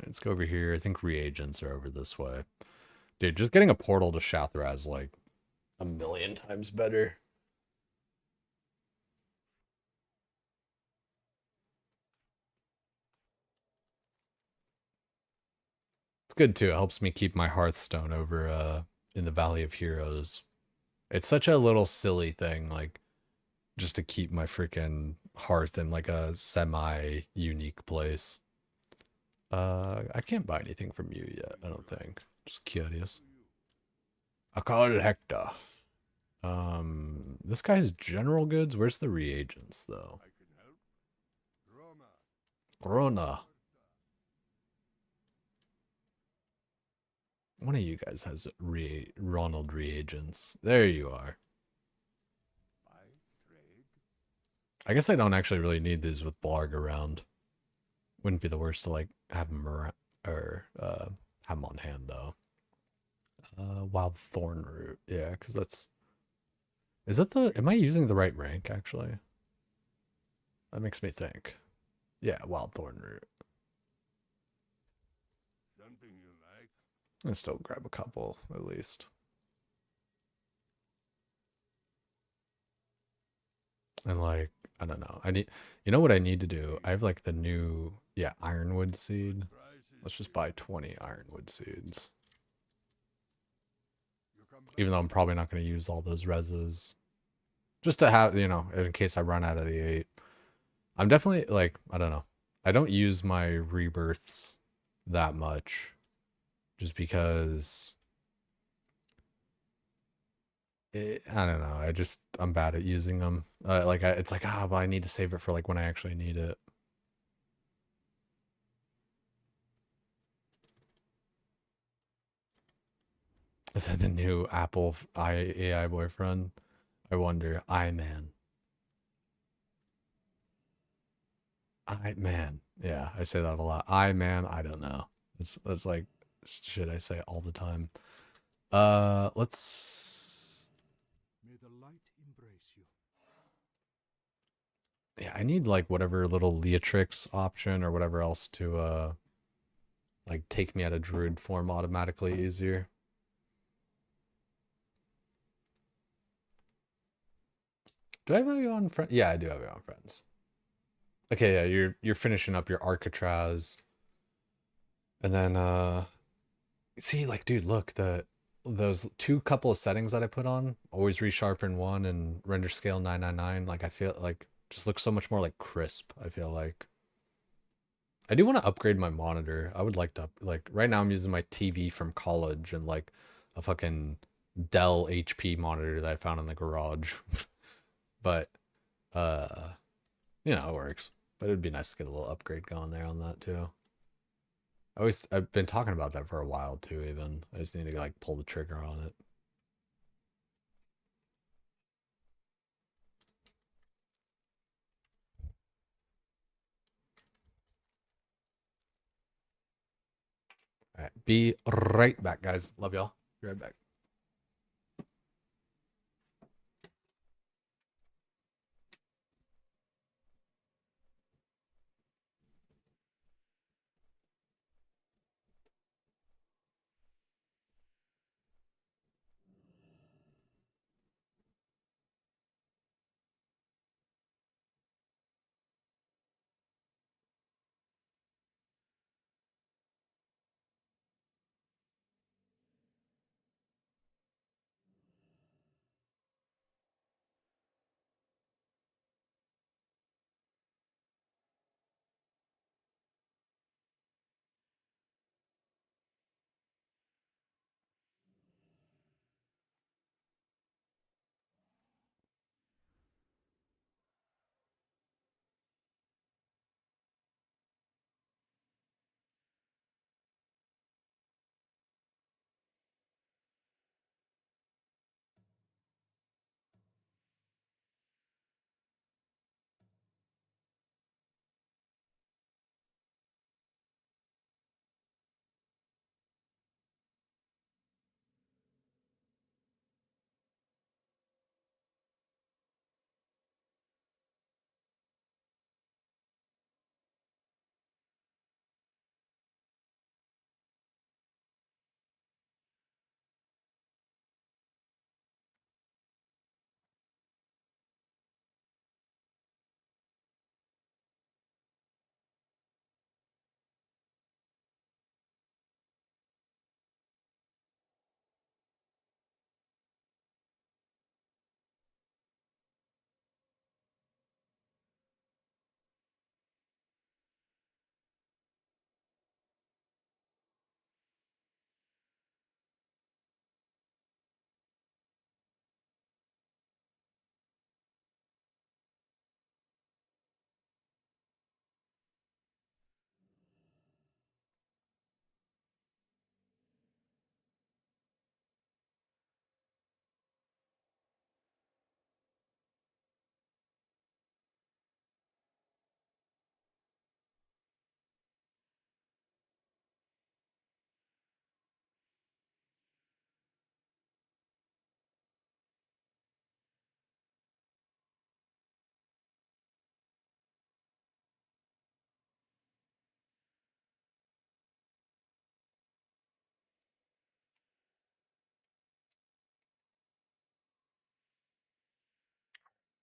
Let's go over here. I think reagents are over this way. Dude, just getting a portal to Shathra is like a million times better. It's good too. It helps me keep my Hearthstone over in the Valley of Heroes. It's such a little silly thing, like just to keep my freaking hearth in like a semi-unique place. I can't buy anything from you yet, I don't think. Just curious. I call Hector. This guy has general goods. Where's the reagents though? I can help. Roma. Corona. One of you guys has Ronald reagents. There you are. Buy, trade. I guess I don't actually really need these with Blarg around. Wouldn't be the worst to like have them around, or have them on hand though. Wild Thorn Root. Yeah, because that's... Is that the... Am I using the right rank, actually? That makes me think. Yeah, Wild Thorn Root. Something you like? I'll still grab a couple, at least. And like, I don't know. I need... You know what I need to do? I have like the new... Yeah, Ironwood Seed. Let's just buy 20 Ironwood Seeds. Even though I'm probably not going to use all those reses. Just to have, you know, in case I run out of the 8. I'm definitely, like, I don't know. I don't use my rebirths that much. Just because... I don't know. I'm bad at using them. It's like, but I need to save it for, like, when I actually need it. Is that the new Apple AI boyfriend? I wonder. Man. Man. Yeah, I say that a lot. Man, I don't know. That's like shit I say all the time. Let's... May the light embrace you. Yeah, I need like whatever little Leatrix option or whatever else to like take me out of Druid form automatically easier. Do I have you on friends? Yeah, I do have you on friends. Okay, yeah, you're finishing up your Arcatraz. And then see, like, dude, look, those two couple of settings that I put on, always resharpen 1 and render scale 999, like I feel like just looks so much more like crisp, I feel like. I do want to upgrade my monitor. I would like to like right now I'm using my TV from college and like a fucking Dell HP monitor that I found in the garage. But you know, it works. But it'd be nice to get a little upgrade going there on that too. I've been talking about that for a while too, even. I just need to like pull the trigger on it. All right, be right back, guys. Love y'all. Be right back.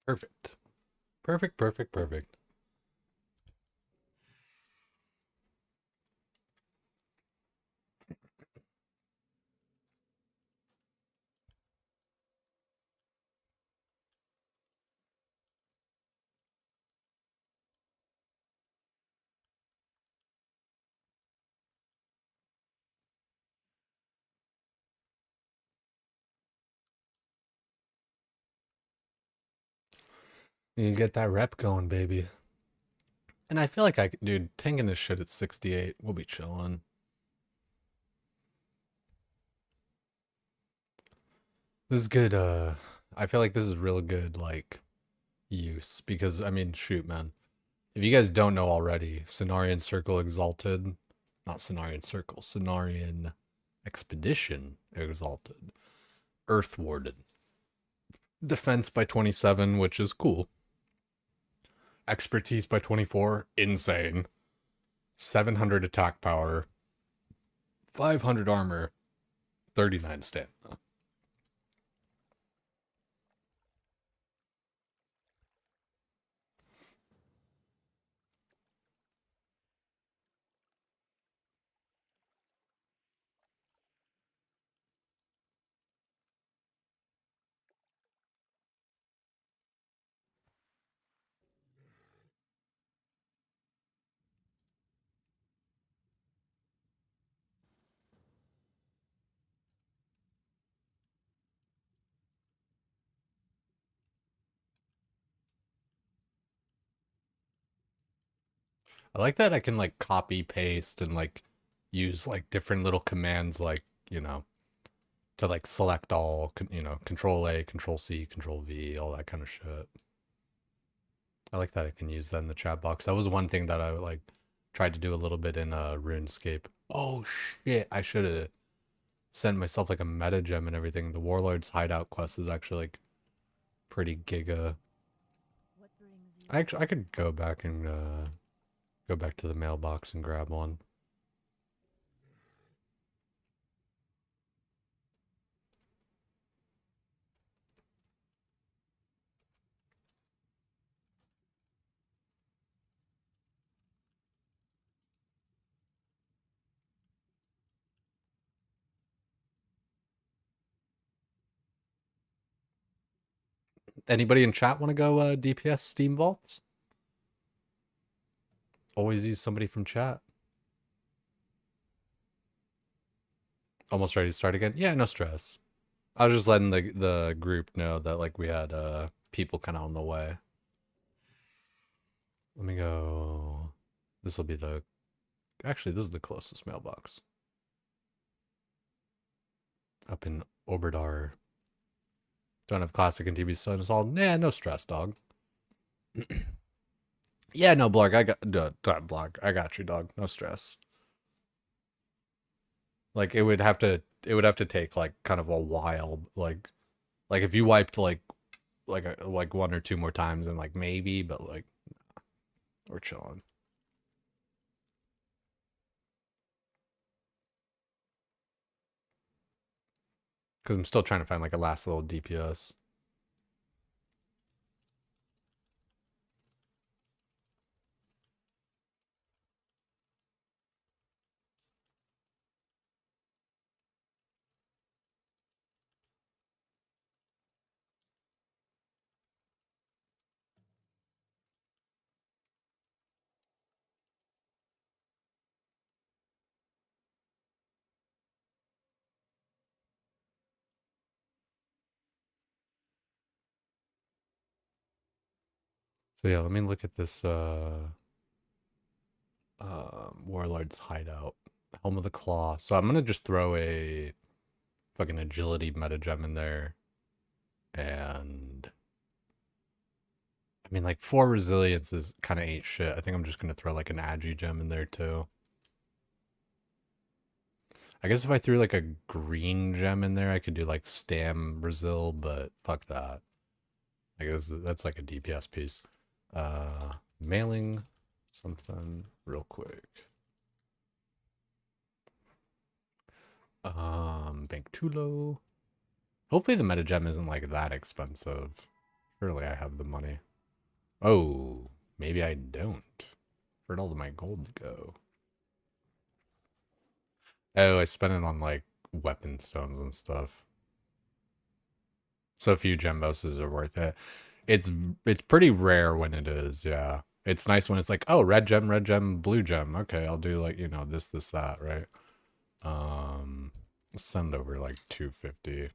Perfect. Perfect, perfect, perfect. You get that rep going, baby. And I feel like dude, tanking this shit at 68, we'll be chilling. This is good, I feel like this is real good, like, use. Because, I mean, shoot, man. If you guys don't know already, Cenarian Circle Exalted, not Cenarian Circle, Cenarian Expedition Exalted, Earth Warden. Defense by 27, which is cool. Expertise by 24, insane. 700 attack power, 500 armor, 39 stamina. I like that I can like copy paste and like use like different little commands like, you know, to like select all, you know, control A, control C, control V, all that kind of shit. I like that I can use that in the chat box. That was one thing that I like tried to do a little bit in RuneScape. Oh shit, I should have sent myself like a meta gem and everything. The Warlord's Hideout quest is actually like pretty giga. What brings you? I could go back and go back to the mailbox and grab one. Anybody in chat want to go DPS Steam Vaults? Always use somebody from chat. Almost ready to start again? Yeah, no stress. I was just letting the group know that like we had people kind of on the way. Let me go. This will be the. Actually, this is the closest mailbox. Up in Oberdar. Don't have classic and TB so installed. Nah, no stress, dog. Yeah, no, Blarg, I got Blarg, I got you, dog. No stress. Like it would have to take like kind of a while. Like if you wiped like one or two more times, and like maybe, but like we're chilling. Because I'm still trying to find like a last little DPS. So yeah, let me look at this Warlord's Hideout. Helm of the Claw. So I'm gonna just throw a fucking agility meta gem in there. And I mean like 4 resilience is kinda ain't shit. I think I'm just gonna throw like an agi gem in there too. I guess if I threw like a green gem in there, I could do like Stam Brazil, but fuck that. I guess that's like a DPS piece. Mailing something real quick. Bank Tulo. Hopefully the meta gem isn't like that expensive. Surely I have the money. Oh, maybe I don't. Where'd all of my gold go? Oh, I spent it on like weapon stones and stuff. So a few gem bosses are worth it. It's pretty rare when it is, yeah. It's nice when it's like, oh, red gem, blue gem. Okay, I'll do like, you know, this, that, right? Send over like 250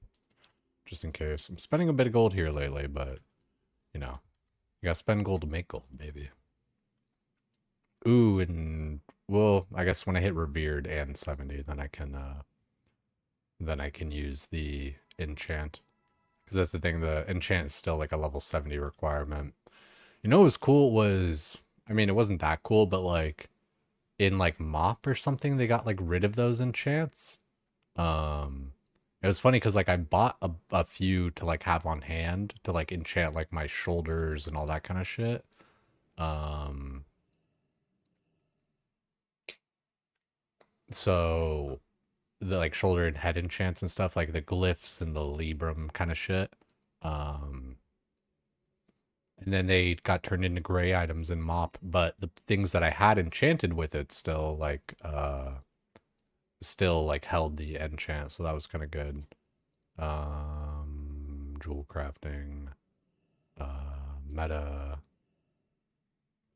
just in case. I'm spending a bit of gold here lately, but you know, you gotta spend gold to make gold, baby. Ooh, and well, I guess when I hit revered and 70, then I can use the enchant. Because that's the thing, the enchant is still like a level 70 requirement. You know what was cool was, I mean, it wasn't that cool, but like in like MOP or something, they got like rid of those enchants. It was funny because like I bought a few to like have on hand to like enchant like my shoulders and all that kind of shit. So the like shoulder and head enchants and stuff, like the glyphs and the Libram kind of shit. Um, and then they got turned into gray items in Mop, but the things that I had enchanted with it still like held the enchant, so that was kind of good. Jewel crafting, meta.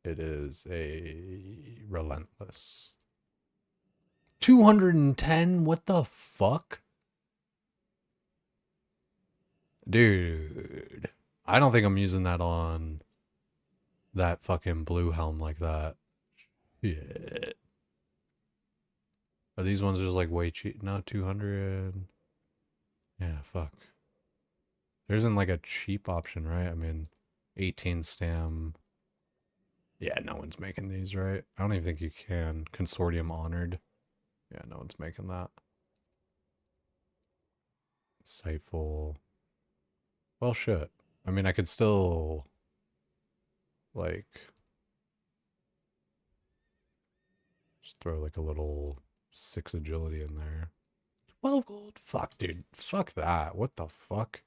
It is a relentless 210. What the fuck, dude? I don't think I'm using that on that fucking blue helm like that. Shit. Are these ones just like way cheap? No, 200. Yeah, fuck. There isn't like a cheap option, right? I mean, 18 stam. Yeah, no one's making these, right? I don't even think you can. Consortium honored. Yeah, no one's making that. Sightful. Well, shit. I mean, I could still, like, just throw like a little 6 agility in there. 12 gold? Fuck, dude. Fuck that. What the fuck?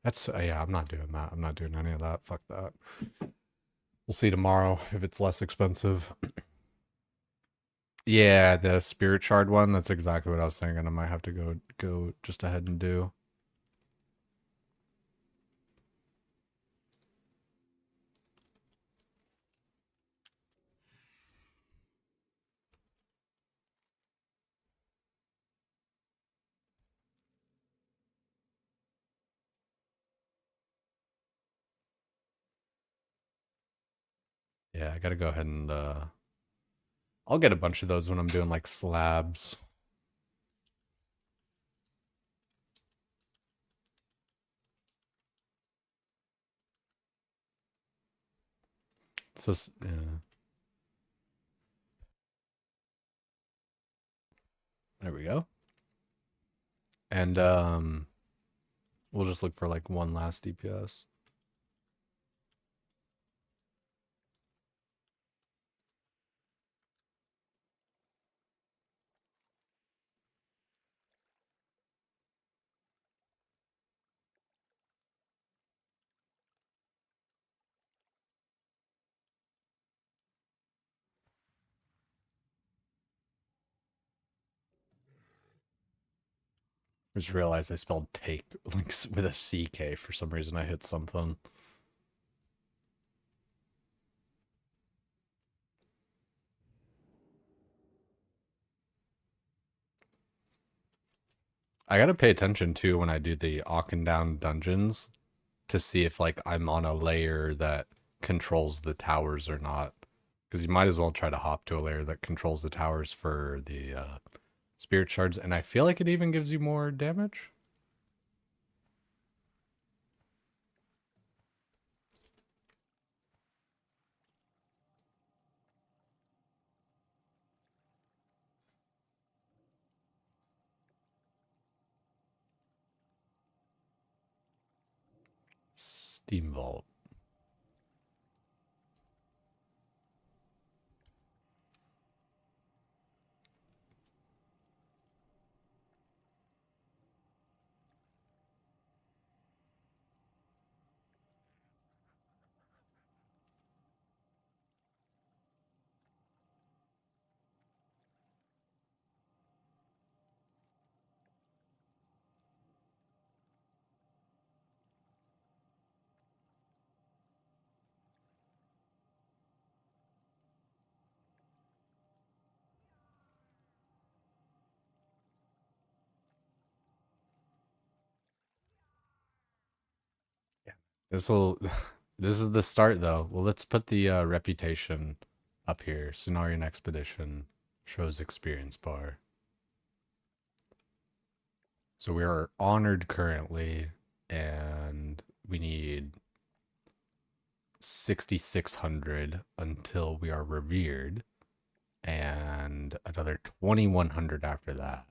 That's, yeah, I'm not doing that. I'm not doing any of that. Fuck that. We'll see tomorrow if it's less expensive. Yeah, the spirit shard one. That's exactly what I was thinking. I might have to go just ahead and do. Yeah, I gotta go ahead and I'll get a bunch of those when I'm doing like slabs. So yeah. There we go. And we'll just look for like one last DPS. I just realized I spelled take like with a CK for some reason. I hit something. I gotta pay attention too when I do the Down dungeons to see if like I'm on a layer that controls the towers or not. Because you might as well try to hop to a layer that controls the towers for the spirit shards, and I feel like it even gives you more damage. Steam Vault. This will. This is the start, though. Well, let's put the reputation up here. Cenarian Expedition shows experience bar. So we are honored currently, and we need 6,600 until we are revered, and another 2,100 after that.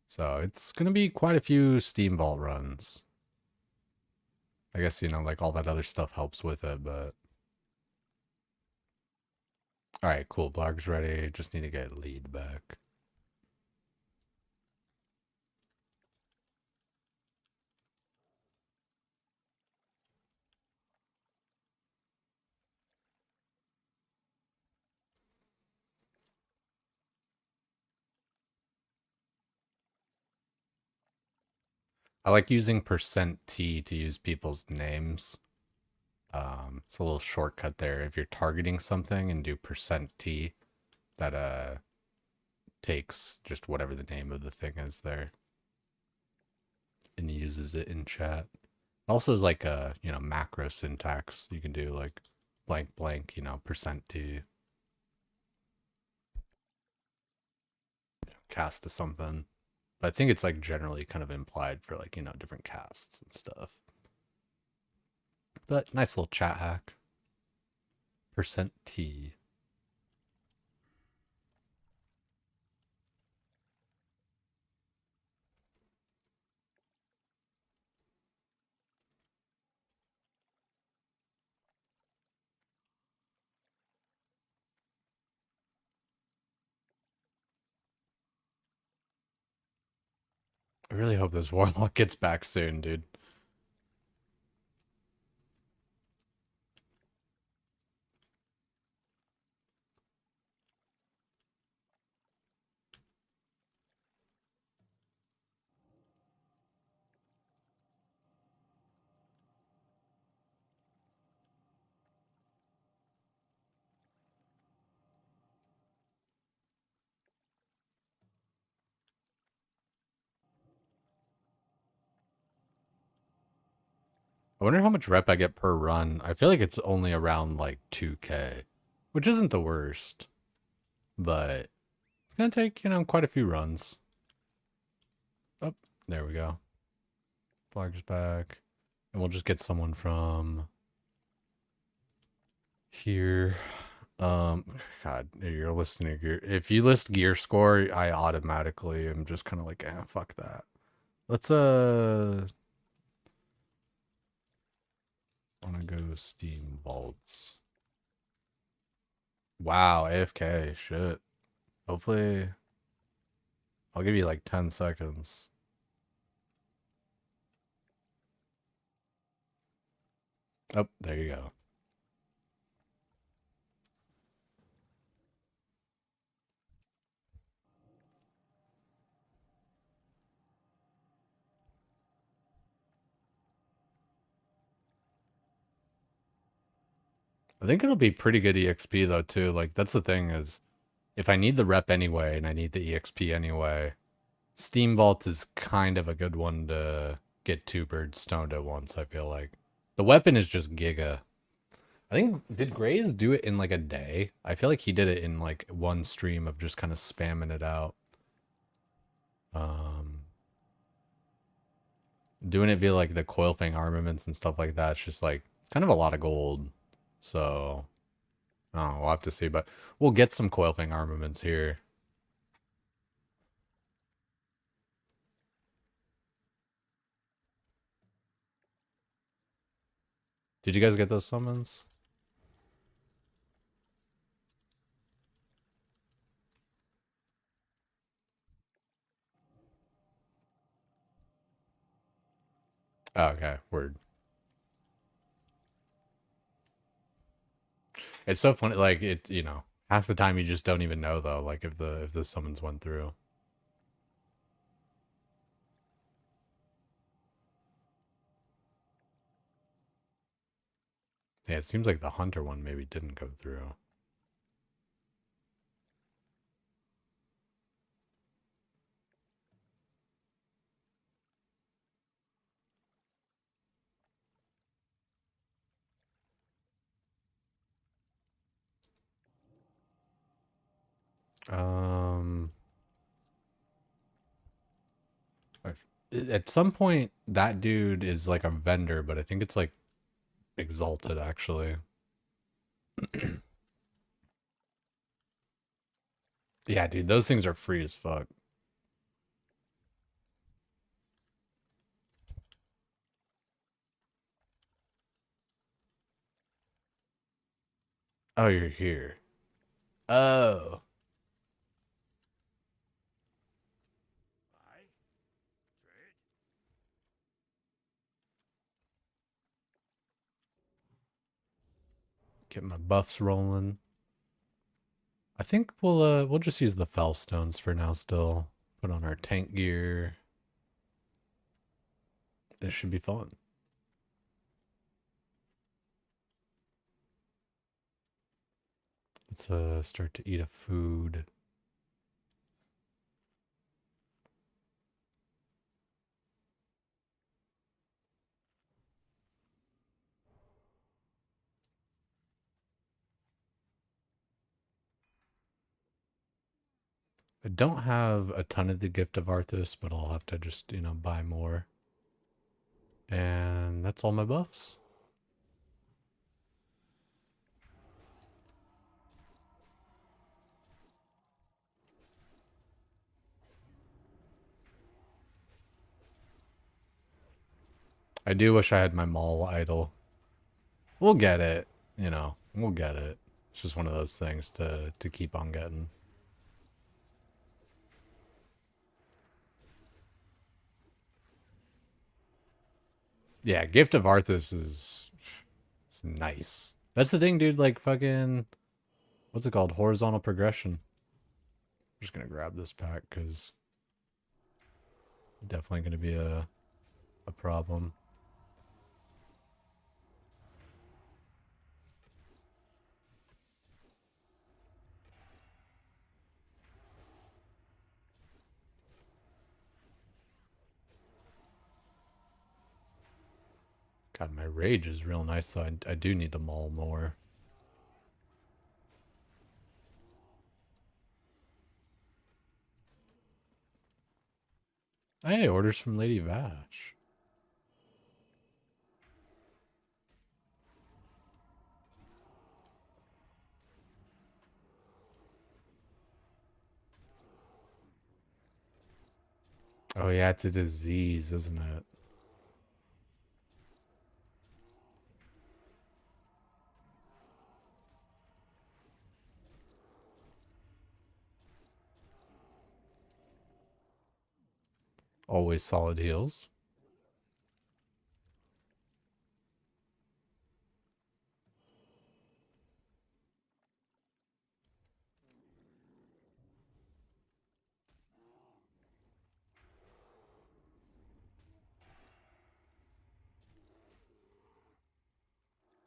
So it's gonna be quite a few Steam Vault runs. I guess, you know, like all that other stuff helps with it, but... Alright, cool. Blarg's ready. Just need to get lead back. I like using %T to use people's names. It's a little shortcut there. If you're targeting something and do %T, that takes just whatever the name of the thing is there and uses it in chat. Also is like a, macro syntax. You can do like blank blank, %T. Cast to something. But I think it's like generally kind of implied for like, different casts and stuff. But nice little chat hack. %T. I really hope this warlock gets back soon, dude. I wonder how much rep I get per run. I feel like it's only around like 2K, which isn't the worst, but it's gonna take, quite a few runs. Oh, there we go. Flag's back. And we'll just get someone from here. God, you're listening to gear. If you list gear score, I automatically am just kind of like, fuck that. Let's, wanna go Steam Vaults. Wow, AFK, shit. Hopefully, I'll give you like 10 seconds. Oh, there you go. I think it'll be pretty good EXP though too. Like that's the thing is, if I need the rep anyway and I need the EXP anyway, Steam Vault is kind of a good one to get two birds stoned at once. I feel like the weapon is just giga. I think did Grays do it in like a day? I feel like he did it in like one stream of just kind of spamming it out. Doing it via like the coil fang armaments and stuff like that. It's just like it's kind of a lot of gold. So oh, we'll have to see, but we'll get some coil fang armaments here. Did you guys get those summons? Oh, okay, word. It's so funny, like it, half the time you just don't even know though, like if the summons went through. Yeah, it seems like the hunter one maybe didn't go through. Um, at some point that dude is like a vendor, but I think it's like exalted actually. Yeah, dude, those things are free as fuck. Oh, you're here. Oh. Aye. Druid. Get my buffs rolling. I think we'll just use the fell stones for now still. Put on our tank gear. This should be fun. Let's start to eat a food. I don't have a ton of the Gift of Arthas, but I'll have to just, buy more. And that's all my buffs. I do wish I had my Maul idol. We'll get it, we'll get it. It's just one of those things to keep on getting. Yeah, Gift of Arthas it's nice. That's the thing, dude. Like fucking, what's it called? Horizontal progression. I'm just gonna grab this pack because definitely gonna be a problem. God, my rage is real nice though. I do need to maul more. Hey, orders from Lady Vash. Oh yeah, it's a disease, isn't it? Always solid heals.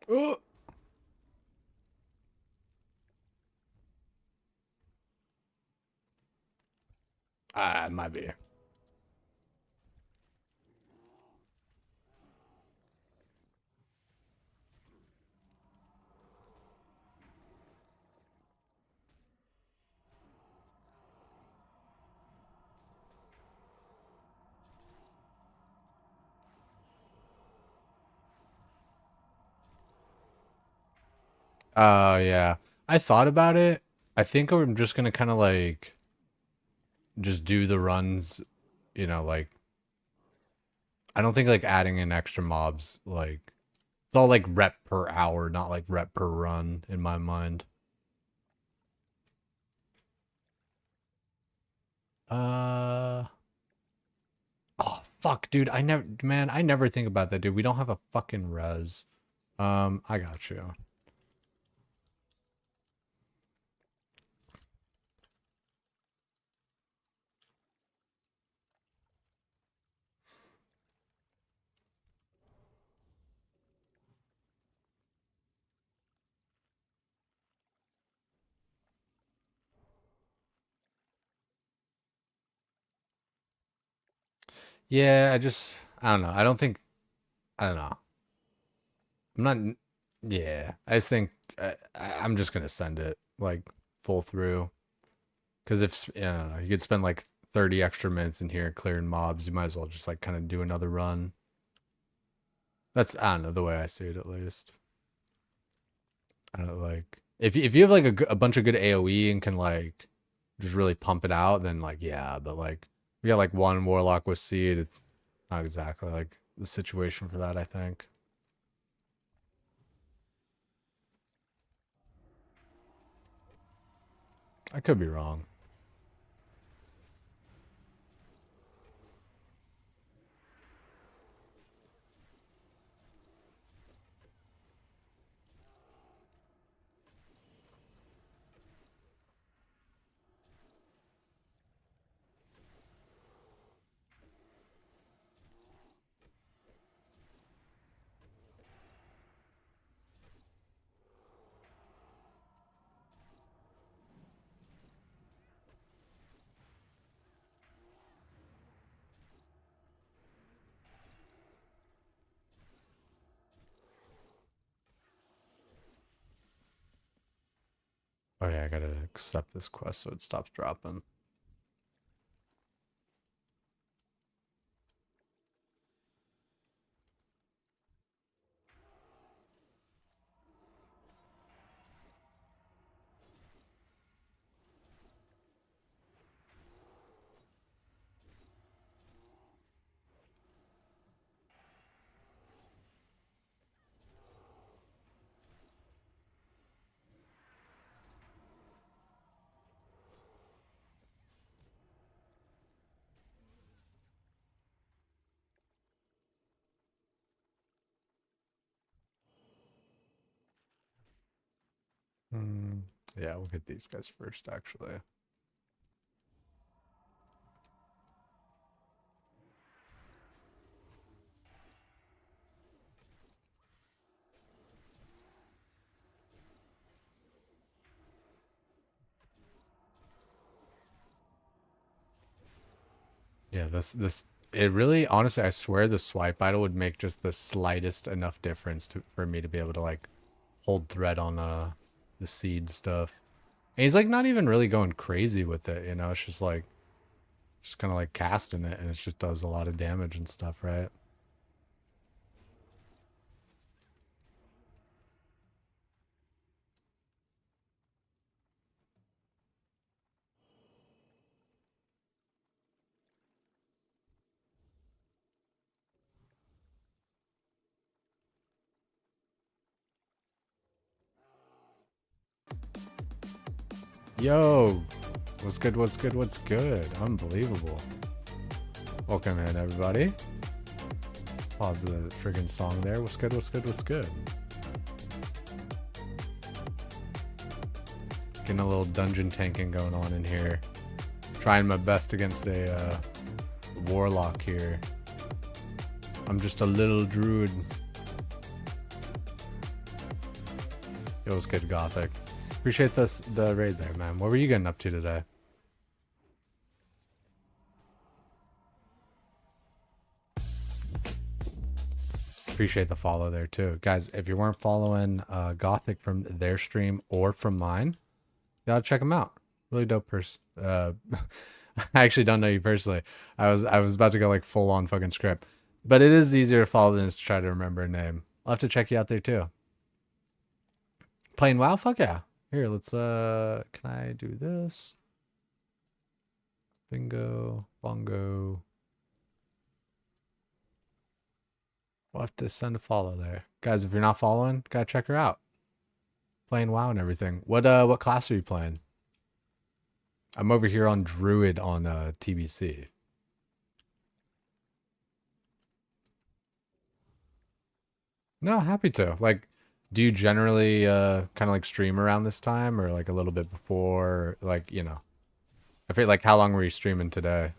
Oh! Ah, it might be. Oh yeah. I thought about it. I think I'm just gonna kind of like just do the runs, like I don't think like adding in extra mobs like it's all like rep per hour, not like rep per run in my mind. Uh Oh fuck, dude. I never think about that, dude. We don't have a fucking res. I got you. Yeah, I don't know. I don't know. I'm not, yeah. I just think I'm just gonna send it like full through. Because if, I don't know, you could spend like 30 extra minutes in here clearing mobs, you might as well just like kind of do another run. That's, I don't know, the way I see it at least. I don't know, like, if you have like a bunch of good AoE and can like just really pump it out, then like, yeah, but like, we got like one Warlock with Seed, it's not exactly like the situation for that, I think. I could be wrong. Oh yeah, I gotta accept this quest so it stops dropping. Hmm. Yeah, we'll get these guys first, actually. Yeah, this it really honestly I swear the swipe idle would make just the slightest enough difference for me to be able to like hold thread on the seed stuff. And he's like not even really going crazy with it, you know, it's just like just kind of like casting it and it just does a lot of damage and stuff, right? Yo, what's good, what's good, what's good? Unbelievable. Welcome in, everybody. Pause the friggin' song there. What's good, what's good, what's good? Getting a little dungeon tanking going on in here. Trying my best against a warlock here. I'm just a little druid. It was good, Gothic. Appreciate the raid there, man. What were you getting up to today? Appreciate the follow there too. Guys, if you weren't following Gothic from their stream or from mine, you gotta check them out. Really dope person. I actually don't know you personally. I was about to go like full on fucking script. But it is easier to follow than to try to remember a name. I'll have to check you out there too. Playing WoW? Fuck yeah. Here, let's can I do this? Bingo, bongo. We'll have to send a follow there. Guys, if you're not following, gotta check her out. Playing WoW and everything. What class are you playing? I'm over here on Druid on TBC. No, happy to. Like, do you generally kind of like stream around this time or like a little bit before? Like, you know. I feel like how long were you streaming today?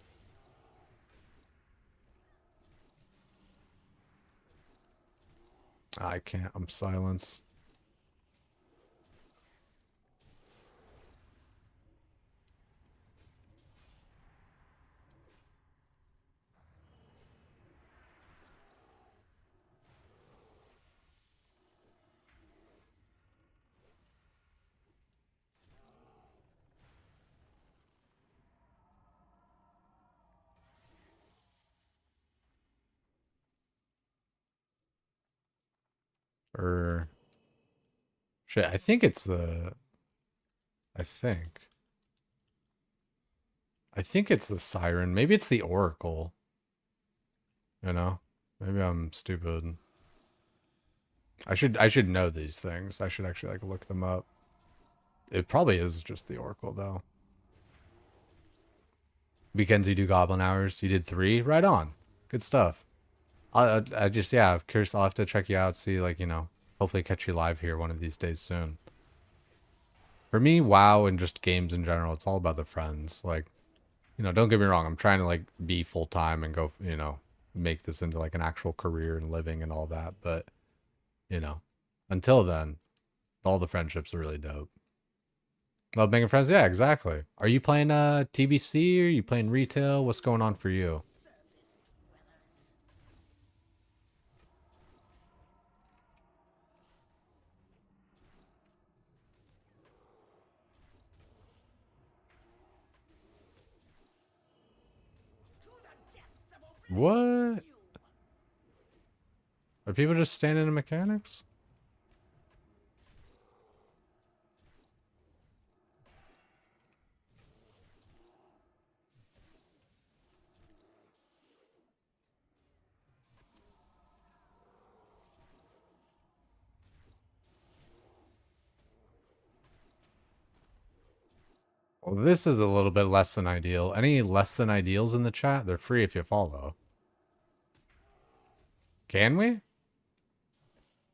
I can't. I'm silenced. Or shit, I think it's the I think. I think it's the siren. Maybe it's the oracle. You know? Maybe I'm stupid. I should know these things. I should actually like look them up. It probably is just the oracle though. Weekends you do goblin hours. You did 3. Right on. Good stuff. I just yeah. I'm curious. I'll have to check you out. See like you know. Hopefully catch you live here one of these days soon. For me, WoW and just games in general, it's all about the friends. Like, you know, don't get me wrong. I'm trying to like be full time and go. You know, make this into like an actual career and living and all that. But you know, until then, all the friendships are really dope. Love making friends. Yeah, exactly. Are you playing TBC? Or are you playing retail? What's going on for you? What? Are people just standing in mechanics? Well, this is a little bit less than ideal. Any less than ideals in the chat? They're free if you follow. Can we?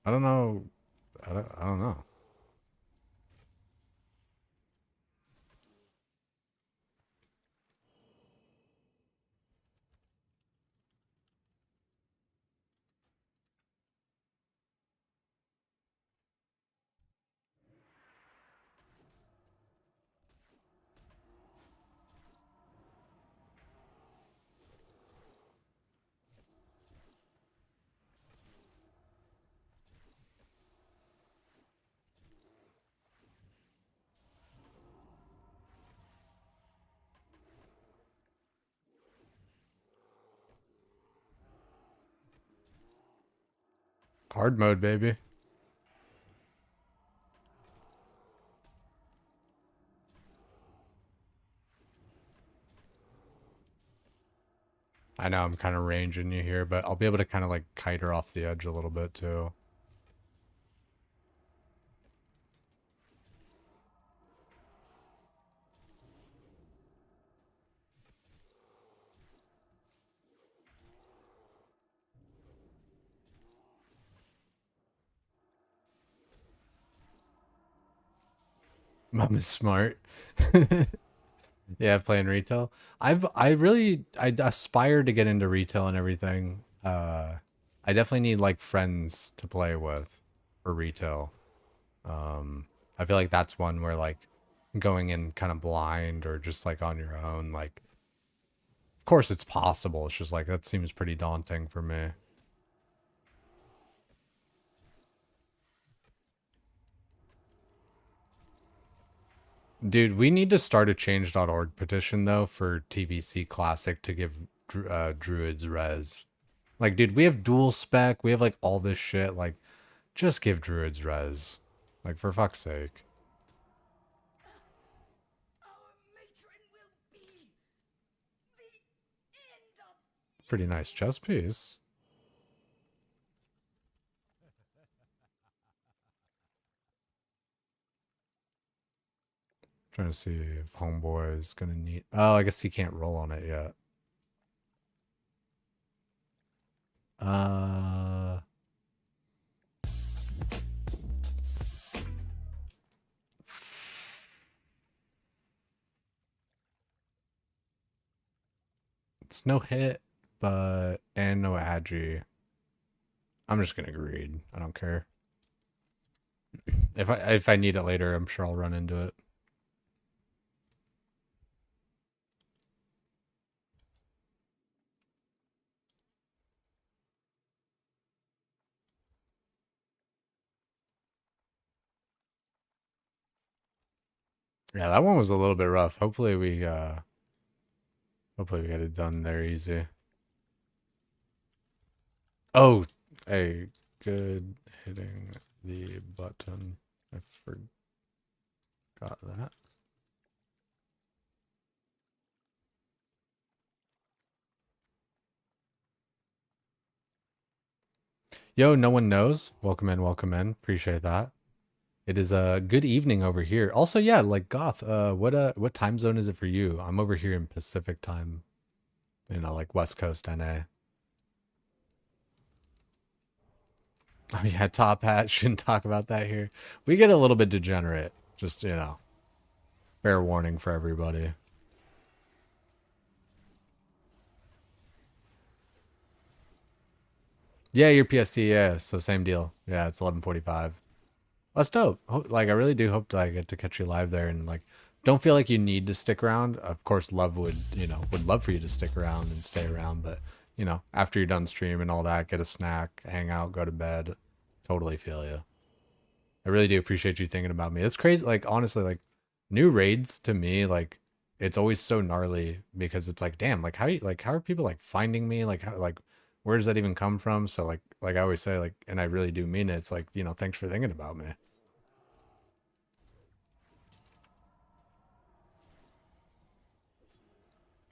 I don't know. I don't know. Hard mode, baby. I know I'm kind of ranging you here, but I'll be able to kind of like kite her off the edge a little bit too. Mom is smart. Yeah, playing retail. I aspire to get into retail and everything. I definitely need like friends to play with for retail. I feel like that's one where like going in kind of blind or just like on your own, like of course it's possible. It's just like that seems pretty daunting for me. Dude, we need to start a change.org petition though for TBC Classic to give Druids res. Like, dude, we have dual spec, we have like all this shit. Like, just give Druids res. Like, for fuck's sake. Pretty nice chess piece. Trying to see if Homeboy is gonna need. Oh, I guess he can't roll on it yet. It's no hit, but and no agi. I'm just gonna greed. I don't care. If I need it later, I'm sure I'll run into it. Yeah, that one was a little bit rough. Hopefully we get it done there easy. Oh, hey, good hitting the button. I forgot that. Yo, no one knows. Welcome in, welcome in. Appreciate that. It is a good evening over here. Also, yeah, like Goth, what time zone is it for you? I'm over here in Pacific time. You know, like West Coast NA. Oh yeah, Top Hat. Shouldn't talk about that here. We get a little bit degenerate. Just, you know, fair warning for everybody. Yeah, your PST, yeah, so same deal. Yeah, it's 11:45. That's dope. Like, I really do hope that I get to catch you live there, and like, don't feel like you need to stick around. Of course, love would, you know, would love for you to stick around and stay around, but you know, after you're done stream and all that, get a snack, hang out, go to bed. Totally feel you. I really do appreciate you thinking about me. It's crazy. Like, honestly, like, new raids to me, like, it's always so gnarly because it's like, damn, like how are people like finding me? Like how, like where does that even come from? So like I always say, like, and I really do mean it. It's like, you know, thanks for thinking about me.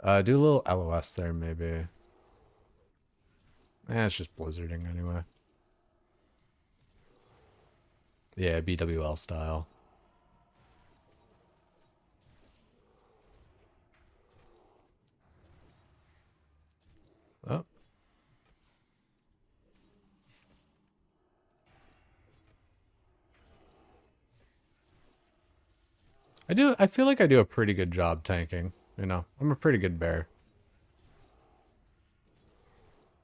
Do a little LOS there, maybe. It's just blizzarding anyway. Yeah, BWL style. Oh. I feel like I do a pretty good job tanking, you know. I'm a pretty good bear.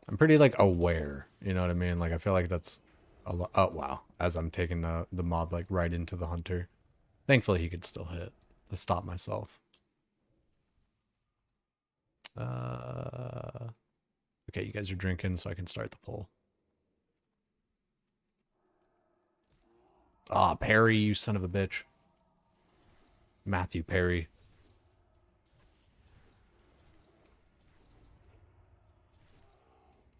I'm pretty like aware, you know what I mean? Like I feel like that's a lot. Oh wow, as I'm taking the mob like right into the hunter. Thankfully he could still hit to stop myself. Okay, you guys are drinking, so I can start the poll. Ah, Perry, you son of a bitch. Matthew Perry.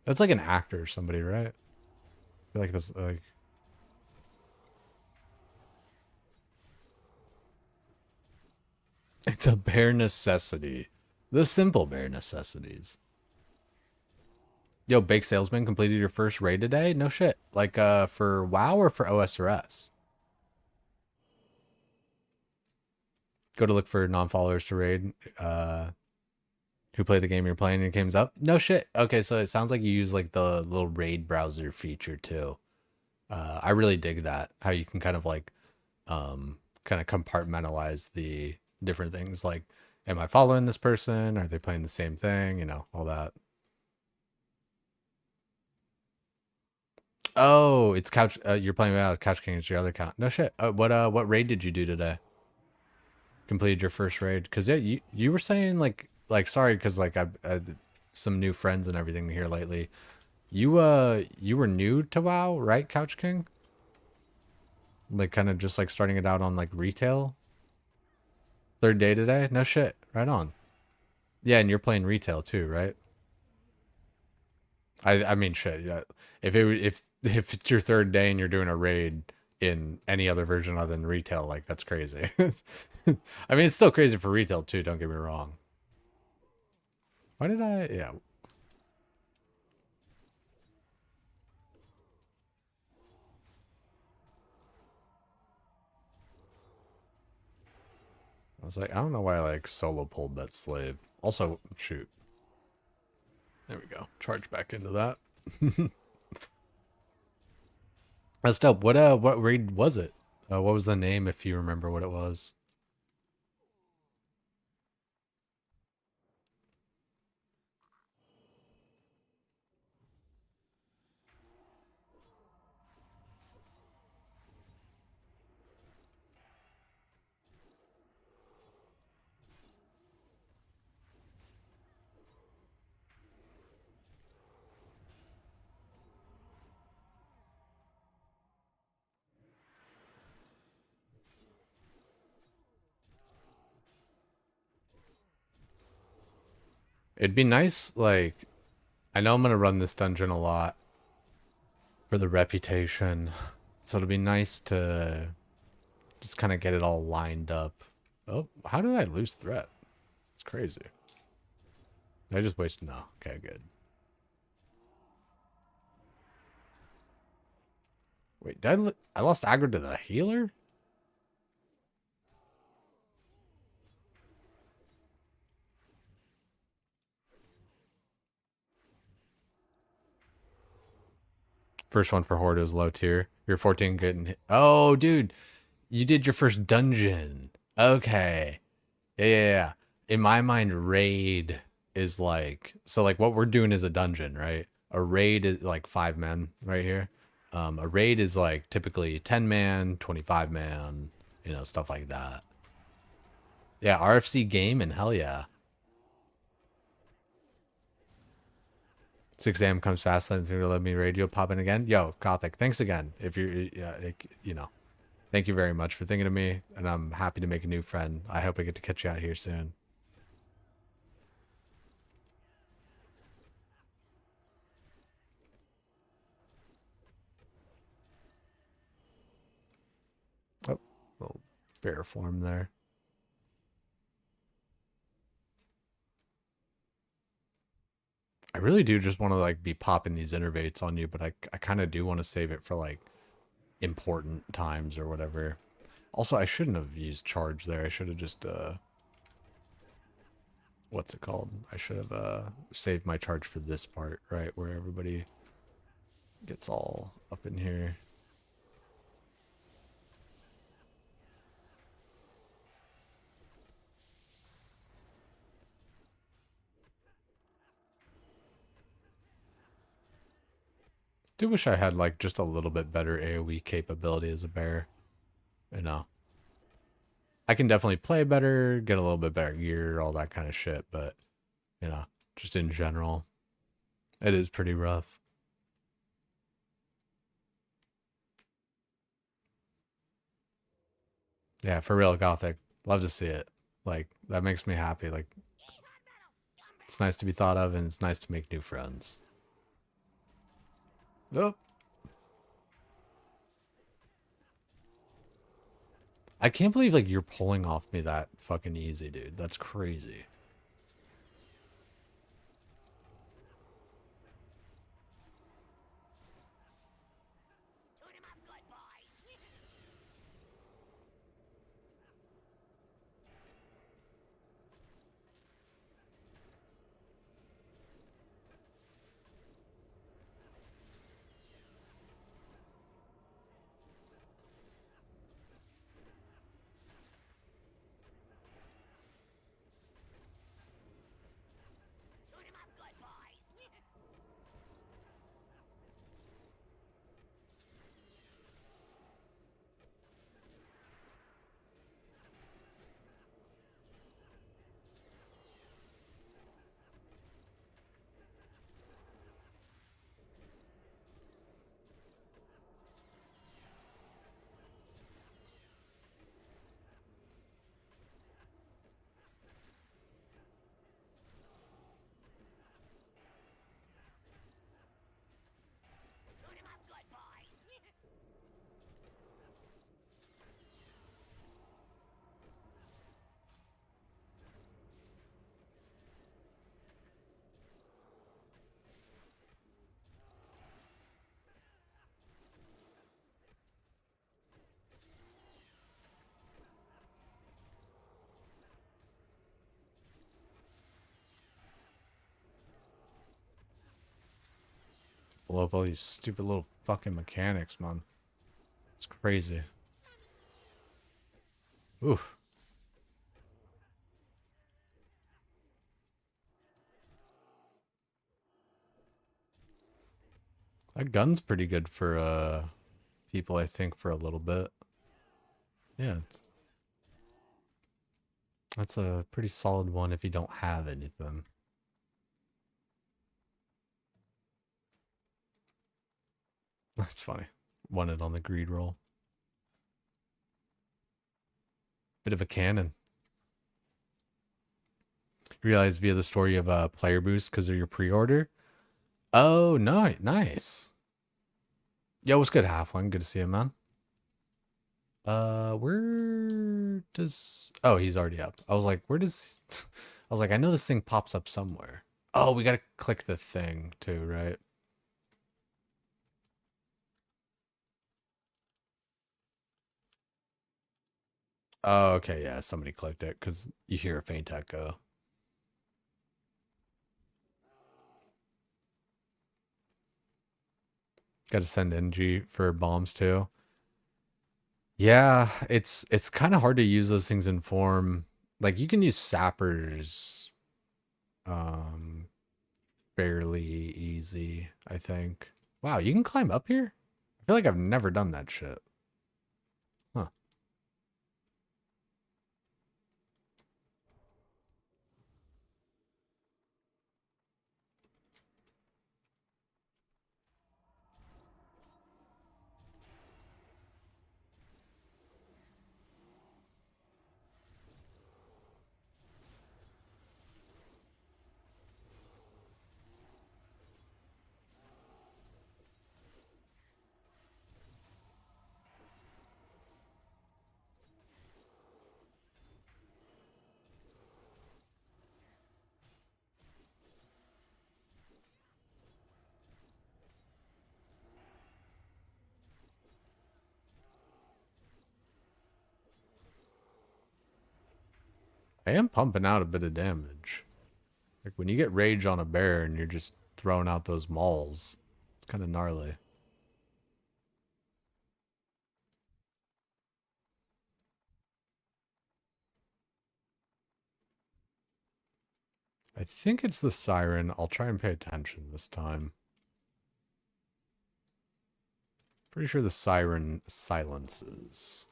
That's like an actor or somebody, right? I feel like that's like... It's a bare necessity. The simple bare necessities. Yo, Bake Salesman completed your first raid today? No shit. Like, for WoW or for OSRS? Go to look for non-followers to raid, who play the game you're playing and it comes up? No shit. Okay, so it sounds like you use, like, the little raid browser feature, too. I really dig that. How you can kind of, like, kind of compartmentalize the different things. Like, am I following this person? Are they playing the same thing? You know, all that. Oh, it's Couch. You're playing Couch King. Is your other account? No shit. What raid did you do today? Completed your first raid? Cause yeah, you were saying like sorry, cause like I've had some new friends and everything here lately. You were new to WoW, right, Couch King? Like kind of just like starting it out on like retail. Third day today? No shit. Right on. Yeah, and you're playing retail too, right? I mean shit, yeah. If it's your third day and you're doing a raid in any other version other than retail, like that's crazy. I mean it's still crazy for retail too, don't get me wrong. Why did I yeah. I was like, I don't know why I like solo pulled that slave. Also, shoot. There we go. Charge back into that. That's dope. What raid was it? What was the name if you remember what it was? It'd be nice, like, I know I'm gonna run this dungeon a lot for the reputation. So it'd be nice to just kind of get it all lined up. Oh, how did I lose threat? It's crazy. I just wasted. No. Okay, good. Wait, I lost aggro to the healer? First one for Horde is low tier. You're 14 getting hit. Oh, dude. You did your first dungeon. Okay. Yeah. In my mind, raid is like, so like what we're doing is a dungeon, right? A raid is like 5 men right here. A raid is like typically 10 man, 25 man, you know, stuff like that. Yeah, RFC game and hell yeah. 6 a.m. comes fast, then to let me radio pop in again. Yo, Gothic, thanks again. If you're, yeah, you know, thank you very much for thinking of me, and I'm happy to make a new friend. I hope I get to catch you out here soon. bear form there. I really do just want to like be popping these innervates on you, but I kind of do want to save it for like important times or whatever. Also, I shouldn't have used charge there. I should have just what's it called? I should have saved my charge for this part, right? Where everybody gets all up in here. Do wish I had like just a little bit better AoE capability as a bear. You know. I can definitely play better, get a little bit better gear, all that kind of shit, but you know, just in general, it is pretty rough. Yeah, for real, Gothic. Love to see it. Like, that makes me happy. Like, it's nice to be thought of, and it's nice to make new friends. Oh. I can't believe, like, you're pulling off me that fucking easy, dude. That's crazy. Blow up all these stupid little fucking mechanics, man. It's crazy. Oof. That gun's pretty good for people, I think, for a little bit. Yeah, that's a pretty solid one if you don't have anything. That's funny. Won it on the greed roll. Bit of a cannon. Realize via the story of player boost because of your pre-order. Oh, no, nice. Yo, what's good, Halfling? Good to see you, man. Where does... Oh, he's already up. I was like, where does... I was like, I know this thing pops up somewhere. Oh, we gotta click the thing too, right? Oh, okay, yeah, somebody clicked it because you hear a faint echo. Got to send NG for bombs too. Yeah, it's kind of hard to use those things in form. Like you can use sappers um fairly easy, I think. Wow, you can climb up here? I feel like I've never done that shit. Huh. I am pumping out a bit of damage. Like when you get rage on a bear and you're just throwing out those mauls, it's kind of gnarly. I think it's the siren. I'll try and pay attention this time. Pretty sure the siren silences.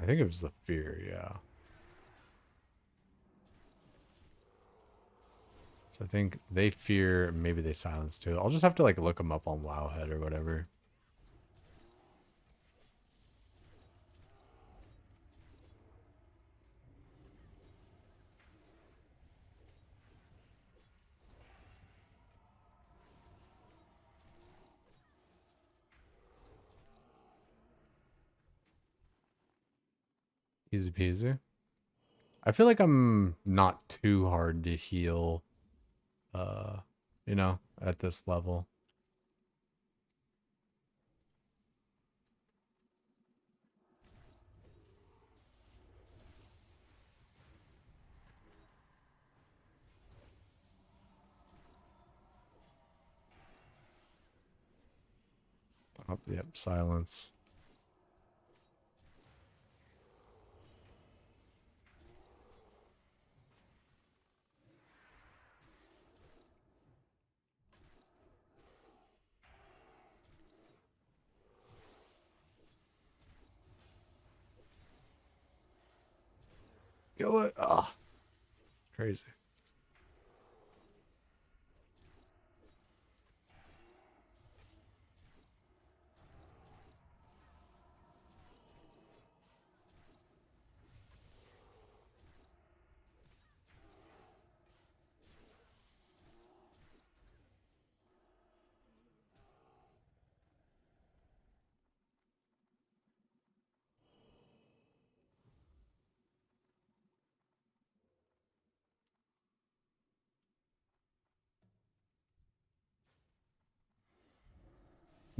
I think it was the fear, yeah. So I think they fear, maybe they silence too. I'll just have to like look them up on Wowhead or whatever. Easy peasy. I feel like I'm not too hard to heal, you know, at this level. Oh, yep, silence. Kill it. Ah, it's crazy.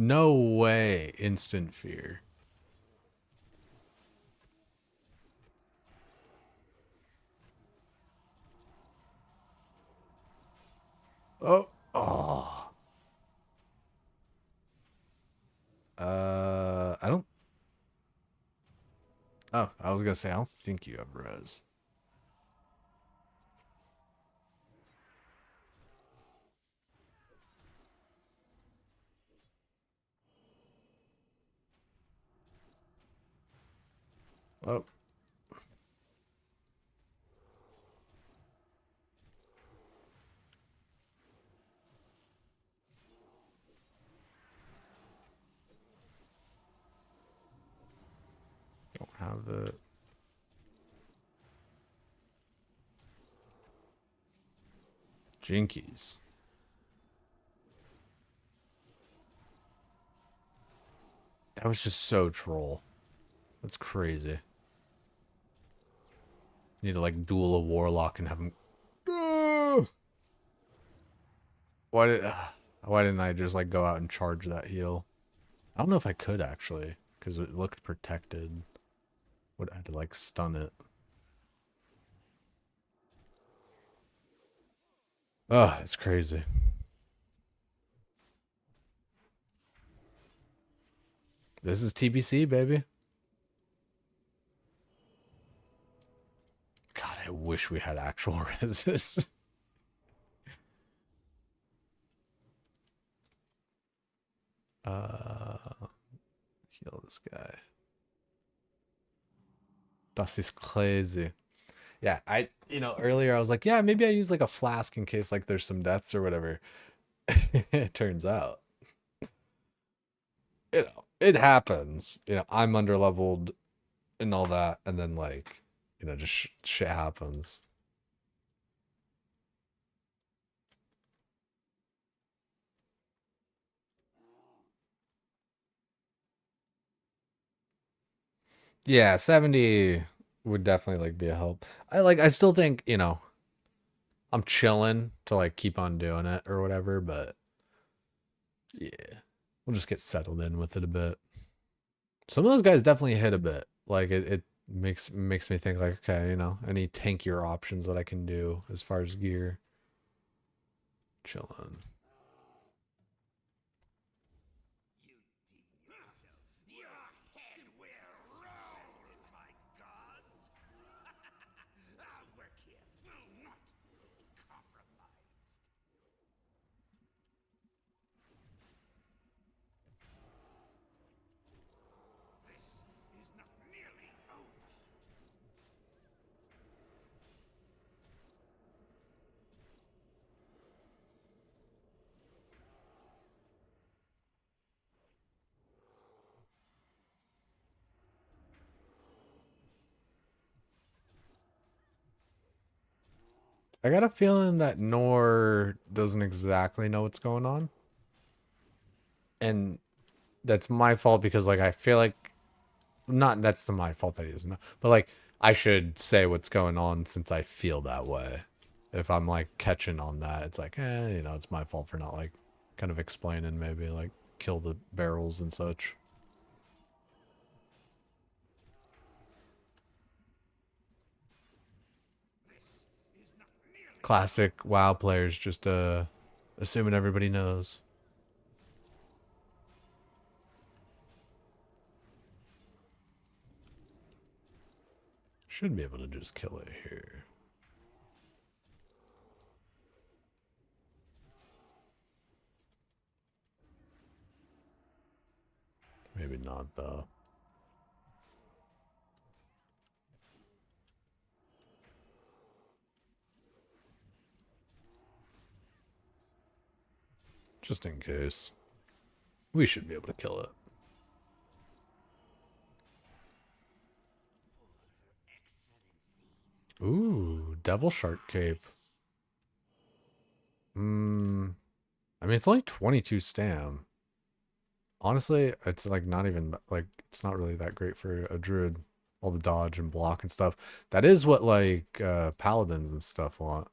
No way. Instant fear. Oh. Oh. I don't. Oh, I was gonna say, I don't think you have res. Oh. Don't have it. Jinkies. That was just so troll. That's crazy. Need to like duel a warlock and have him. Why did? Why didn't I just like go out and charge that heal? I don't know if I could actually, because it looked protected. Would I had to like stun it? Oh, it's crazy. This is TBC, baby. God, I wish we had actual resist. Heal this guy. Das is crazy. Yeah, earlier I was like, yeah, maybe I use like a flask in case like there's some deaths or whatever. It turns out, it happens. I'm underleveled and all that, and then like, just shit happens. Yeah, 70 would definitely like be a help. I still think, I'm chilling to like keep on doing it or whatever, but yeah, we'll just get settled in with it a bit. Some of those guys definitely hit a bit. Like it makes me think like, okay, you know, any tankier options that I can do as far as gear. Chilling. Your head will roll, my gods. Our work here will not be compromised. This is not nearly over. I got a feeling that Nor doesn't exactly know what's going on. And that's my fault because like I feel like not that's my fault that he doesn't know. But like I should say what's going on since I feel that way. If I'm like catching on that, it's like, you know, it's my fault for not like kind of explaining maybe like kill the barrels and such. Classic WoW players just assuming everybody knows. Should be able to just kill it here. Maybe not though. Just in case. We should be able to kill it. Ooh, Devil Shark Cape. I mean, it's only 22 stam. Honestly, it's like not even like it's not really that great for a druid. All the dodge and block and stuff. That is what like paladins and stuff want.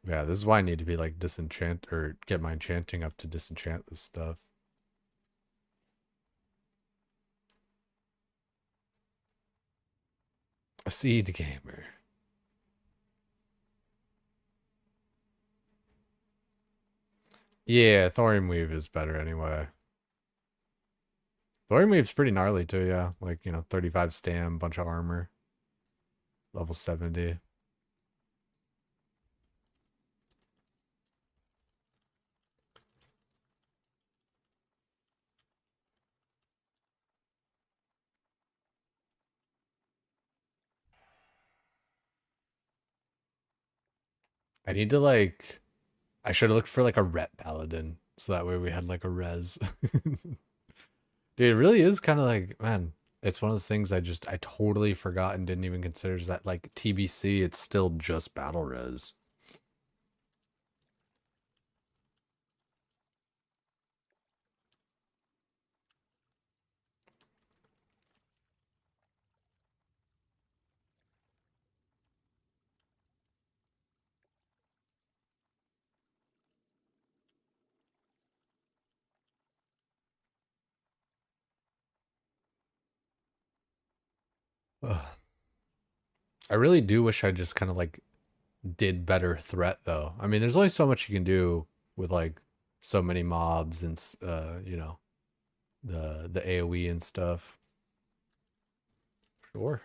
Yeah, this is why I need to be like disenchant or get my enchanting up to disenchant this stuff. A seed gamer. Yeah, Thorium Weave is better anyway. Thorium Weave's pretty gnarly too, yeah. Like, you know, 35 stam, bunch of armor. Level 70. I need to like I should have looked for like a ret paladin. So that way we had like a res. Dude, it really is kind of like, man, it's one of those things I totally forgot and didn't even consider is that like TBC, it's still just battle res. Ugh. I really do wish I just kind of like did better threat though. I mean, there's only so much you can do with like so many mobs and you know, the AoE and stuff. Sure.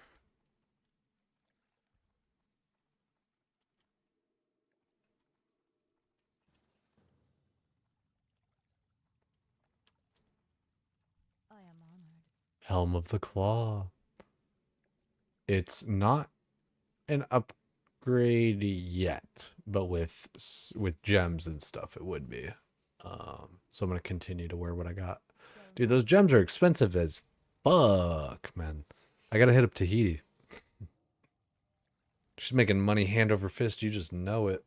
I am honored. Helm of the Claw. It's not an upgrade yet, but with gems and stuff, it would be. So I'm gonna continue to wear what I got. Dude, those gems are expensive as fuck, man. I gotta hit up Tahiti. She's making money hand over fist. You just know it.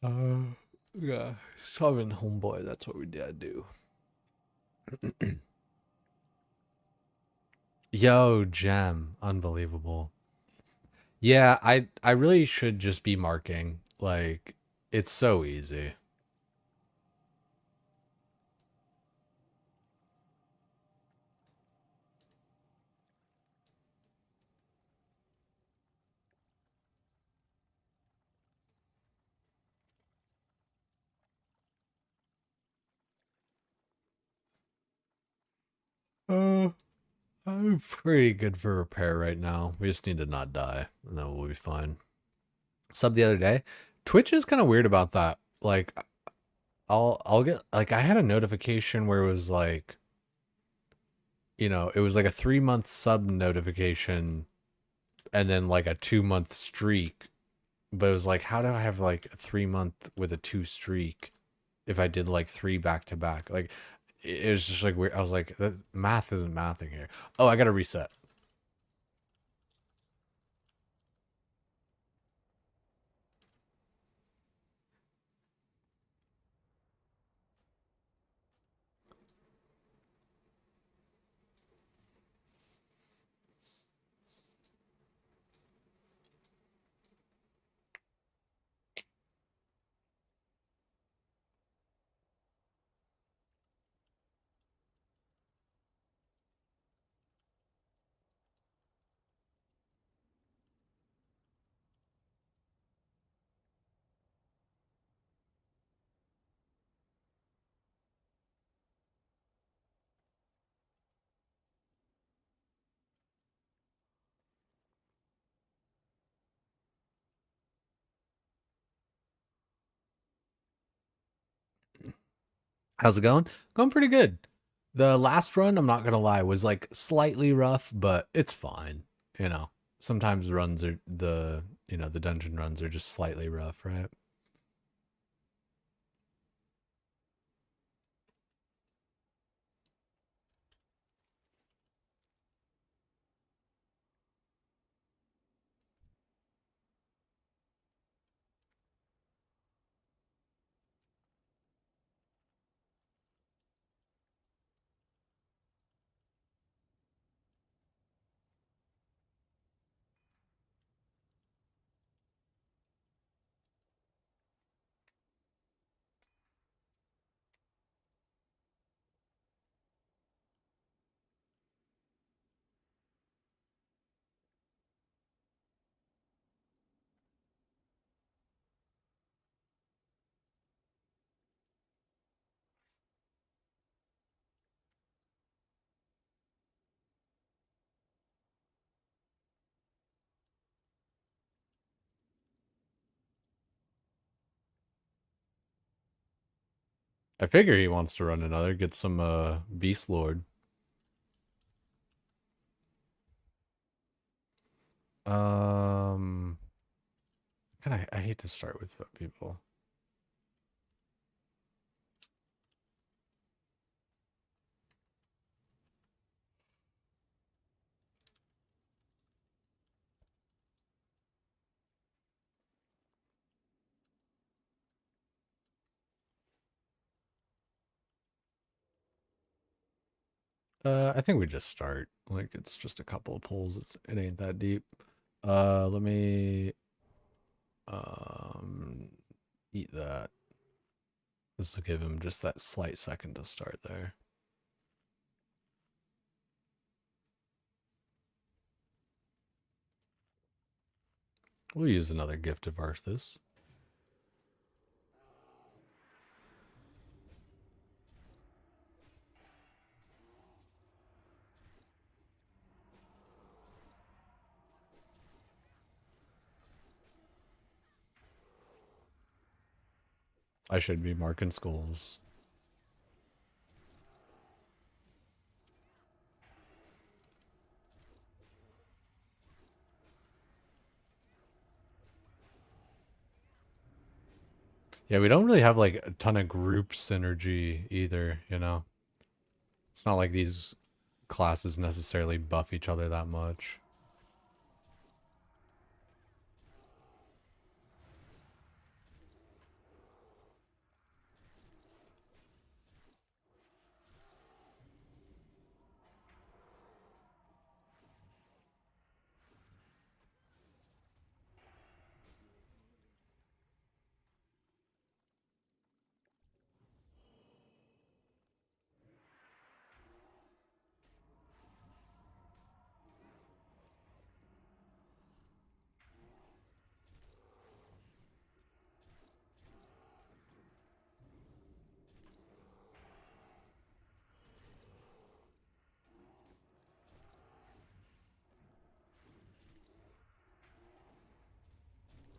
Yeah, solving homeboy. That's what we did do. Yo, gem. Unbelievable. Yeah, I really should just be marking. Like, it's so easy. Uh, I'm pretty good for repair right now. We just need to not die, and then we'll be fine. Sub the other day. Twitch is kind of weird about that. Like, I'll get like I had a notification where it was like, it was like a 3 month sub notification, and then like a 2 month streak. But it was like, how do I have like a 3 month with a two streak if I did like three back to back? Like, it was just like weird. I was like, that math isn't mathing here. Oh, I gotta reset. How's it going? Going pretty good. The last run, I'm not gonna lie, was like slightly rough, but it's fine. You know, sometimes runs are the dungeon runs are just slightly rough, right? I figure he wants to run another, get some Beast Lord. Um, I hate to start with people. I think we just start. Like it's just a couple of pulls. It ain't that deep. Let me um eat that. This will give him just that slight second to start there. We'll use another gift of Arthas. I should be marking skulls. Yeah, we don't really have like a ton of group synergy either, you know? It's not like these classes necessarily buff each other that much.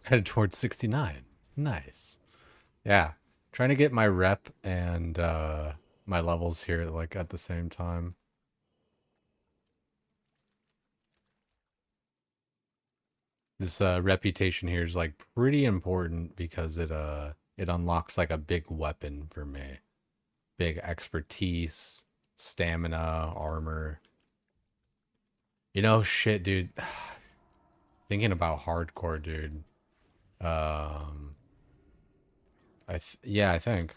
Headed towards 69. Nice. Yeah. Trying to get my rep and my levels here like at the same time. This reputation here is like pretty important because it unlocks like a big weapon for me. Big expertise, stamina, armor. You know, shit, dude. Thinking about hardcore, dude. Yeah, I think.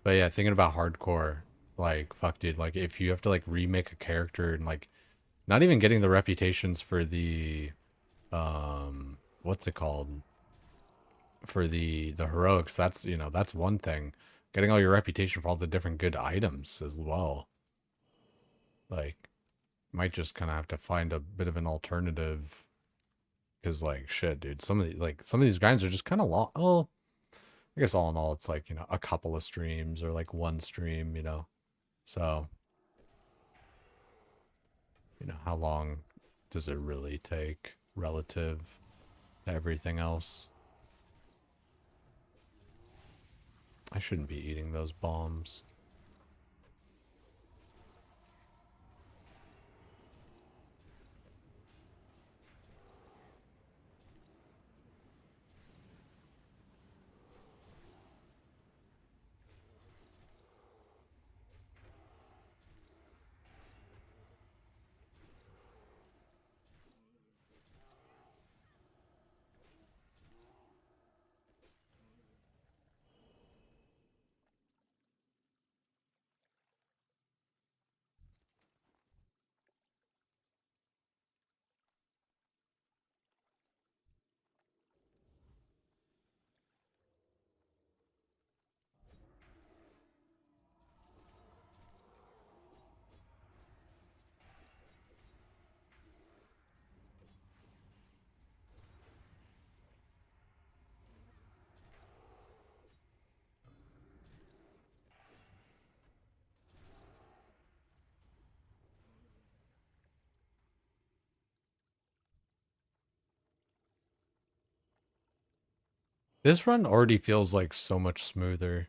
But yeah, thinking about hardcore, like fuck, dude. Like if you have to like remake a character and like not even getting the reputations for the what's it called, for the heroics, that's, you know, that's one thing. Getting all your reputation for all the different good items as well, like, might just kind of have to find a bit of an alternative, because like shit, dude, some of these grinds are just kind of long. Oh, I guess all in all it's like, you know, a couple of streams or like one stream, you know. So, you know, how long does it really take relative to everything else? I shouldn't be eating those bombs. This run already feels like so much smoother.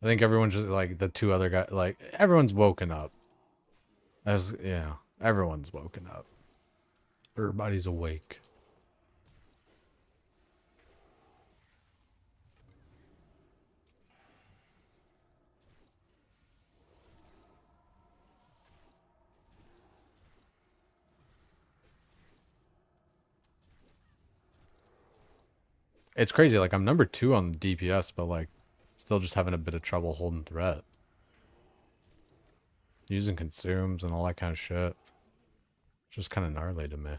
I think everyone's just like the two other guys, like everyone's woken up. As yeah, everyone's woken up. Everybody's awake. It's crazy. Like I'm number 2 on DPS, but like still just having a bit of trouble holding threat. Using consumes and all that kind of shit. Just kind of gnarly to me.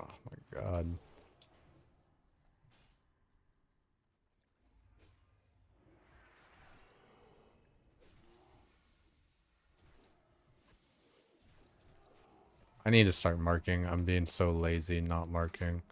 Oh my god. I need to start marking. I'm being so lazy not marking.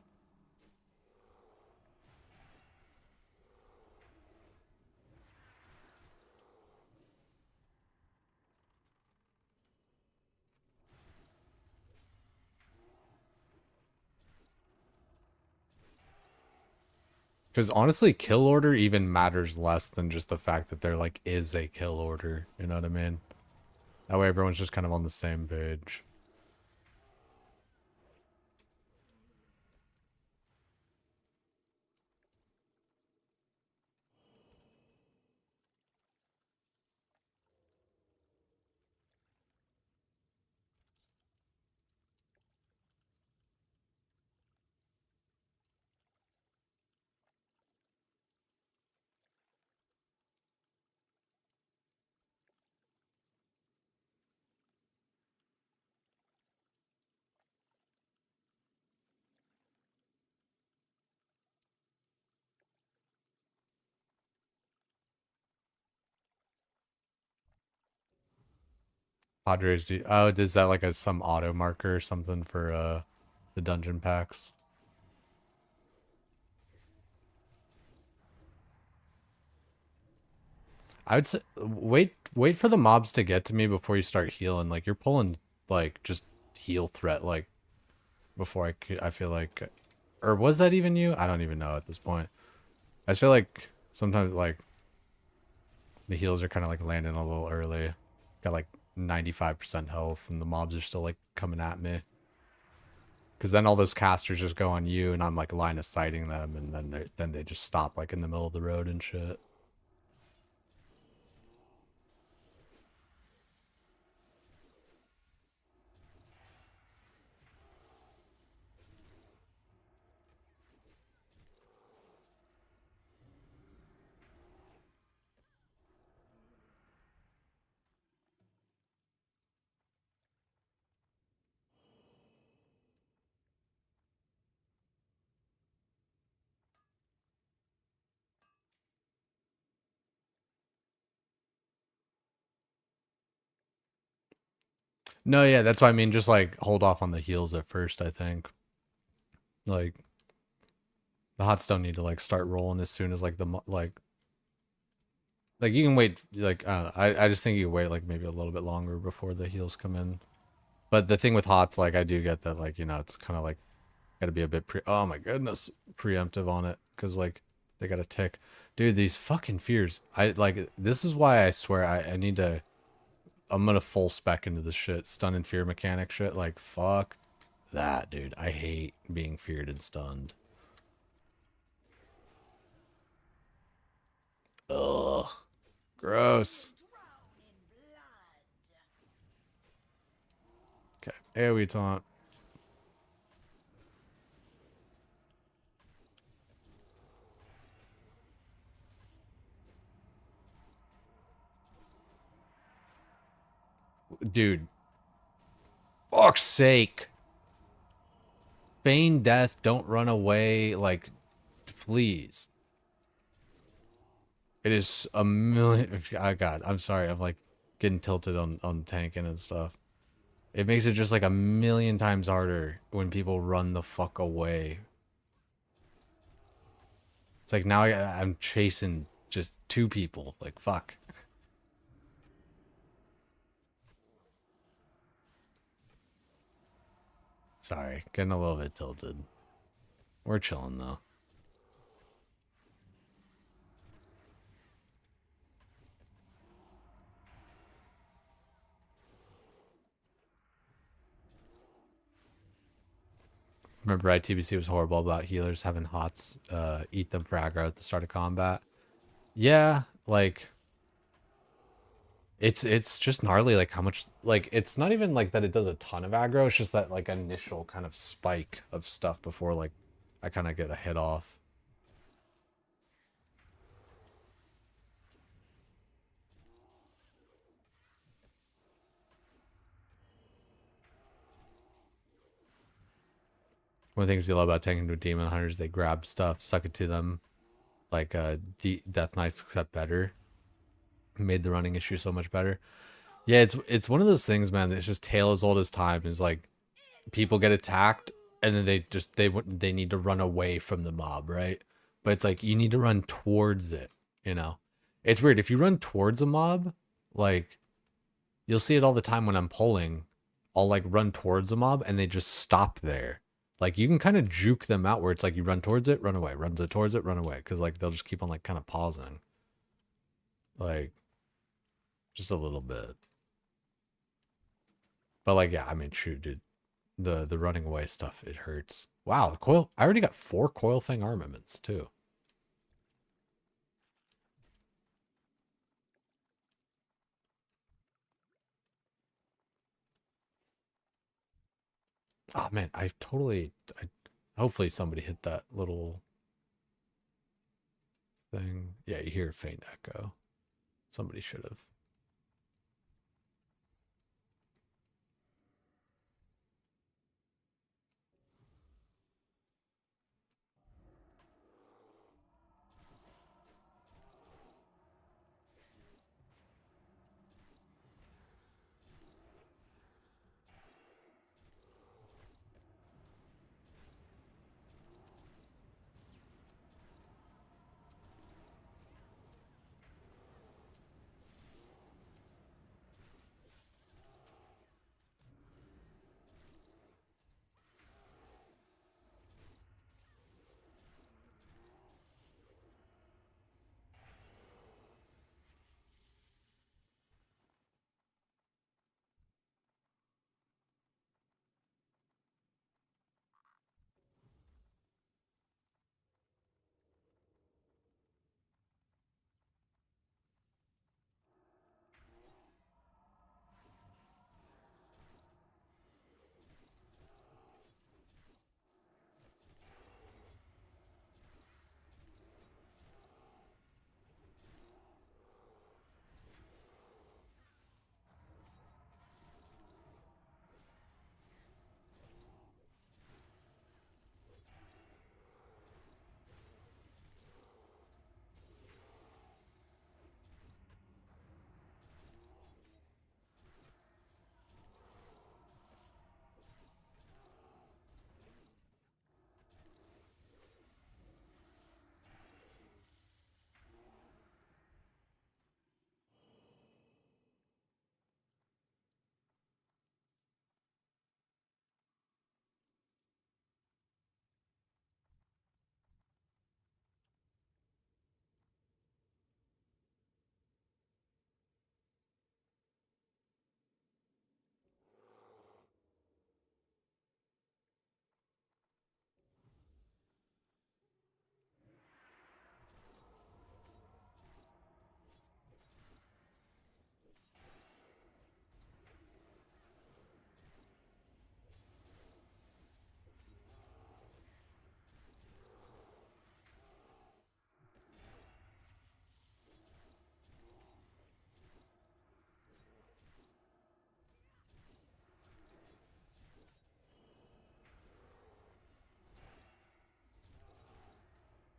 Because honestly, kill order even matters less than just the fact that there like is a kill order. You know what I mean? That way everyone's just kind of on the same page. Padres do. Oh, is that like some auto marker or something for the dungeon packs? I would say wait for the mobs to get to me before you start healing. Like you're pulling like just heal threat like before I feel like, or was that even you? I don't even know at this point. I just feel like sometimes like the heals are kind of like landing a little early. Got like 95% health and the mobs are still like coming at me. Because then all those casters just go on you and I'm like line of sighting them and then they just stop like in the middle of the road and shit. No, yeah, that's what I mean. Just like hold off on the heals at first, I think. Like the hots don't need to like start rolling as soon as like like you can wait like I just think you wait like maybe a little bit longer before the heals come in. But the thing with hots, like I do get that like, you know, it's kind of like gotta be a bit oh my goodness, preemptive on it because like they got to tick. Dude, these fucking fears. I like this is why I swear I need to I'm gonna full spec into this shit. Stun and fear mechanic shit. Like fuck that, dude. I hate being feared and stunned. Ugh. Gross. Okay, AoE taunt. Dude, fuck's sake. Feign death, don't run away, like, please. It is a million. Oh, God, I'm sorry. I'm like getting tilted on tanking and stuff. It makes it just like a million times harder when people run the fuck away. It's like now I'm chasing just two people. Like, fuck. Sorry, getting a little bit tilted. We're chilling though. Remember, ITBC was horrible about healers having hots eat them for aggro at the start of combat. Yeah, like it's just gnarly. Like how much like it's not even like that it does a ton of aggro. It's just that like initial kind of spike of stuff before like I kind of get a hit off. One of the things you love about tanking to demon hunters, they grab stuff, suck it to them, like Death Knights, except better. Made the running issue so much better. Yeah, it's one of those things, man. It's just tale as old as time. Is like people get attacked and then they need to run away from the mob, right? But it's like you need to run towards it, you know. It's weird if you run towards a mob, like you'll see it all the time when I'm pulling. I'll like run towards a mob and they just stop there. Like you can kind of juke them out where it's like you run towards it, run away, runs it towards it, run away, because like they'll just keep on like kind of pausing, like just a little bit. But like yeah, I mean, shoot, dude, the running away stuff, it hurts. Wow, the coil. I already got 4 coil fang armaments too. Oh man, hopefully somebody hit that little thing. Yeah, you hear a faint echo. Somebody should have.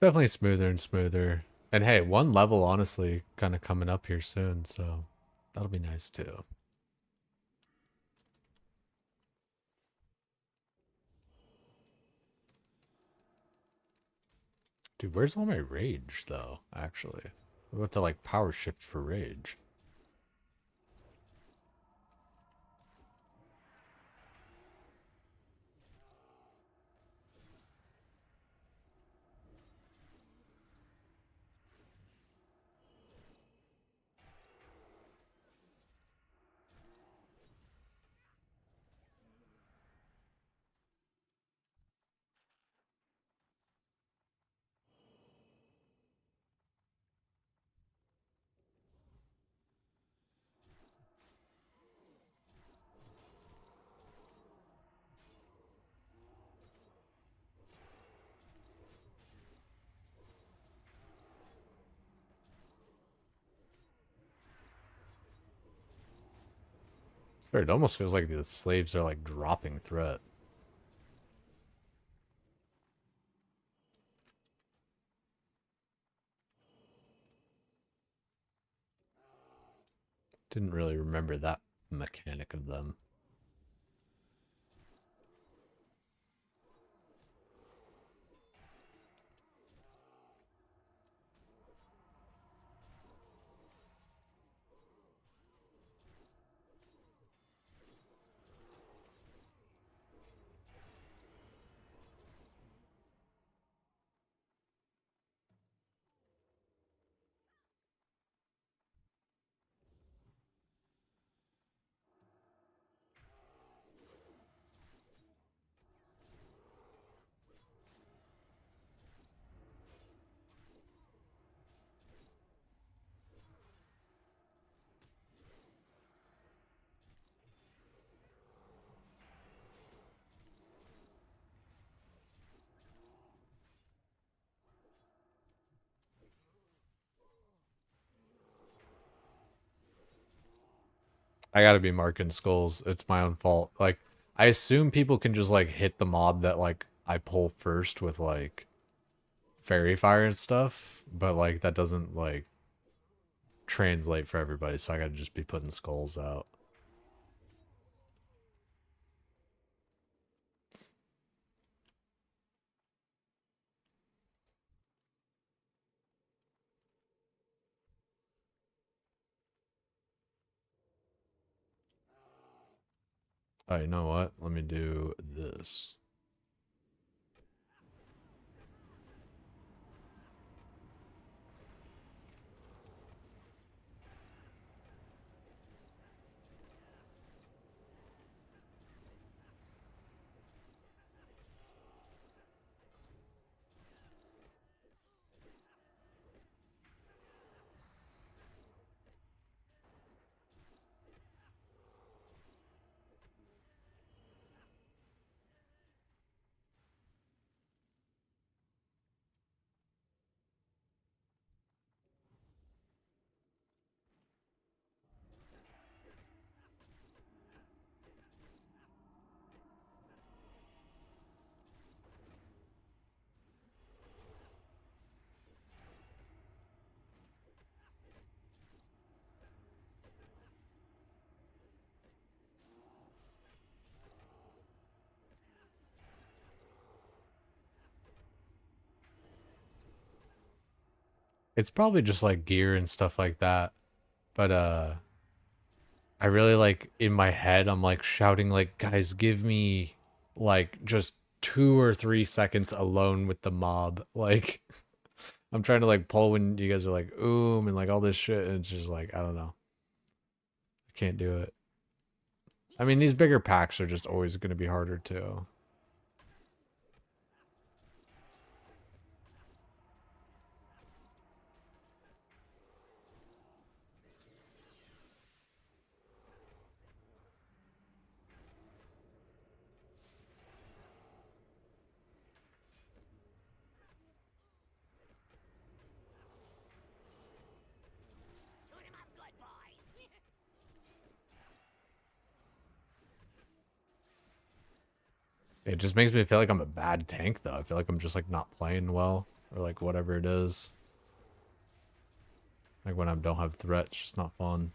Definitely smoother and smoother. And hey, one level honestly kind of coming up here soon, so that'll be nice too. Dude, where's all my rage though, actually? I'm about to like power shift for rage. It almost feels like the slaves are like dropping threat. Didn't really remember that mechanic of them. I gotta be marking skulls. It's my own fault. Like, I assume people can just like hit the mob that like I pull first with like fairy fire and stuff, but like that doesn't like translate for everybody, so I gotta just be putting skulls out. Oh, you know what? Let me do this. It's probably just like gear and stuff like that. But I really like in my head I'm like shouting like, guys, give me like just 2 or 3 seconds alone with the mob. Like I'm trying to like pull when you guys are like and like all this shit, and it's just like I don't know. I can't do it. I mean, these bigger packs are just always going to be harder too. Shoot him up good, boys. It just makes me feel like I'm a bad tank though. I feel like I'm just like not playing well or like whatever it is. Like when I don't have threats, it's just not fun.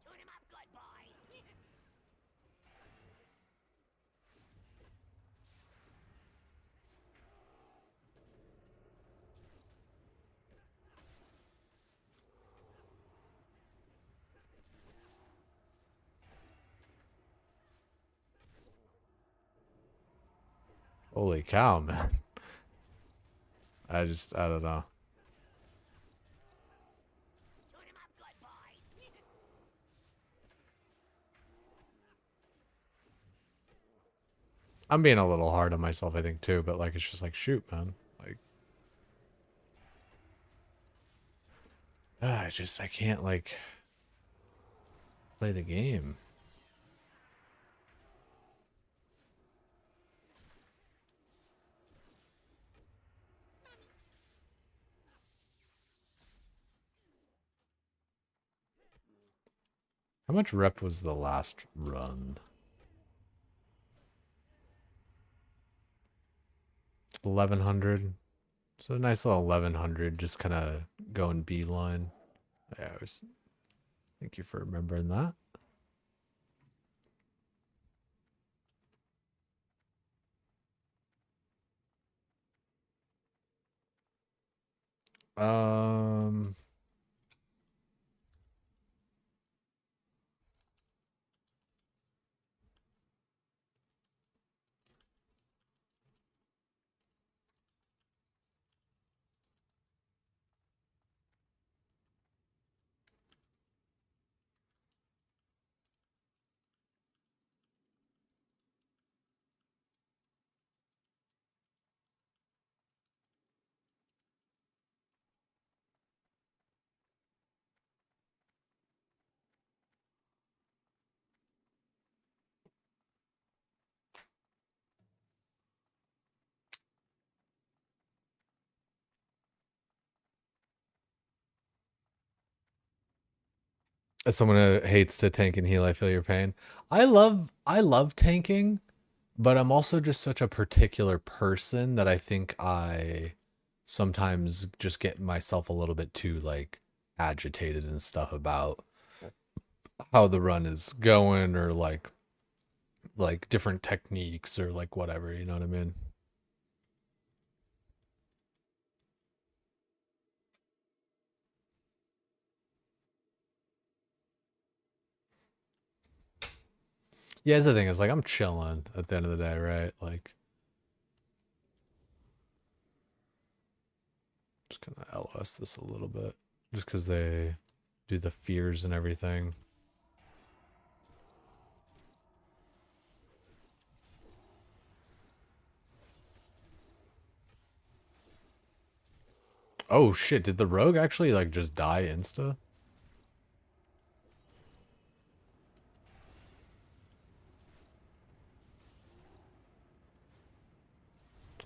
Tune him up, good boys. Holy cow, man. I don't know. Tune him up, good boys. I'm being a little hard on myself, I think, too, but like, it's just like, shoot, man. Like, I can't, like, play the game. How much rep was the last run? 1100. So a nice little 1100, just kind of going beeline. Yeah, thank you for remembering that. Um, as someone who hates to tank and heal, I feel your pain. I love tanking, but I'm also just such a particular person that I think I sometimes just get myself a little bit too like agitated and stuff about how the run is going, or like different techniques or like whatever, you know what I mean? Yeah, that's the thing, is like I'm chilling at the end of the day, right? Like just kind of LOS this a little bit just because they do the fears and everything. Oh shit, did the rogue actually like just die insta?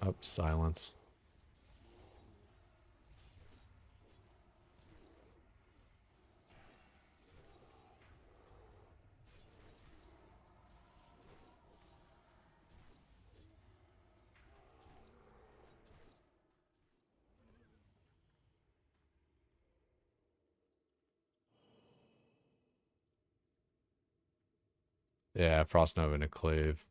Oh, silence. Yeah, Frost Nova and a Clave.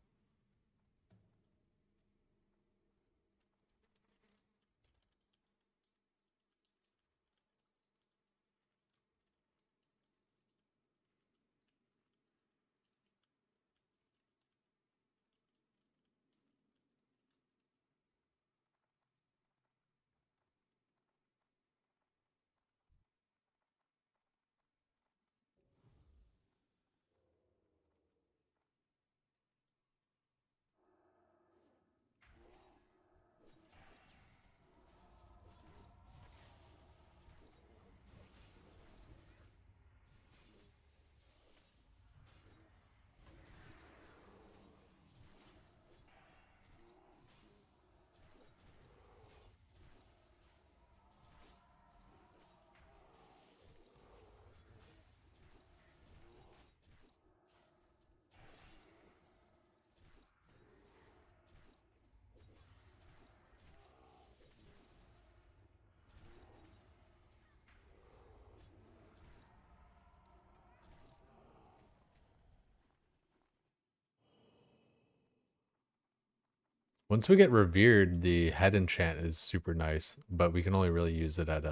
Once we get revered, the head enchant is super nice, but we can only really use it at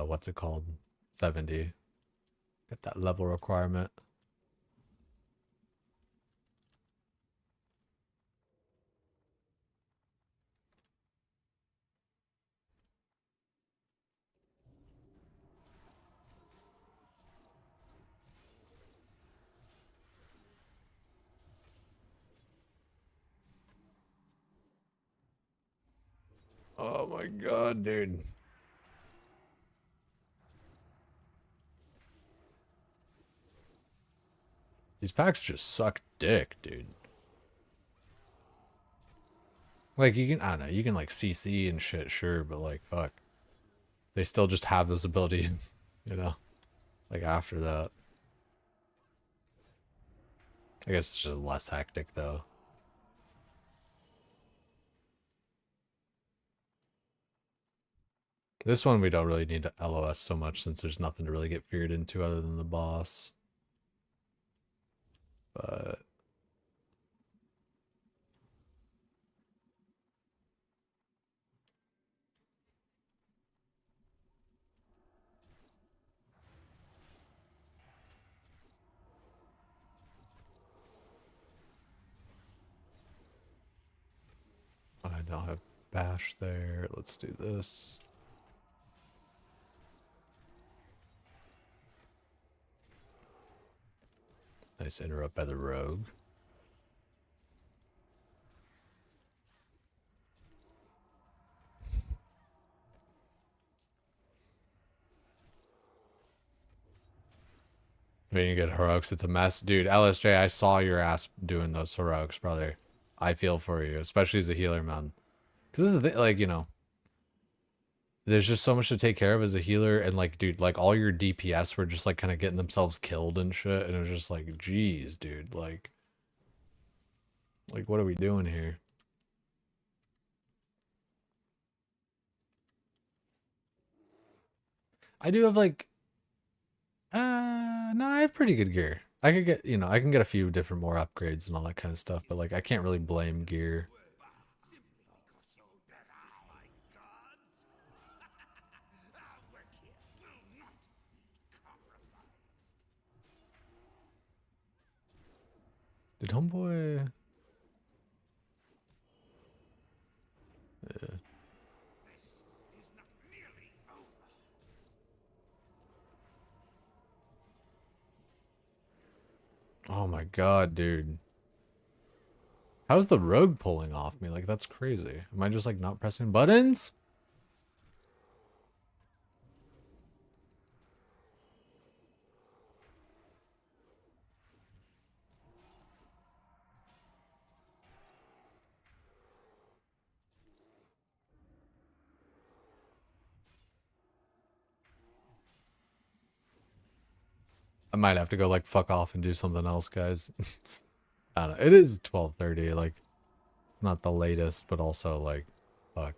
what's it called? 70. Get that level requirement. Oh my god, dude. These packs just suck dick, dude. Like, you can, I don't know, you can, like, CC and shit, sure, but, like, fuck. They still just have those abilities, you know? Like, after that. I guess it's just less hectic, though. This one we don't really need to LOS so much since there's nothing to really get feared into other than the boss. But I don't have bash there. Let's do this. Nice interrupt by the rogue. When you get heroics, it's a mess. Dude, LSJ, I saw your ass doing those heroics, brother. I feel for you, especially as a healer, man. Because this is the thing, like, you know, there's just so much to take care of as a healer. And, like, dude, like, all your DPS were just, like, kind of getting themselves killed and shit. And it was just like, geez, dude, like, what are we doing here? I do have, like, no, I have pretty good gear. I could get, you know, I can get a few different more upgrades and all that kind of stuff, but like I can't really blame gear. Did homeboy? Yeah. Oh my god, dude. How's the rogue pulling off me? Like that's crazy. Am I just like not pressing buttons? I might have to go like fuck off and do something else, guys. I don't know. It is 12:30, like not the latest, but also like fuck.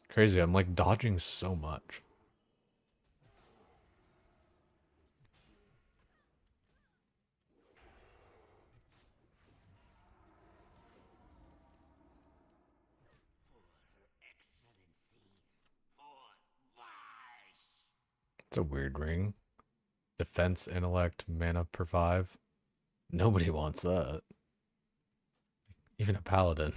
Crazy. I'm like dodging so much. It's a weird ring. Defense, intellect, mana per 5. Nobody wants that. Even a paladin.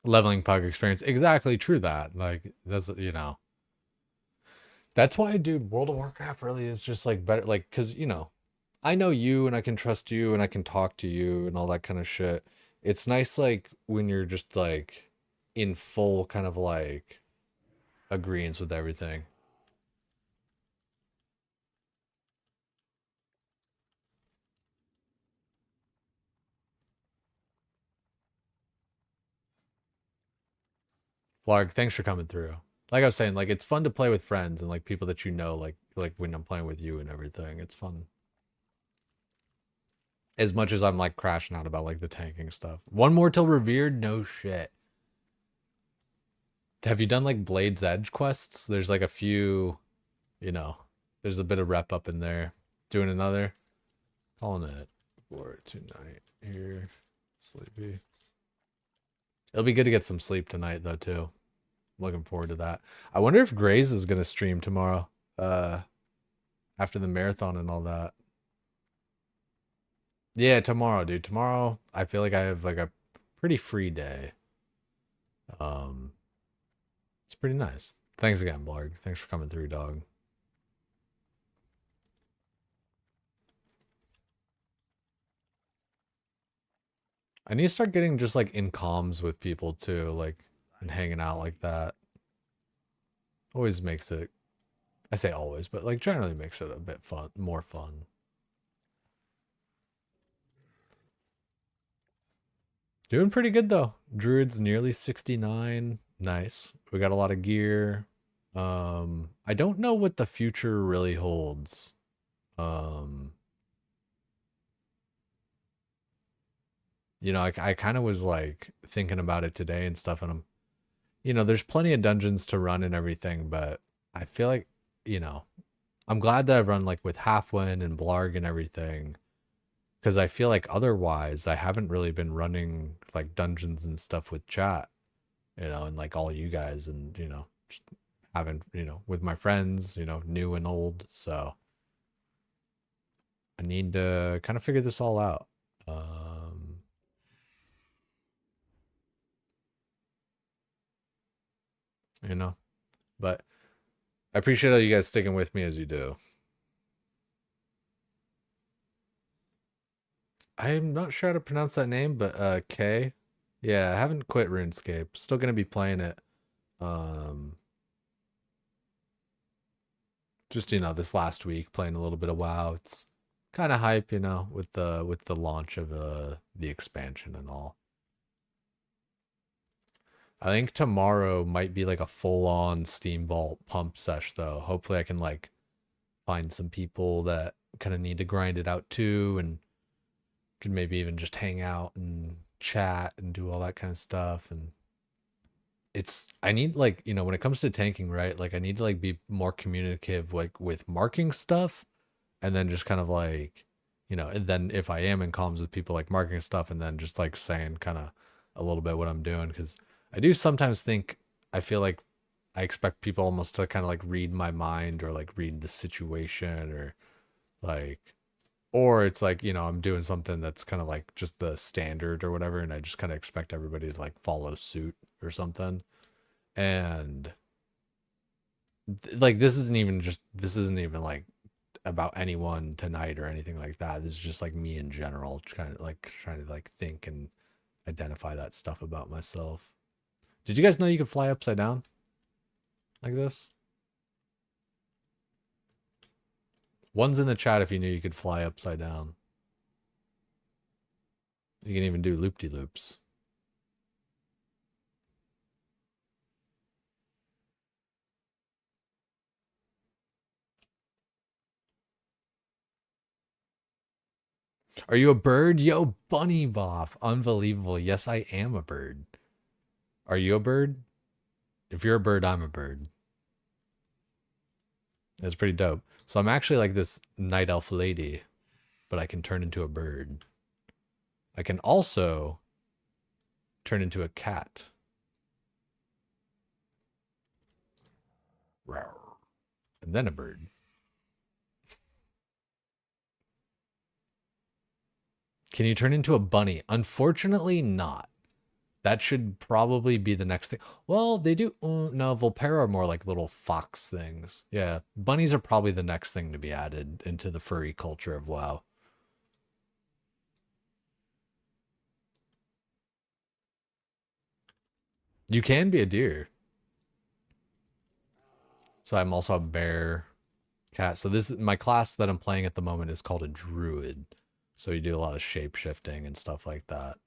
leveling pug experience. Exactly, true that. Like that's that's why, dude, World of Warcraft really is just like better, like because I know you and I can trust you and I can talk to you and all that kind of shit. It's nice like when you're just like in full kind of like agreement with everything. Larg, thanks for coming through. Like I was saying, like it's fun to play with friends and like people that you know, like when I'm playing with you and everything. It's fun. As much as I'm like crashing out about like the tanking stuff. One more till revered? No shit. Have you done like Blade's Edge quests? There's like a few, you know, there's a bit of rep up in there. Doing another. Calling it for tonight here. Sleepy. It'll be good to get some sleep tonight though too. Looking forward to that. I wonder if Graze is gonna stream tomorrow. After the marathon and all that. Yeah, tomorrow, dude. Tomorrow I feel like I have like a pretty free day. Um it's pretty nice. Thanks again, Blarg. Thanks for coming through, dog. I need to start getting just like in comms with people too, like and hanging out like that. Always makes it, I say always, but like generally makes it a bit fun, more fun. Doing pretty good though. Druid's nearly 69. Nice. We got a lot of gear. I don't know what the future really holds. I kind of was like thinking about it today and stuff, and there's plenty of dungeons to run and everything, but I feel like, I'm glad that I've run like with Halfwin and Blarg and everything, because I feel like otherwise I haven't really been running like dungeons and stuff with chat, and like all you guys and, just having, with my friends, new and old. So I need to kind of figure this all out. But I appreciate all you guys sticking with me as you do. I'm not sure how to pronounce that name, but K. Yeah, I haven't quit RuneScape. Still gonna be playing it. Just this last week playing a little bit of WoW. It's kind of hype, with the launch of the expansion and all. I think tomorrow might be like a full-on Steam Vault pump sesh though. Hopefully I can like find some people that kind of need to grind it out too, and could maybe even just hang out and chat and do all that kind of stuff. And I need like, when it comes to tanking, right? Like I need to like be more communicative like with marking stuff, and then just kind of like, and then if I am in comms with people like marking stuff, and then just like saying kind of a little bit what I'm doing, because I do sometimes think, I feel like I expect people almost to kind of like read my mind or like read the situation, or like, or it's like, I'm doing something that's kind of like just the standard or whatever, and I just kind of expect everybody to like follow suit or something. And like this isn't even like about anyone tonight or anything like that. This is just like me in general, kind of like trying to like think and identify that stuff about myself. Did you guys know you could fly upside down like this? One's in the chat if you knew you could fly upside down. You can even do loop-de-loops. Are you a bird? Yo, Bunny Boff. Unbelievable. Yes, I am a bird. Are you a bird? If you're a bird, I'm a bird. That's pretty dope. So I'm actually like this night elf lady, but I can turn into a bird. I can also turn into a cat. And then a bird. Can you turn into a bunny? Unfortunately, not. That should probably be the next thing. Well, they do. No, Volpera are more like little fox things. Yeah, bunnies are probably the next thing to be added into the furry culture of WoW. You can be a deer. So I'm also a bear, cat. So this is my class that I'm playing at the moment is called a Druid. So you do a lot of shape shifting and stuff like that.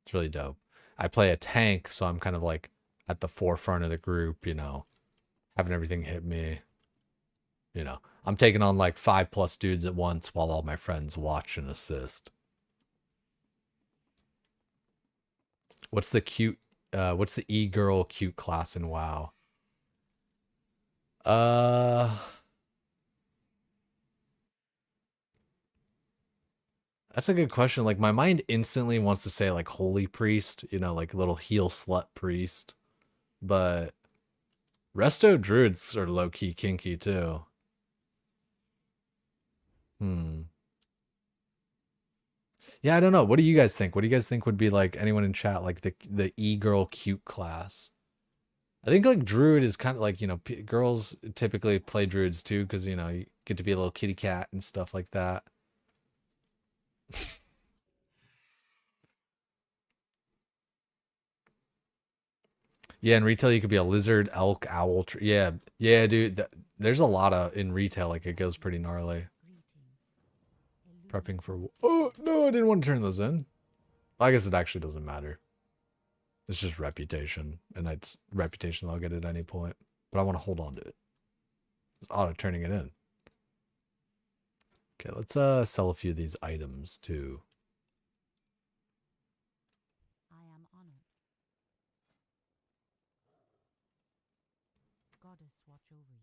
It's really dope. I play a tank, so I'm kind of like at the forefront of the group, you know, having everything hit me. You know, I'm taking on like 5+ dudes at once while all my friends watch and assist. What's the e-girl cute class in WoW? That's a good question. Like my mind instantly wants to say like holy priest, you know, like little heel slut priest. But resto druids are low key kinky too. Hmm. Yeah, I don't know. What do you guys think? What do you guys think would be like anyone in chat like the e-girl cute class? I think like druid is kind of like, you know, girls typically play druids too because, you know, you get to be a little kitty cat and stuff like that. Yeah, in retail you could be a lizard, elk, owl. Yeah, yeah, dude. There's a lot of in retail. Like it goes pretty gnarly. Prepping for. Oh no, I didn't want to turn those in. I guess it actually doesn't matter. It's just reputation, and it's reputation I'll get at any point. But I want to hold on to it. It's auto turning it in. Okay, let's sell a few of these items too. I am honored. Goddess watch over you.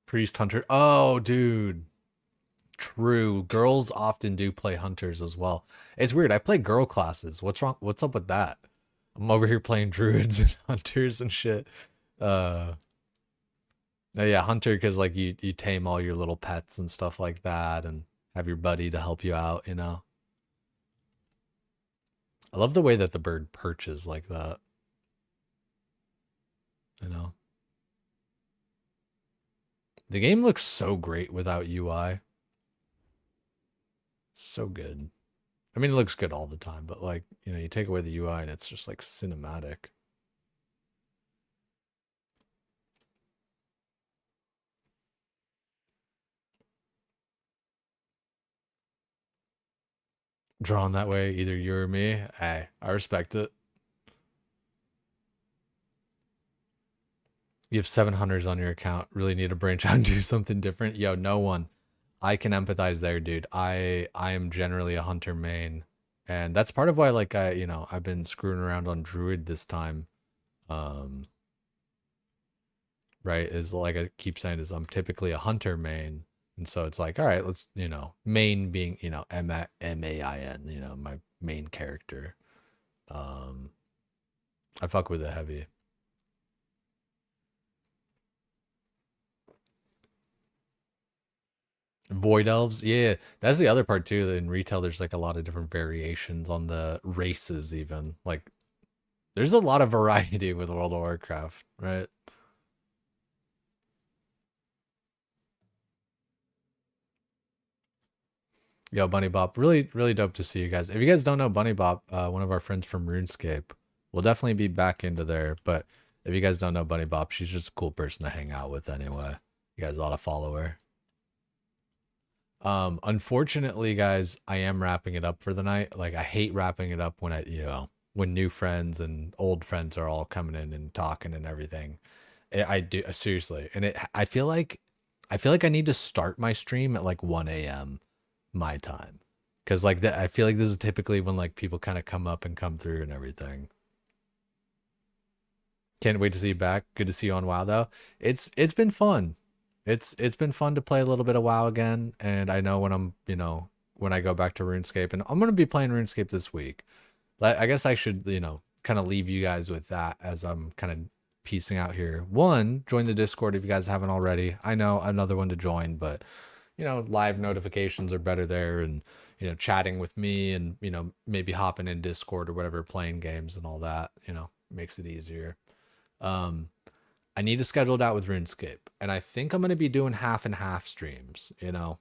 Priest hunter. Oh, dude. True. Girls often do play hunters as well. It's weird. I play girl classes. What's wrong? What's up with that? I'm over here playing druids and hunters and shit. No, yeah, hunter because like you tame all your little pets and stuff like that, and have your buddy to help you out. You know. I love the way that the bird perches like that. You know. The game looks so great without UI. So good. I mean, it looks good all the time, but like, you know, you take away the UI and it's just like cinematic. Drawn that way, either you or me. Hey, I respect it. You have 7 hunters on your account. Really need to branch out and do something different. Yo, no one. I can empathize there, dude. I am generally a hunter main. And that's part of why like you know, I've been screwing around on Druid this time. Right, is like I keep saying is I'm typically a hunter main. And so it's like, all right, let's, you know, main being, you know, M-A-I-N, you know, my main character. I fuck with it heavy. Void elves, yeah, that's the other part too. In retail, there's like a lot of different variations on the races, even like there's a lot of variety with World of Warcraft, right? Yo, Bunny Bop, really, really dope to see you guys. If you guys don't know Bunny Bop, one of our friends from RuneScape, we'll definitely be back into there. But if you guys don't know Bunny Bop, she's just a cool person to hang out with anyway. You guys ought to follow her. Unfortunately, guys, I am wrapping it up for the night. Like I hate wrapping it up when you know, when new friends and old friends are all coming in and talking and everything. I do seriously, and I feel like I need to start my stream at like 1 a.m. my time, because like that, I feel like this is typically when like people kind of come up and come through and everything. Can't wait to see you back. Good to see you on WoW though. It's been fun. It's been fun to play a little bit of WoW again, and I know when I'm, you know, when I go back to RuneScape, and I'm gonna be playing RuneScape this week. I guess I should, you know, kind of leave you guys with that as I'm kind of piecing out here. One, join the Discord if you guys haven't already. I know another one to join, but you know, live notifications are better there, and you know, chatting with me and, you know, maybe hopping in Discord or whatever, playing games and all that, you know, makes it easier. Um, I need to schedule it out with RuneScape. And I think I'm going to be doing half and half streams, you know,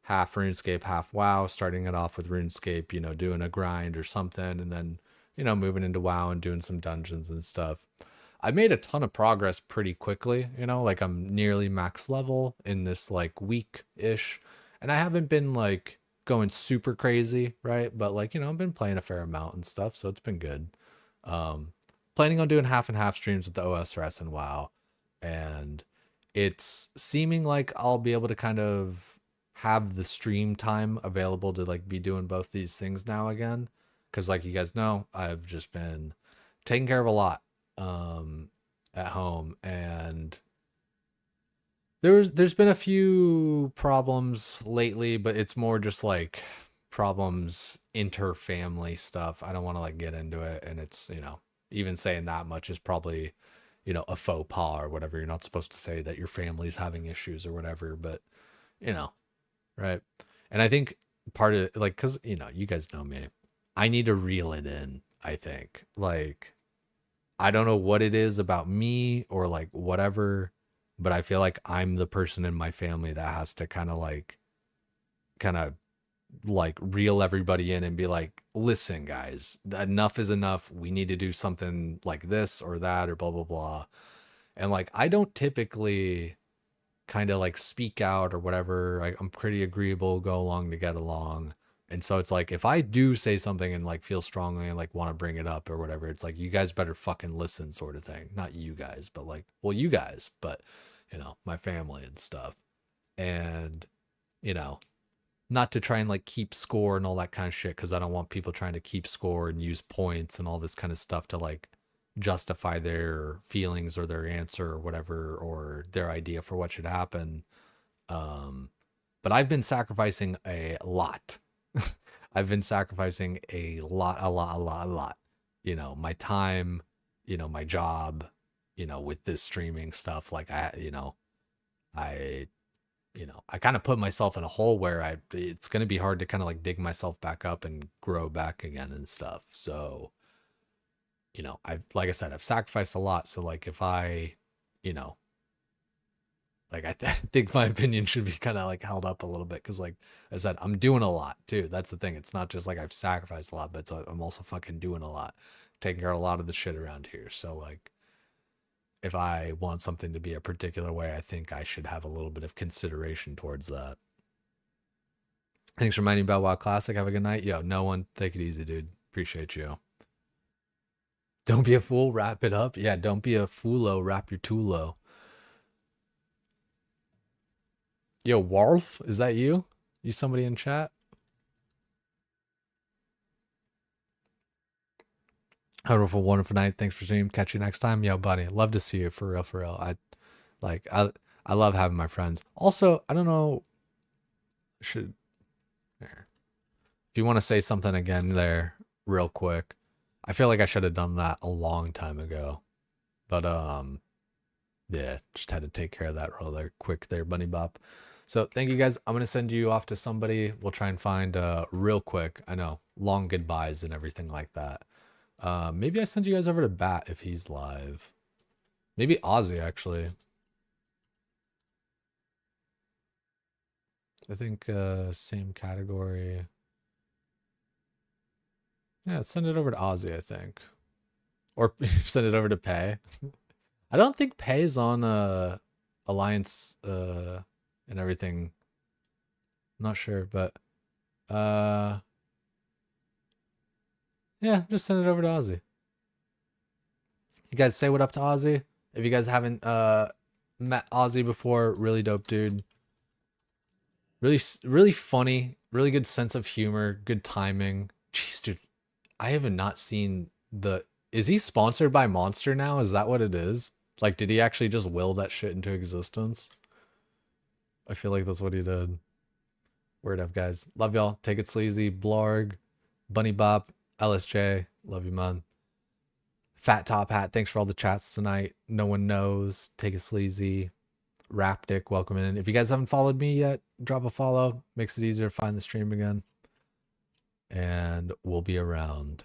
half RuneScape, half WoW, starting it off with RuneScape, you know, doing a grind or something, and then, you know, moving into WoW and doing some dungeons and stuff. I made a ton of progress pretty quickly, you know, like I'm nearly max level in this like week-ish. And I haven't been like going super crazy, right? But like, you know, I've been playing a fair amount and stuff, so it's been good. Um, Planning on doing half and half streams with the OSRS and WoW. And it's seeming like I'll be able to kind of have the stream time available to like be doing both these things now again. Cause like you guys know, I've just been taking care of a lot at home, and there's been a few problems lately, but it's more just like problems inter-family stuff. I don't want to like get into it, and it's, you know, even saying that much is probably, you know, a faux pas or whatever. You're not supposed to say that your family's having issues or whatever, but you know, right? And I think part of like, cuz you know, you guys know me. I need to reel it in, I think. Like I don't know what it is about me or like whatever, but I feel like I'm the person in my family that has to kind of like reel everybody in and be like, listen, guys, enough is enough. We need to do something like this or that or blah, blah, blah. And like, I don't typically kind of like speak out or whatever. I'm pretty agreeable, go along to get along. And so it's like if I do say something and like feel strongly and like want to bring it up or whatever, it's like you guys better fucking listen sort of thing. Not you guys, but like, well, you guys, but you know, my family and stuff. And you know, not to try and like keep score and all that kind of shit, because I don't want people trying to keep score and use points and all this kind of stuff to like justify their feelings or their answer or whatever, or their idea for what should happen. But I've been sacrificing a lot. I've been sacrificing a lot, a lot, a lot, a lot. You know, my time, you know, my job, you know, with this streaming stuff. Like I, I kind of put myself in a hole where it's going to be hard to kind of like dig myself back up and grow back again and stuff. So, you know, like I said, I've sacrificed a lot. So like if I, you know, like think my opinion should be kind of like held up a little bit, because like I said, I'm doing a lot too. That's the thing. It's not just like I've sacrificed a lot, but I'm also fucking doing a lot, taking care of a lot of the shit around here. So like if I want something to be a particular way, I think I should have a little bit of consideration towards that. Thanks for reminding me about WoW Classic. Have a good night. Yo, no one. Take it easy, dude. Appreciate you. Don't be a fool. Wrap it up. Yeah, don't be a foolo. Wrap your toolo. Yo, Warf, is that you? You somebody in chat? Wonderful, wonderful night. Thanks for streaming. Catch you next time. Yo, buddy. Love to see you for real, for real. I love having my friends. Also, I don't know. Should there. If you want to say something again there real quick. I feel like I should have done that a long time ago. But yeah, just had to take care of that real quick there, Bunny Bop. So thank you guys. I'm gonna send you off to somebody. We'll try and find real quick. I know, long goodbyes and everything like that. Maybe I send you guys over to Bat if he's live. Maybe Ozzy actually. I think same category. Yeah, send it over to Ozzy, I think. Or send it over to Pay. I don't think Pay's on Alliance and everything. I'm not sure, but yeah, just send it over to Ozzy. You guys say what up to Ozzy. If you guys haven't met Ozzy before, really dope dude. Really funny, really good sense of humor, good timing. Jeez, dude, I haven't not seen the. Is he sponsored by Monster now? Is that what it is? Like, did he actually just will that shit into existence? I feel like that's what he did. Word up, guys. Love y'all. Take it sleazy. Blarg, Bunny Bop, LSJ. Love you, man. Fat Top Hat. Thanks for all the chats tonight. No one knows. Take it sleazy. Raptic, welcome in. If you guys haven't followed me yet, drop a follow. Makes it easier to find the stream again. and we'll be around.